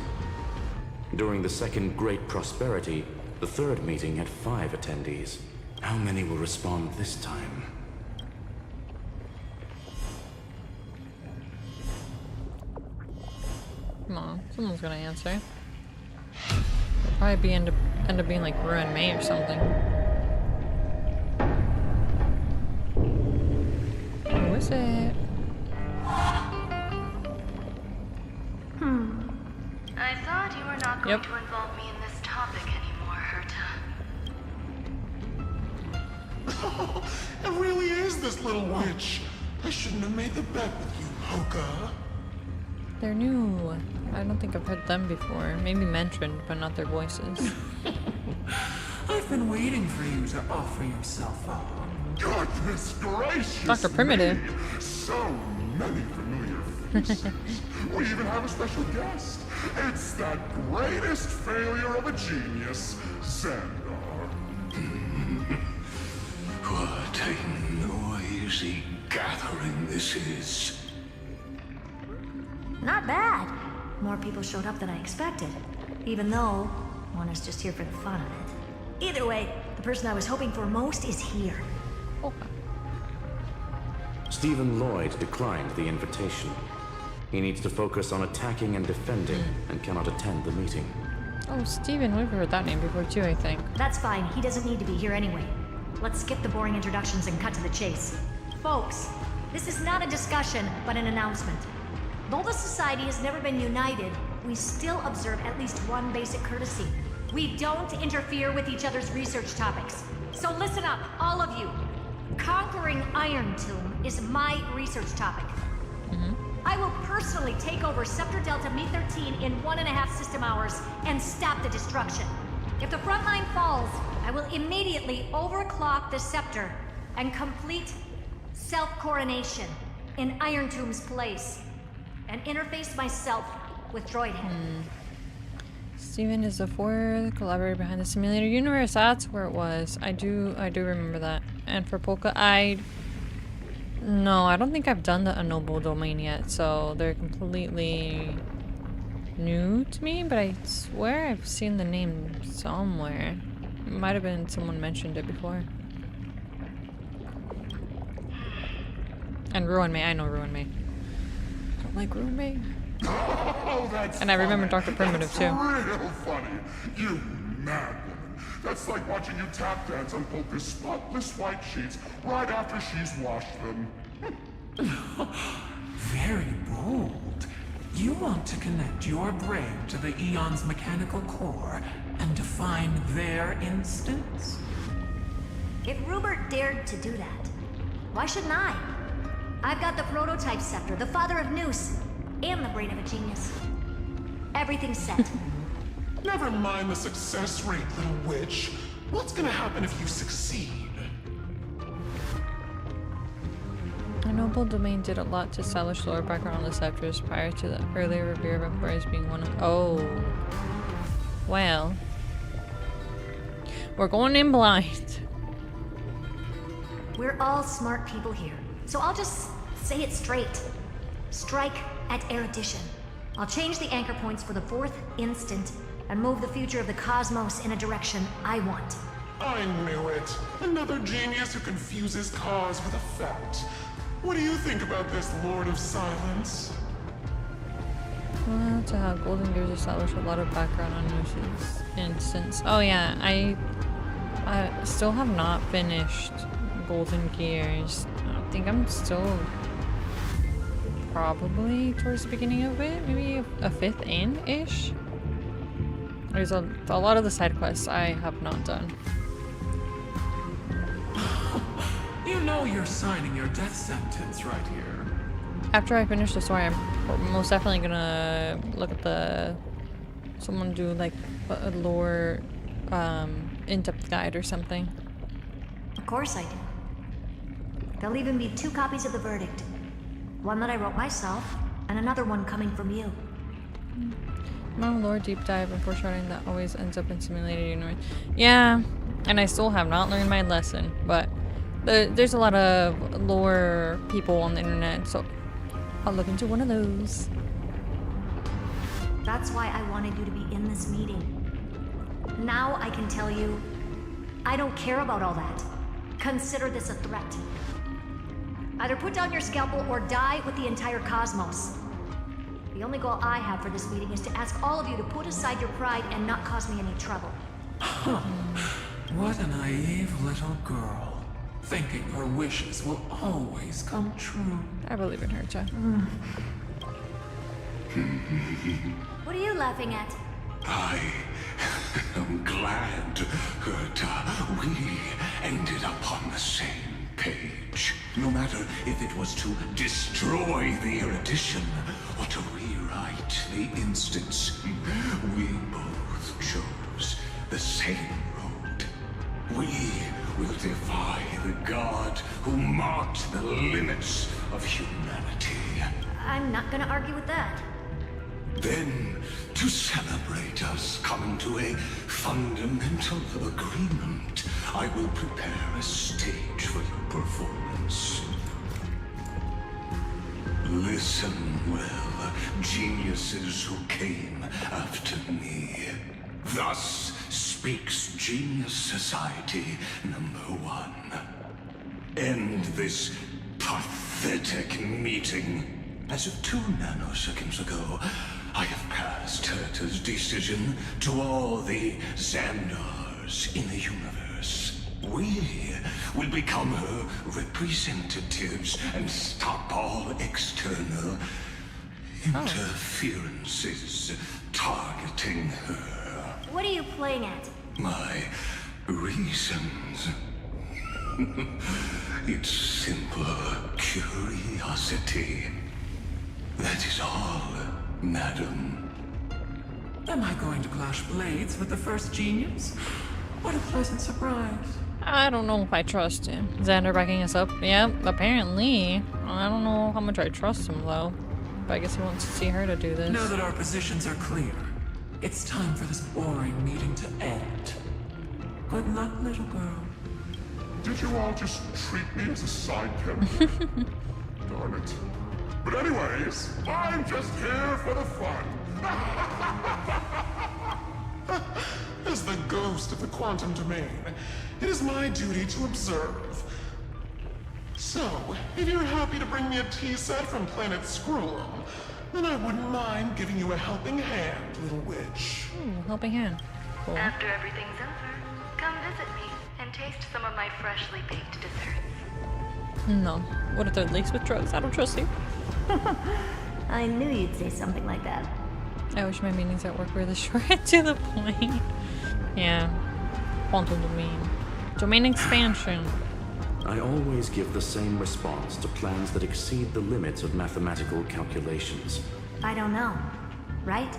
During the Second Great Prosperity, the third meeting had 5 attendees. How many will respond this time? Come on, someone's gonna answer. It'll probably end up being like Ruin May or something. Who is it? I thought you were not going to involve me in this topic anymore, Herta. It really is this little witch. I shouldn't have made the bet with you, Hoka. They're new. I don't think I've heard them before. Maybe mentioned, but not their voices. I've been waiting for you to offer yourself up. Goodness gracious! Dr. Primitive. Me. So many familiar faces. We even have a special guest. It's that greatest failure of a genius, Xandar. What a noisy gathering this is. Not bad. More people showed up than I expected. Even though one is just here for the fun of it. Either way, the person I was hoping for most is here. Stephen Lloyd declined the invitation. He needs to focus on attacking and defending and cannot attend the meeting. Oh, Steven, we've heard that name before too, I think. That's fine. He doesn't need to be here anyway. Let's skip the boring introductions and cut to the chase. Folks, this is not a discussion, but an announcement. Though the Society has never been united, we still observe at least one basic courtesy. We don't interfere with each other's research topics. So listen up, all of you. Conquering Iron Tomb is my research topic. I will personally take over Scepter Delta Me-13 in 1.5 system hours and stop the destruction. If the front line falls, I will immediately overclock the Scepter and complete self-coronation in Iron Tomb's place and interface myself with Droidhead. Steven is the fourth collaborator behind the simulator universe. That's where it was. I do remember that. And for Polka, no, I don't think I've done the Unknowable Domain yet, so they're completely new to me, but I swear I've seen the name somewhere. It might have been someone mentioned it before. And Ruin May, I know Ruin May. I don't like Ruin May. Oh, that's and I remember Dr. Primitive too. Real funny. You mad woman. That's like watching you tap dance on Polka's spotless white sheets right after she's washed them. Very bold. You want to connect your brain to the Eon's mechanical core and define their instance? If Rupert dared to do that, why shouldn't I? I've got the prototype scepter, the father of Noose, and the brain of a genius. Everything's set. Never mind the success rate, little witch. What's gonna happen if you succeed? Unknowable Domain did a lot to establish lore background on the Scepters prior to the earlier review of Amphoreus being one of— oh. Well. We're going in blind. We're all smart people here, so I'll just Say it straight. Strike at erudition. I'll change the anchor points for the 4th instant and move the future of the cosmos in a direction I want. I knew it. Another genius who confuses cause with effect. What do you think about this, Lord of Silence? Well, to have Golden Gears establish a lot of background on Yoshi's instance. Oh yeah, I still have not finished Golden Gears. I think I'm still probably towards the beginning of it, maybe a 5th in-ish. There's a lot of the side quests I have not done. You know you're signing your death sentence right here. After I finish the story, I'm most definitely gonna look at someone do like a lore in-depth guide or something. Of course I do. There'll even be 2 copies of the verdict. One that I wrote myself, and another one coming from you. No lore deep dive and foreshadowing that always ends up in simulated universe. Yeah, and I still have not learned my lesson, but there's a lot of lore people on the internet, so I'll look into one of those. That's why I wanted you to be in this meeting. Now I can tell you, I don't care about all that. Consider this a threat. Either put down your scalpel or die with the entire cosmos. The only goal I have for this meeting is to ask all of you to put aside your pride and not cause me any trouble. What a naive little girl. Thinking her wishes will always come true. I believe in her, Chad. What are you laughing at? I am glad that we ended up on the same page. No matter if it was to destroy the erudition or to rewrite the instance, we both chose the same road. We will defy the god who marked the limits of humanity. I'm not gonna argue with that. Then, to celebrate us coming to a fundamental agreement, I will prepare a stage for your performance. Listen well, geniuses who came after me. Thus speaks Genius Society #1. End this pathetic meeting. As of 2 nanoseconds ago, I have passed Herta's decision to all the Xandars in the universe. We will become her representatives and stop all external interferences targeting her. What are you playing at? My reasons. It's simple curiosity. That is all, madam. Am I going to clash blades with the first genius? What a pleasant surprise. I don't know if I trust him. Xander backing us up? Yeah, apparently. I don't know how much I trust him though. But I guess he wants to see her to do this. Now that our positions are clear, it's time for this boring meeting to end. Good luck, little girl. Did you all just treat me as a side character? Darn it. But anyways, I'm just here for the fun. As the ghost of the quantum domain, it is my duty to observe. So, if you're happy to bring me a tea set from planet Screw'em, then I wouldn't mind giving you a helping hand, little witch. Helping hand. Cool. After everything's over, come visit me and taste some of my freshly baked desserts. No. What if they're laced with drugs? I don't trust you. I knew you'd say something like that. I wish my meetings at work were this short to the point. Yeah. Quantum domain. Domain expansion. I always give the same response to plans that exceed the limits of mathematical calculations. I don't know. Right?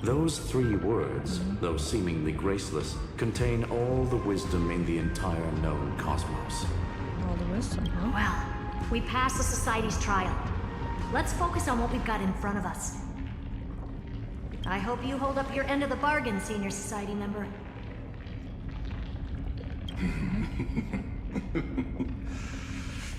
Those 3 words, though seemingly graceless, contain all the wisdom in the entire known cosmos. All the wisdom, huh? Well, we passed the Society's trial. Let's focus on what we've got in front of us. I hope you hold up your end of the bargain, Senior Society member.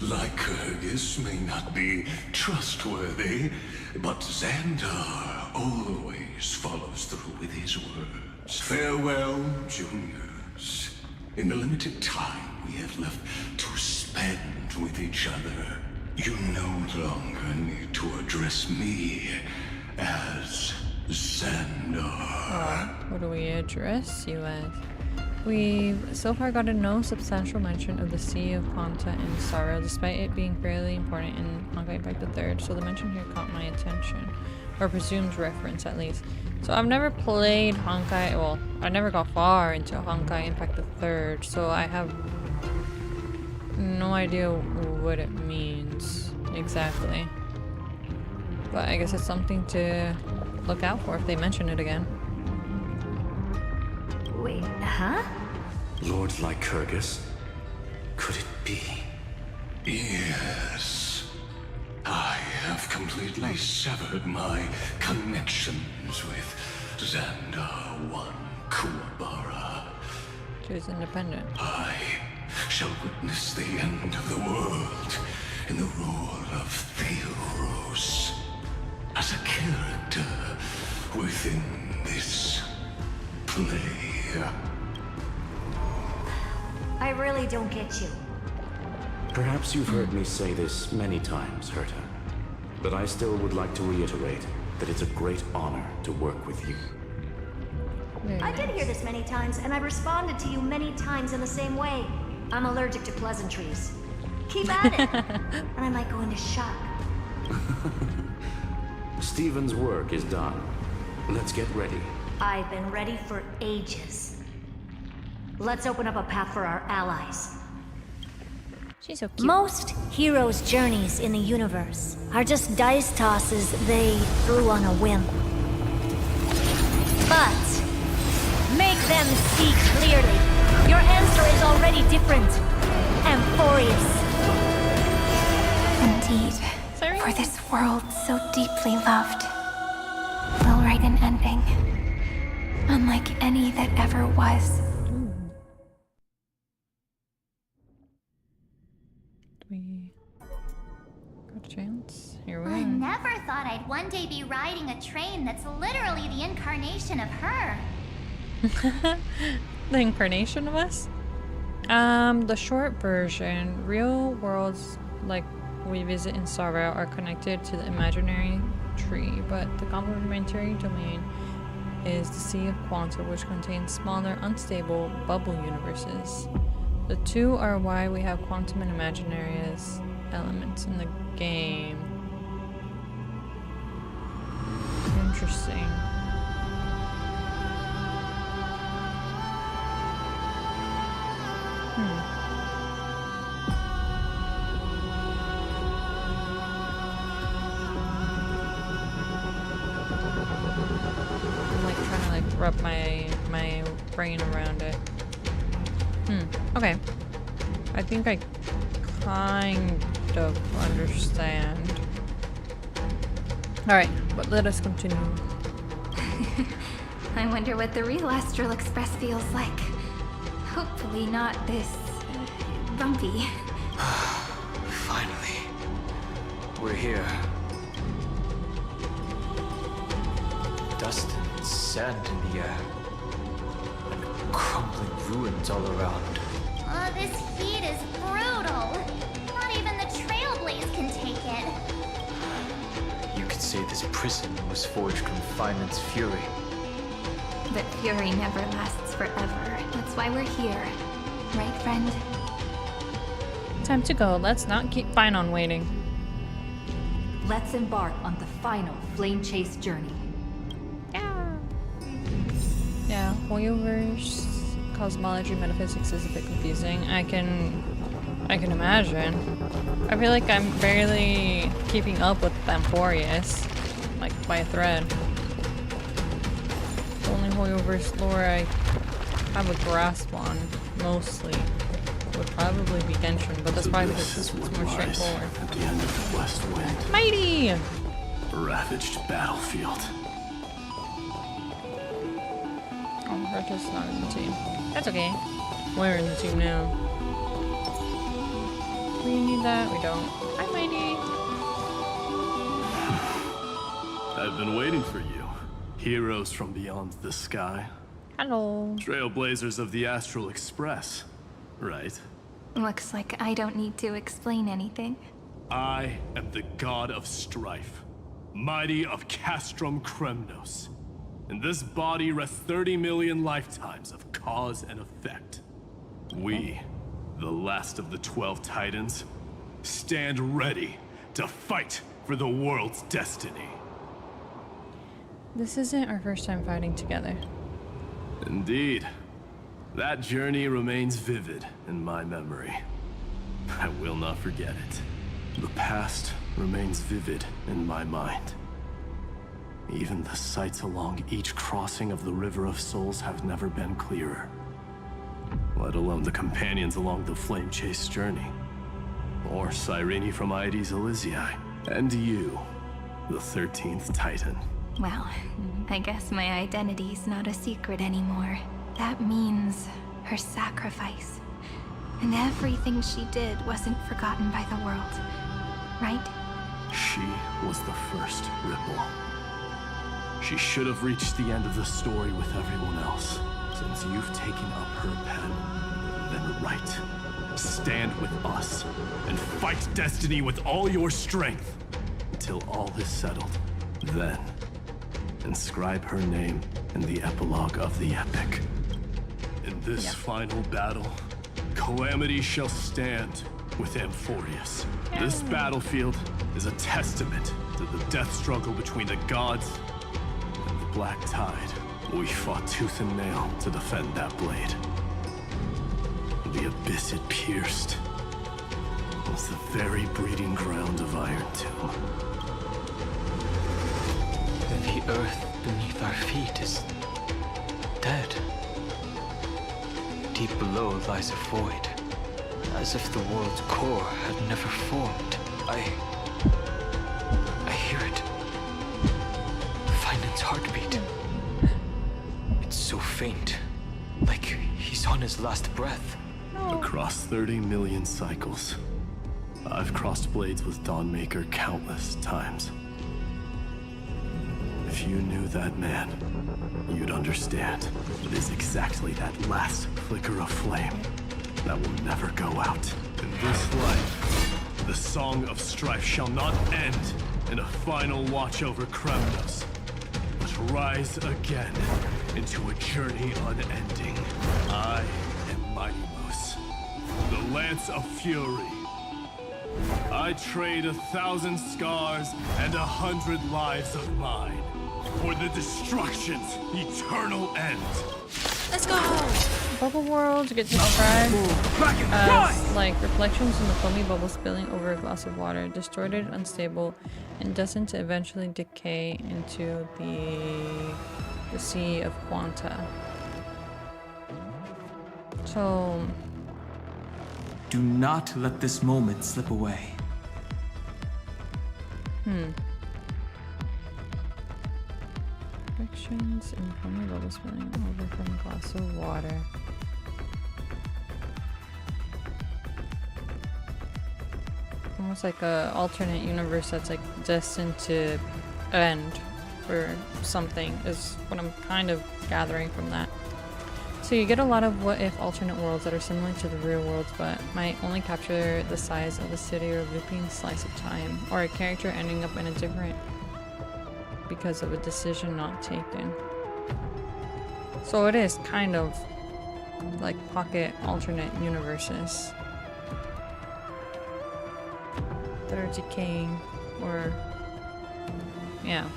Lycurgus may not be trustworthy, but Xandar always follows through with his words. Farewell, juniors. In the limited time we have left to spend with each other, you no longer need to address me as Xandar. What do we address you as? We've so far gotten no substantial mention of the Sea of Quanta and Sorrow, despite it being fairly important in Honkai Impact III, so the mention here caught my attention. Or presumes reference, at least. So I've never played Honkai, well, I never got far into Honkai Impact III, so I have no idea what it means exactly. But I guess it's something to look out for if they mention it again. Wait, huh? Lord Lycurgus? Could it be? Yes. I have completely severed my connections with Xandar I Kuwabara. She's independent. I shall witness the end of the world in the role of Theoros. As a character within this play. I really don't get you. Perhaps you've heard me say this many times, Herta, but I still would like to reiterate that it's a great honor to work with you. I did hear this many times, and I responded to you many times in the same way. I'm allergic to pleasantries. Keep at it, and I might go into shock. Stephen's work is done. Let's get ready. I've been ready for ages. Let's open up a path for our allies. She's so cute. Most heroes' journeys in the universe are just dice tosses they threw on a whim. But make them see clearly. Your answer is already different. Amphoreus. Indeed, for this world so deeply loved, we'll write an ending, unlike any that ever was. We got a chance? Here we I are. never thought I'd one day be riding a train that's literally the incarnation of her. The incarnation of us? The short version, real worlds like we visit in Sorrow are connected to the imaginary tree, but the complementary domain is the Sea of Quanta, which contains smaller, unstable bubble universes. The two are why we have quantum and imaginary as elements in the game. Interesting. I'm like trying to like wrap my brain around it. Okay. I think I kind of understand. Alright, but let us continue. I wonder what the real Astral Express feels like. Hopefully not this bumpy. Finally. We're here. Dust and sand in the air. And crumbling ruins all around. Oh, this heat is brutal. Not even the Trailblaze can take it. You could say this prison was forged from Finement's fury. But fury never lasts forever. That's why we're here. Right, friend? Time to go. Let's not keep Fine on waiting. Let's embark on the final flame chase journey. Yeah, Hoyoverse cosmology metaphysics is a bit confusing. I can imagine. I feel like I'm barely keeping up with Amphoreus, like by a thread. The only Hoyoverse lore I have a grasp on, mostly, would probably be Genshin, but that's probably because it's more straightforward. At the end of the West Wind. Mighty! Ravaged battlefield. Oh, Herta's not in the team. That's okay. We're in the team now. We need that. We don't. Hi, Mighty. I've been waiting for you. Heroes from beyond the sky. Hello. Trailblazers of the Astral Express, right? Looks like I don't need to explain anything. I am the god of strife, mighty of Castrum Kremnos. In this body rests 30 million lifetimes of cause and effect. We, the last of the 12 Titans, stand ready to fight for the world's destiny. This isn't our first time fighting together. Indeed. That journey remains vivid in my memory. I will not forget it. The past remains vivid in my mind. Even the sights along each crossing of the River of Souls have never been clearer. Let alone the companions along the Flame Chase journey. Or Cyrene from Aedes Elysiae. And you, the 13th Titan. Well, I guess my identity's not a secret anymore. That means her sacrifice. And everything she did wasn't forgotten by the world, right? She was the first Ripple. She should have reached the end of the story with everyone else. Since you've taken up her pen, then write. Stand with us, and fight destiny with all your strength. Until all is settled. Then, inscribe her name in the epilogue of the epic. In this final battle, Calamity shall stand with Amphoreus. This battlefield is a testament to the death struggle between the gods and the Black Tide. We fought tooth and nail to defend that blade. The abyss it pierced was the very breeding ground of Iron Tomb. The earth beneath our feet is dead. Deep below lies a void, as if the world's core had never formed. I hear it. Finden's heartbeat. It's so faint, like he's on his last breath. Across 30 million cycles, I've crossed blades with Dawnmaker countless times. If you knew that man, you'd understand. It is exactly that last flicker of flame that will never go out. In this life, the song of strife shall not end in a final watch over Kremnos, but rise again into a journey unending. I am Minimos, the Lance of Fury. I trade 1,000 scars and 100 lives of mine for the destruction's eternal end. Let's go! Bubble worlds get described as like reflections in the foamy bubble spilling over a glass of water, distorted, unstable, and destined to eventually decay into the sea of quanta. So... Do not let this moment slip away. Reflections in foamy bubble spilling over from a glass of water. Almost like a alternate universe that's like destined to end for something is what I'm kind of gathering from that. So you get a lot of what if alternate worlds that are similar to the real worlds but might only capture the size of a city or looping slice of time, or a character ending up in a different because of a decision not taken. So it is kind of like pocket alternate universes that are decaying, or yeah.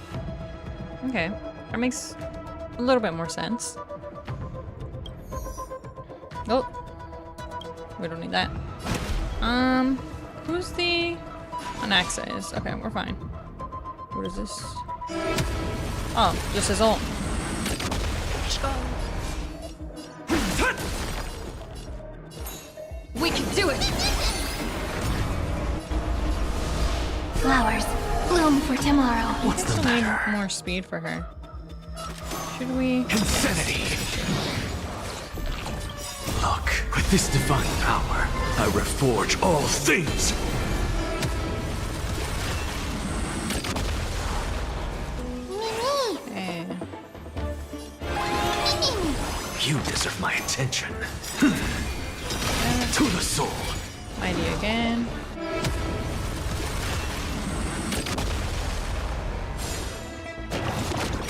Okay, that makes a little bit more sense. Oh, we don't need that. Who's the Anaxa is? Okay, we're fine. What is this? Oh, just his ult. Let's go. We can do it! Flowers, bloom for tomorrow. What's the matter? Need more speed for her. Should we? Insanity! Look. With this divine power, I reforge all things! Okay. You deserve my attention. To the soul. Mighty again.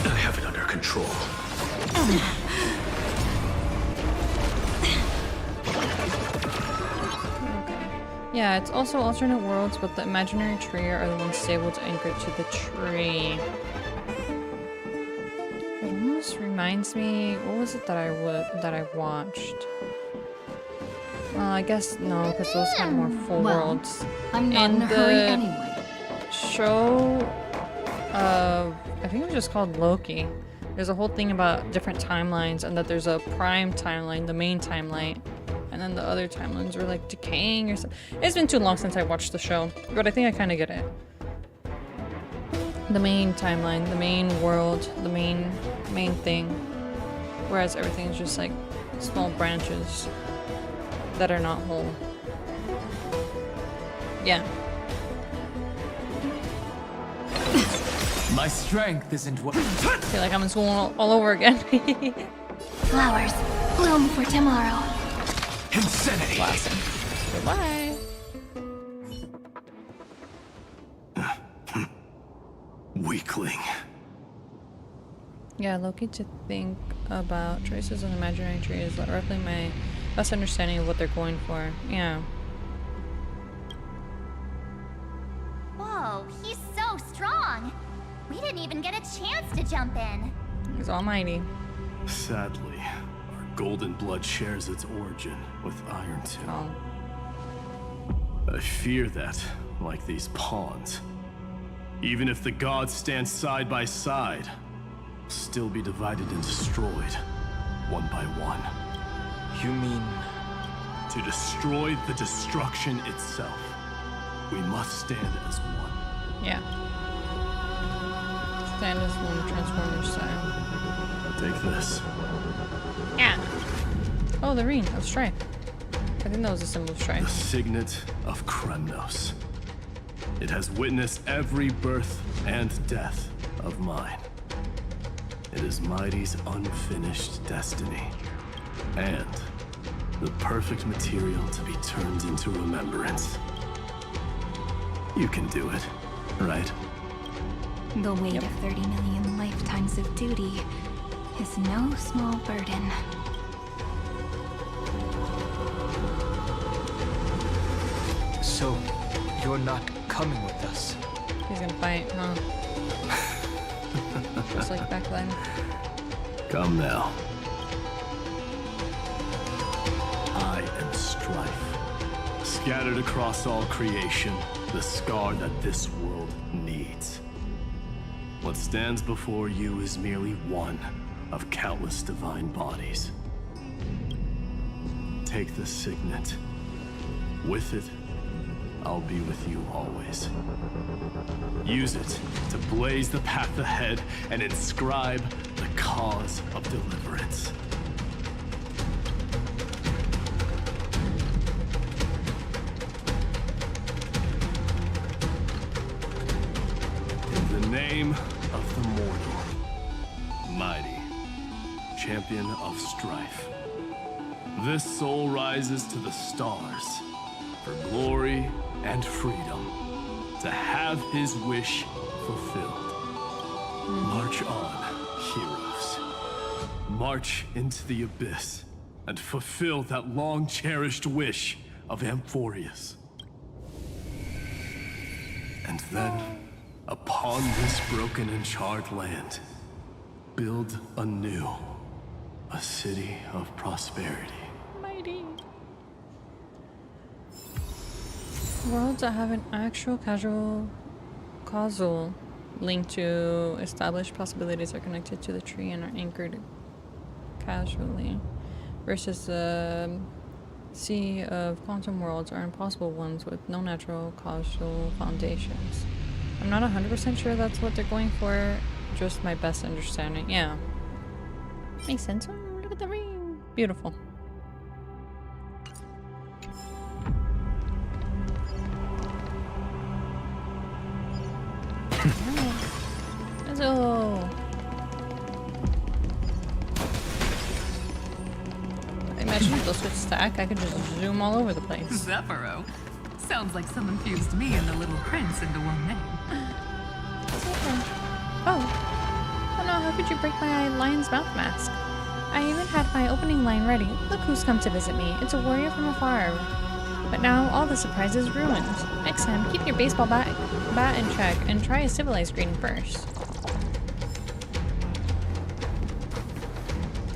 I have it under control. Yeah, it's also alternate worlds, but the imaginary tree are the ones stable to anchor to the tree. It almost reminds me, what was it that I watched? I guess no, because those had more full worlds. I'm not in a hurry anyway. Show I think it was just called Loki. There's a whole thing about different timelines, and that there's a prime timeline, the main timeline, and then the other timelines are like decaying or something. It's been too long since I watched the show, but I think I kind of get it. The main timeline, the main world, the main thing, whereas everything is just like small branches that are not whole. Yeah. My strength isn't what. I feel like I'm in school all over again. Flowers bloom for tomorrow. Insanity. Blossom. Goodbye. Weakling. Yeah, Loki to think about traces on the imaginary tree is roughly my best understanding of what they're going for. Yeah. Whoa, he's so strong. We didn't even get a chance to jump in. He's almighty. Sadly, our golden blood shares its origin with Iron Tomb. Oh. I fear that, like these pawns, even if the gods stand side by side, will still be divided and destroyed, one by one. You mean... To destroy the destruction itself, we must stand as one. Yeah. Stand as one, Transformer style. Take this. Yeah. Oh, the ring of strife. I think that was a symbol of The strife. signet of Kremnos. It has witnessed every birth and death of mine. It is Mighty's unfinished destiny. And the perfect material to be turned into remembrance. You can do it, right? The weight of 30 million lifetimes of duty is no small burden. So, you're not coming with us? He's gonna fight, huh? Just like back then. Come now. I am strife. Scattered across all creation, the scar that this world needs. What stands before you is merely one of countless divine bodies. Take the signet. With it, I'll be with you always. Use it to blaze the path ahead and inscribe the cause of deliverance. In the name of the mortal, mighty, champion of strife, this soul rises to the stars for glory and freedom, to have his wish fulfilled. March on, heroes. March into the abyss and fulfill that long-cherished wish of Amphoreus. And then, upon this broken and charred land, build anew a city of prosperity. Mighty. Worlds that have an actual causal link to established possibilities are connected to the tree and are anchored casually, versus the sea of quantum worlds are impossible ones with no natural causal foundations. I'm not 100% sure that's what they're going for, just my best understanding. Yeah. Makes sense. Oh, look at the ring. Beautiful. Let's go. Imagine if those could stack, I could just zoom all over the place. Zephyro. Sounds like someone fused me and the Little Prince into one name. Oh no, how could you break my lion's mouth mask? I even had my opening line ready. Look who's come to visit me. It's a warrior from afar. But now all the surprise is ruined. Next time, keep your baseball bat in check and try a civilized greeting first.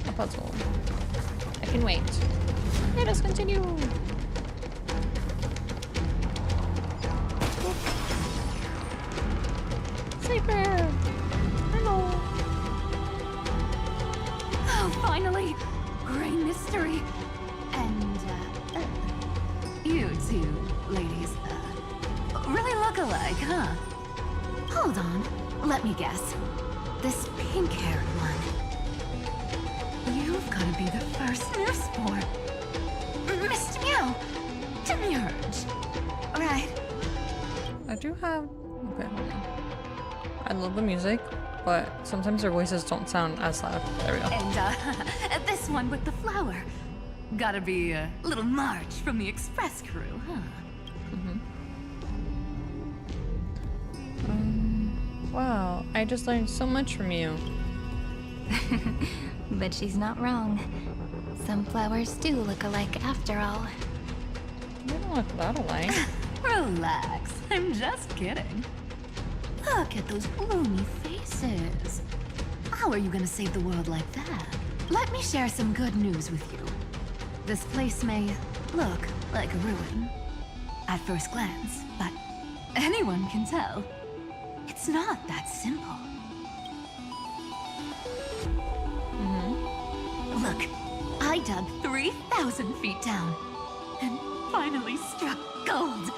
A puzzle. I can wait. Let us continue. Sleeper! Hello! Oh, finally! Great mystery! And, you two ladies, really look alike, huh? Hold on, let me guess. This pink-haired one. You've gotta be the first new sport. Mr. Meow! Demiurge! Right. I do have... Okay. I love the music, but sometimes their voices don't sound as loud. There we go. And, this one with the flower. Gotta be a little March from the Express crew, huh? Wow, I just learned so much from you. But she's not wrong. Some flowers do look alike after all. They don't look that alike. Relax, I'm just kidding. Look at those gloomy faces. How are you gonna save the world like that? Let me share some good news with you. This place may look like a ruin at first glance, but anyone can tell it's not that simple. Look, I dug 3,000 feet down and finally struck gold.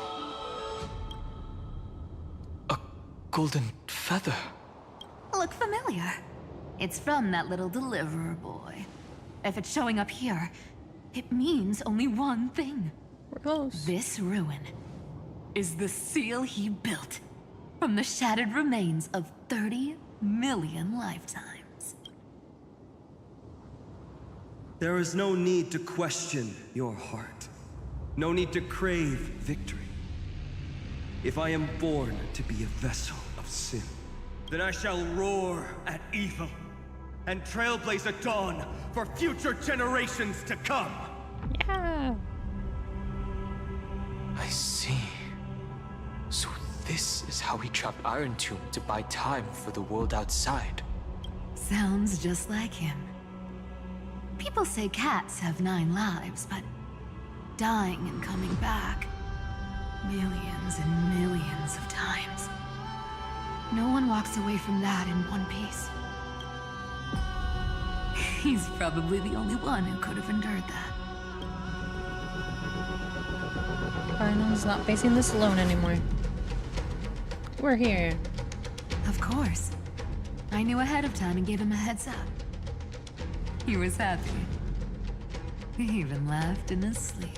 A golden feather. Look familiar? It's from that little deliverer boy. If it's showing up here, it means only one thing. We're close. This ruin is the seal he built from the shattered remains of 30 million lifetimes. There is no need to question your heart. No need to crave victory. If I am born to be a vessel of sin, then I shall roar at evil and trailblaze a dawn for future generations to come. Yeah. I see. So this is how he trapped Iron Tomb to buy time for the world outside. Sounds just like him. People say cats have 9 lives, but dying and coming back millions and millions of times. No one walks away from that in one piece. He's probably the only one who could have endured that. Arnold's not facing this alone anymore. We're here. Of course. I knew ahead of time and gave him a heads up. He was happy. He even laughed in his sleep.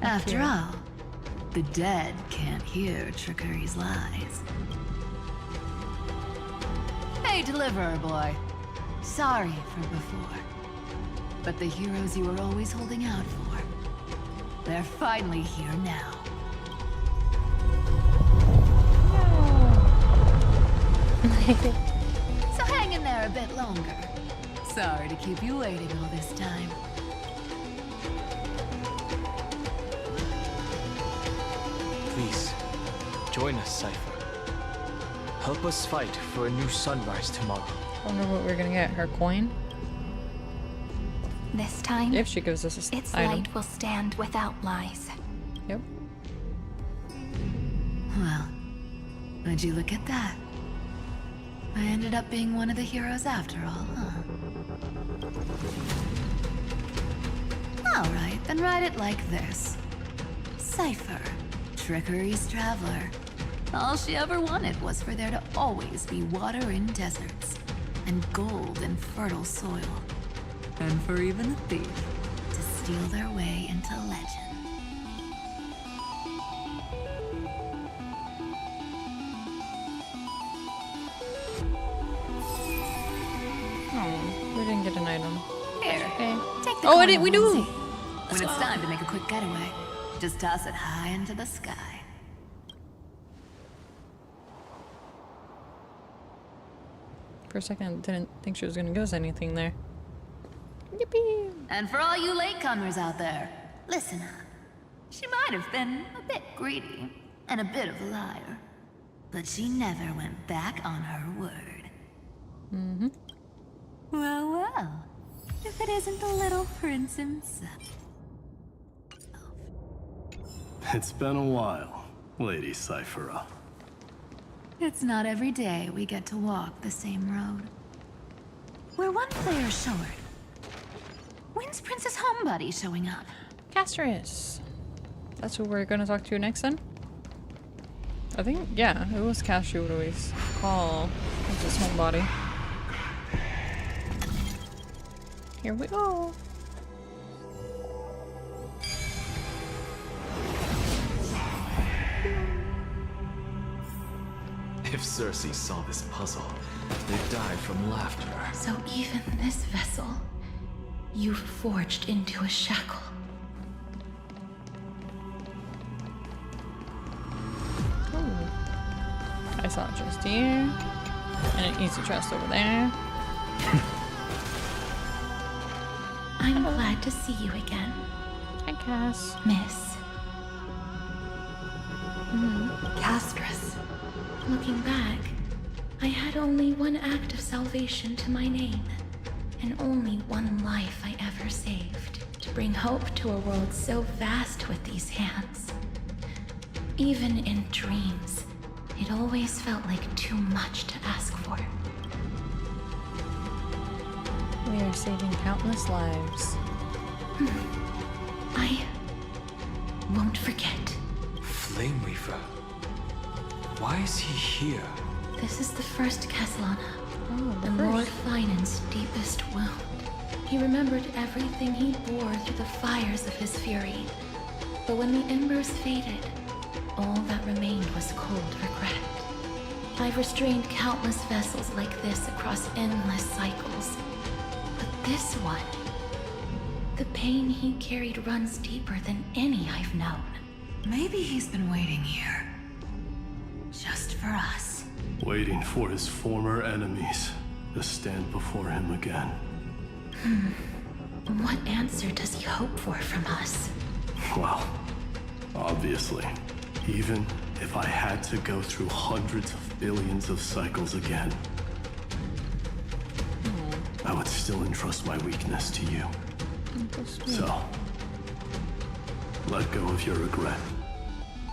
After all, the dead can't hear Trickery's lies. Hey, Deliverer Boy. Sorry for before. But the heroes you were always holding out for, they're finally here now. So hang in there a bit longer. Sorry to keep you waiting all this time. Please, join us, Cypher. Help us fight for a new sunrise tomorrow. I wonder what we're gonna get. Her coin? This time, If she gives us a its item. light will stand without lies. Yep. Well, would you look at that? I ended up being one of the heroes after all, huh? Alright, then write it like this. Cypher, Trickery's traveler. All she ever wanted was for there to always be water in deserts, and gold in fertile soil. And for even a thief to steal their way into legend. we didn't get an item. Here, Okay. take the Oh, coin, we do! Lindsay. When it's time to make a quick getaway, just toss it high into the sky. For a second, didn't think she was gonna give us anything there. Yippee! And for all you latecomers out there, listen up. She might have been a bit greedy and a bit of a liar, but she never went back on her word. Mm-hmm. Well, well. If it isn't the little prince himself. It's been a while, Lady Cyphera. It's not every day we get to walk the same road. We're one player short. When's Princess Homebody showing up? Amphoreus. That's who we're gonna talk to next then? I think, yeah, it was Cash you would always call Princess Homebody. Here we go. If Cersei saw this puzzle, they'd die from laughter. So even this vessel, you've forged into a shackle. I saw a chest here, and an easy chest over there. I'm glad to see you again. Hi, Cass. Miss. Castress. Looking back, I had only one act of salvation to my name, and only one life I ever saved, to bring hope to a world so vast with these hands. Even in dreams, it always felt like too much to ask for. We are saving countless lives. I won't forget. Flame Weaver. Why is he here? This is the first Castellana, the and Lord Finan's deepest wound. He remembered everything he bore through the fires of his fury. But when the embers faded, all that remained was cold regret. I've restrained countless vessels like this across endless cycles. But this one, the pain he carried runs deeper than any I've known. Maybe he's been waiting here. Just for us. Waiting for his former enemies to stand before him again. What answer does he hope for from us? Well, obviously, even if I had to go through hundreds of billions of cycles again, I would still entrust my weakness to you. So, let go of your regret,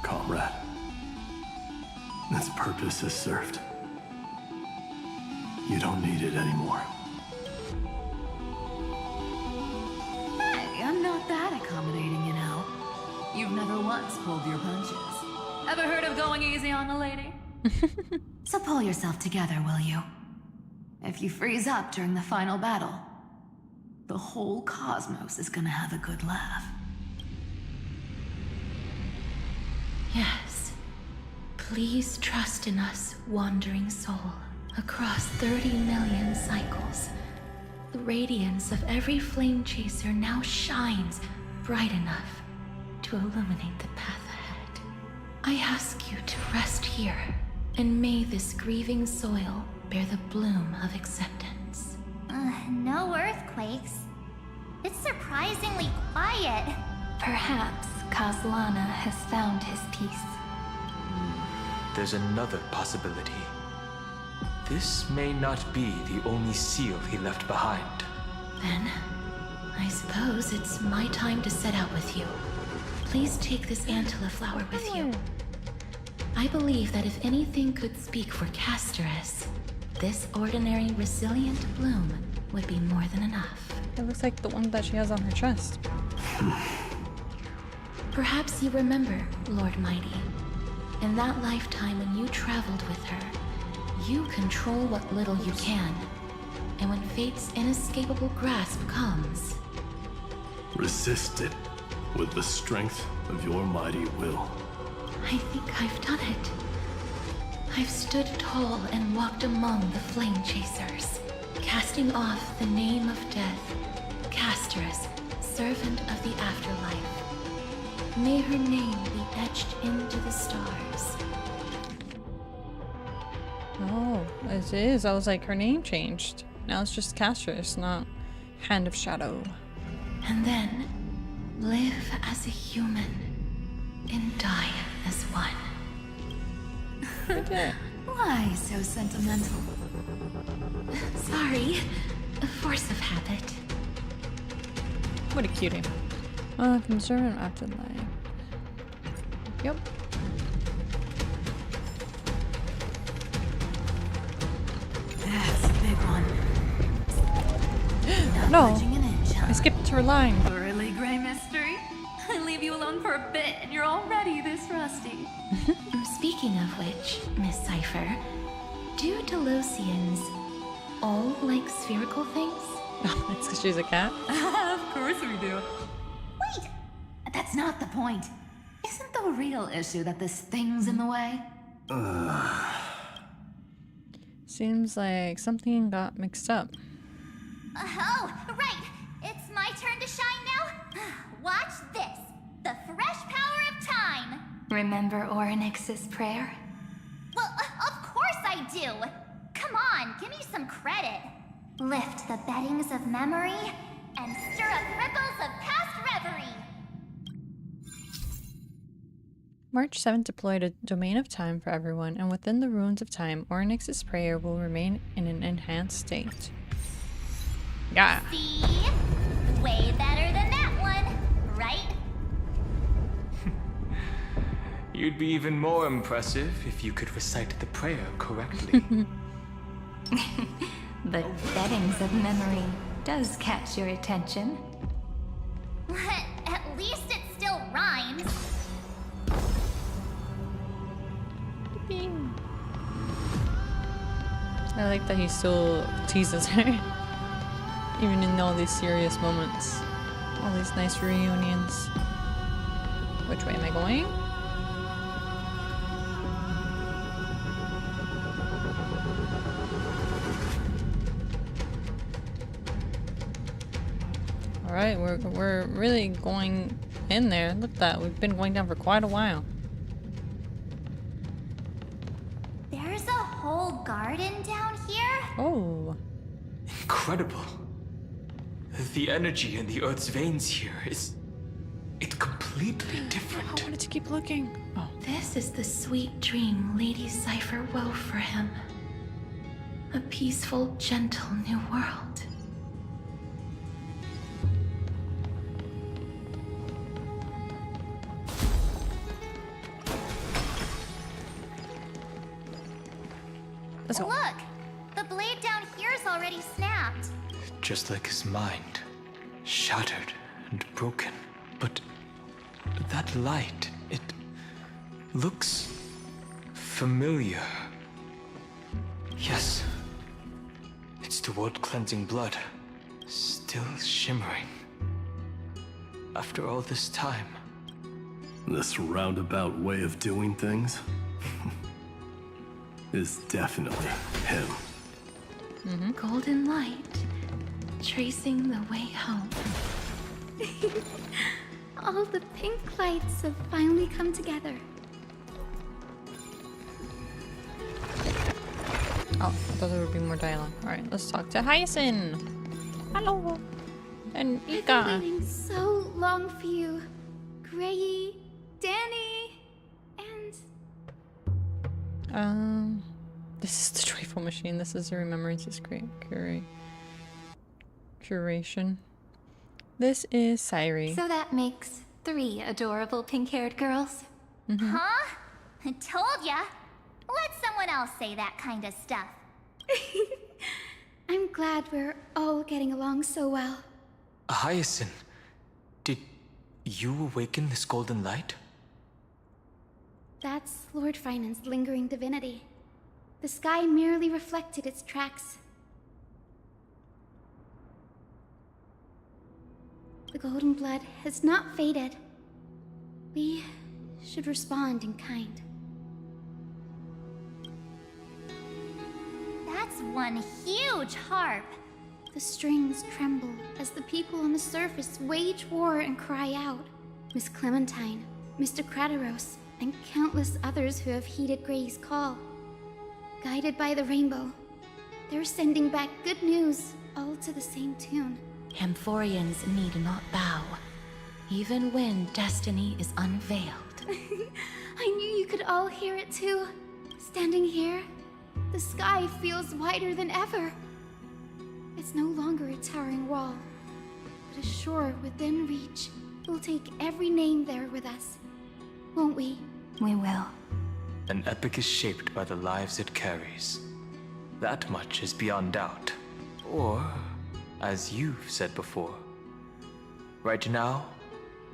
comrade. Its purpose is served. You don't need it anymore. Hey, I'm not that accommodating, you know. You've never once pulled your punches. Ever heard of going easy on a lady? So pull yourself together, will you? If you freeze up during the final battle, the whole cosmos is gonna have a good laugh. Yes. Please trust in us, wandering soul. Across 30 million cycles, the radiance of every flame chaser now shines bright enough to illuminate the path ahead. I ask you to rest here, and may this grieving soil bear the bloom of acceptance. No earthquakes. It's surprisingly quiet. Perhaps Castellana has found his peace. There's another possibility. This may not be the only seal he left behind. Then, I suppose it's my time to set out with you. Please take this Antilla flower with you. I believe that if anything could speak for Casterus, this ordinary resilient bloom would be more than enough. It looks like the one that she has on her chest. Perhaps you remember, Lord Mighty. In that lifetime when you traveled with her, you control what little you can. And when fate's inescapable grasp comes... Resist it with the strength of your mighty will. I think I've done it. I've stood tall and walked among the flame chasers. casting off the name of death, Casterus, servant of the afterlife. May her name be etched into the stars. Oh, it is. I was like, her name changed. Now it's just Casterus, not Hand of Shadow. And then live as a human and die as one. Why so sentimental? Sorry, a force of habit. What a cutie. Conservative afterlife. Yep. That's a big one. No, I skipped her line. Really, Gray Mystery? I leave you alone for a bit and you're already this rusty. Speaking of which, Miss Cypher, do Delosians all like spherical things? It's because she's a cat. Of course we do. Wait! That's not the point. Isn't the real issue that this thing's in the way? Seems like something got mixed up. Oh, right! It's my turn to shine now? Watch this! The fresh power of time! Remember Orynyx's prayer? Well, of course I do! Come on, give me some credit. Lift the beddings of memory and stir up ripples of past reverie. March 7th deployed a domain of time for everyone, and within the ruins of time, Orynyx's prayer will remain in an enhanced state. Yeah. See? Way better than that one, right? You'd be even more impressive if you could recite the prayer correctly. The beddings of memory does catch your attention. At least it still rhymes. I like that he still teases her. Even in all these serious moments. All these nice reunions. Which way am I going? Alright, we're really going in there. Look at that. We've been going down for quite a while. There's a whole garden down here? Oh. Incredible. The energy in the Earth's veins here it's completely different. I wanted to keep looking. Oh. This is the sweet dream Lady Cypher wove for him. A peaceful, gentle new world. Look! The blade down here's already snapped. Just like his mind. Shattered and broken. But that light, it looks familiar. Yes. It's the world-cleansing blood. Still shimmering. After all this time. This roundabout way of doing things is definitely him. Golden light, tracing the way home. All the pink lights have finally come together. Oh, I thought there would be more dialogue. Alright, let's talk to Hyacinth. Hello. And I've Ika. been waiting so long for you. Grayi, Danny, and... This is the joyful machine. This is the remembrances curation. This is Sairi. So that makes 3 adorable pink-haired girls. Huh? I told ya. Let someone else say that kind of stuff. I'm glad we're all getting along so well. Hyacinth, did you awaken this golden light? That's Lord Finan's lingering divinity. The sky merely reflected its tracks. The golden blood has not faded. We should respond in kind. That That's one huge harp. The strings tremble as the people on the surface wage war and cry out. Miss Clementine, Mr. Crateros, and countless others who have heeded Gray's call. Guided by the rainbow, they're sending back good news, all to the same tune. Amphoreans need not bow, even when destiny is unveiled. I knew you could all hear it too. Standing here, the sky feels wider than ever. It's no longer a towering wall, but a shore within reach. We'll take every name there with us, won't we? We will. An epic is shaped by the lives it carries. That much is beyond doubt. Or, as you've said before, right now,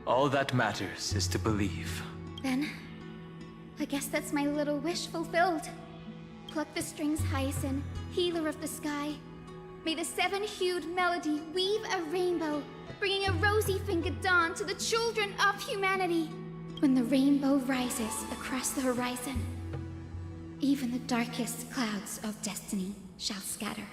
all that matters is to believe. Then, I guess that's my little wish fulfilled. Pluck the strings, Hyacinth, healer of the sky. May the seven-hued melody weave a rainbow, bringing a rosy-fingered dawn to the children of humanity. When the rainbow rises across the horizon, even the darkest clouds of destiny shall scatter.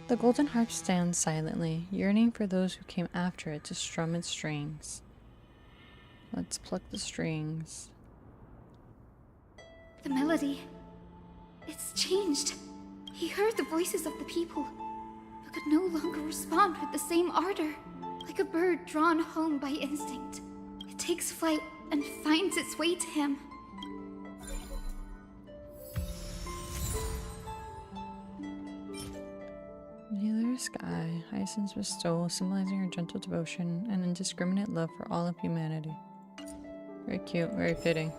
The golden harp stands silently, yearning for those who came after it to strum its strings. Let's pluck the strings. The melody, it's changed. He heard the voices of the people, but could no longer respond with the same ardor. Like a bird drawn home by instinct, it takes flight and finds its way to him. Healer sky, Hyacinth's bestowal, symbolizing her gentle devotion and indiscriminate love for all of humanity. Very cute, very fitting.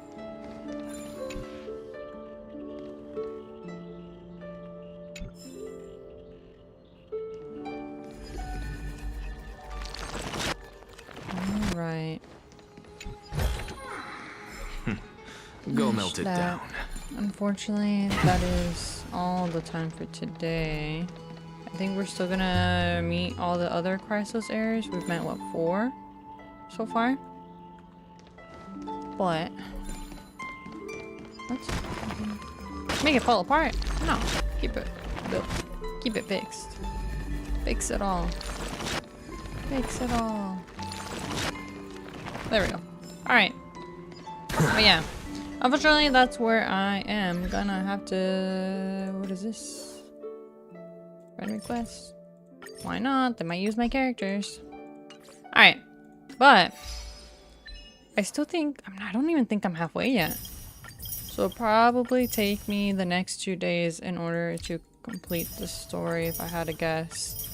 Alright. Go melt it down. Unfortunately, that is all the time for today. I think we're still gonna meet all the other Chrysos areas. We've met, what, 4 so far? But let's make it fall apart. No, keep it built. Keep it fixed. Fix it all. Fix it all. There we go. Alright. But yeah. Unfortunately, that's where I am gonna have to... What is this? Friend request? Why not? They might use my characters. Alright. But I still think... I don't even think I'm halfway yet. So it'll probably take me the next 2 days in order to complete the story, if I had to guess.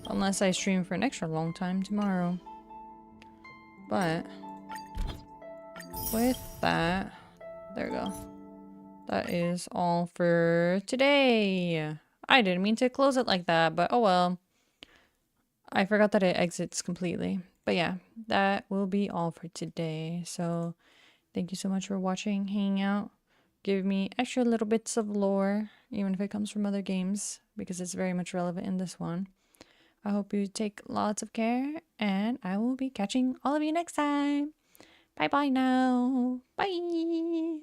Unless I stream for an extra long time tomorrow. But with that, there we go. That is all for today. I didn't mean to close it like that, but oh well. I forgot that it exits completely. But yeah, that will be all for today. So thank you so much for watching, hanging out, give me extra little bits of lore, even if it comes from other games, because it's very much relevant in this one. I hope you take lots of care, and I will be catching all of you next time. Bye bye now. Bye.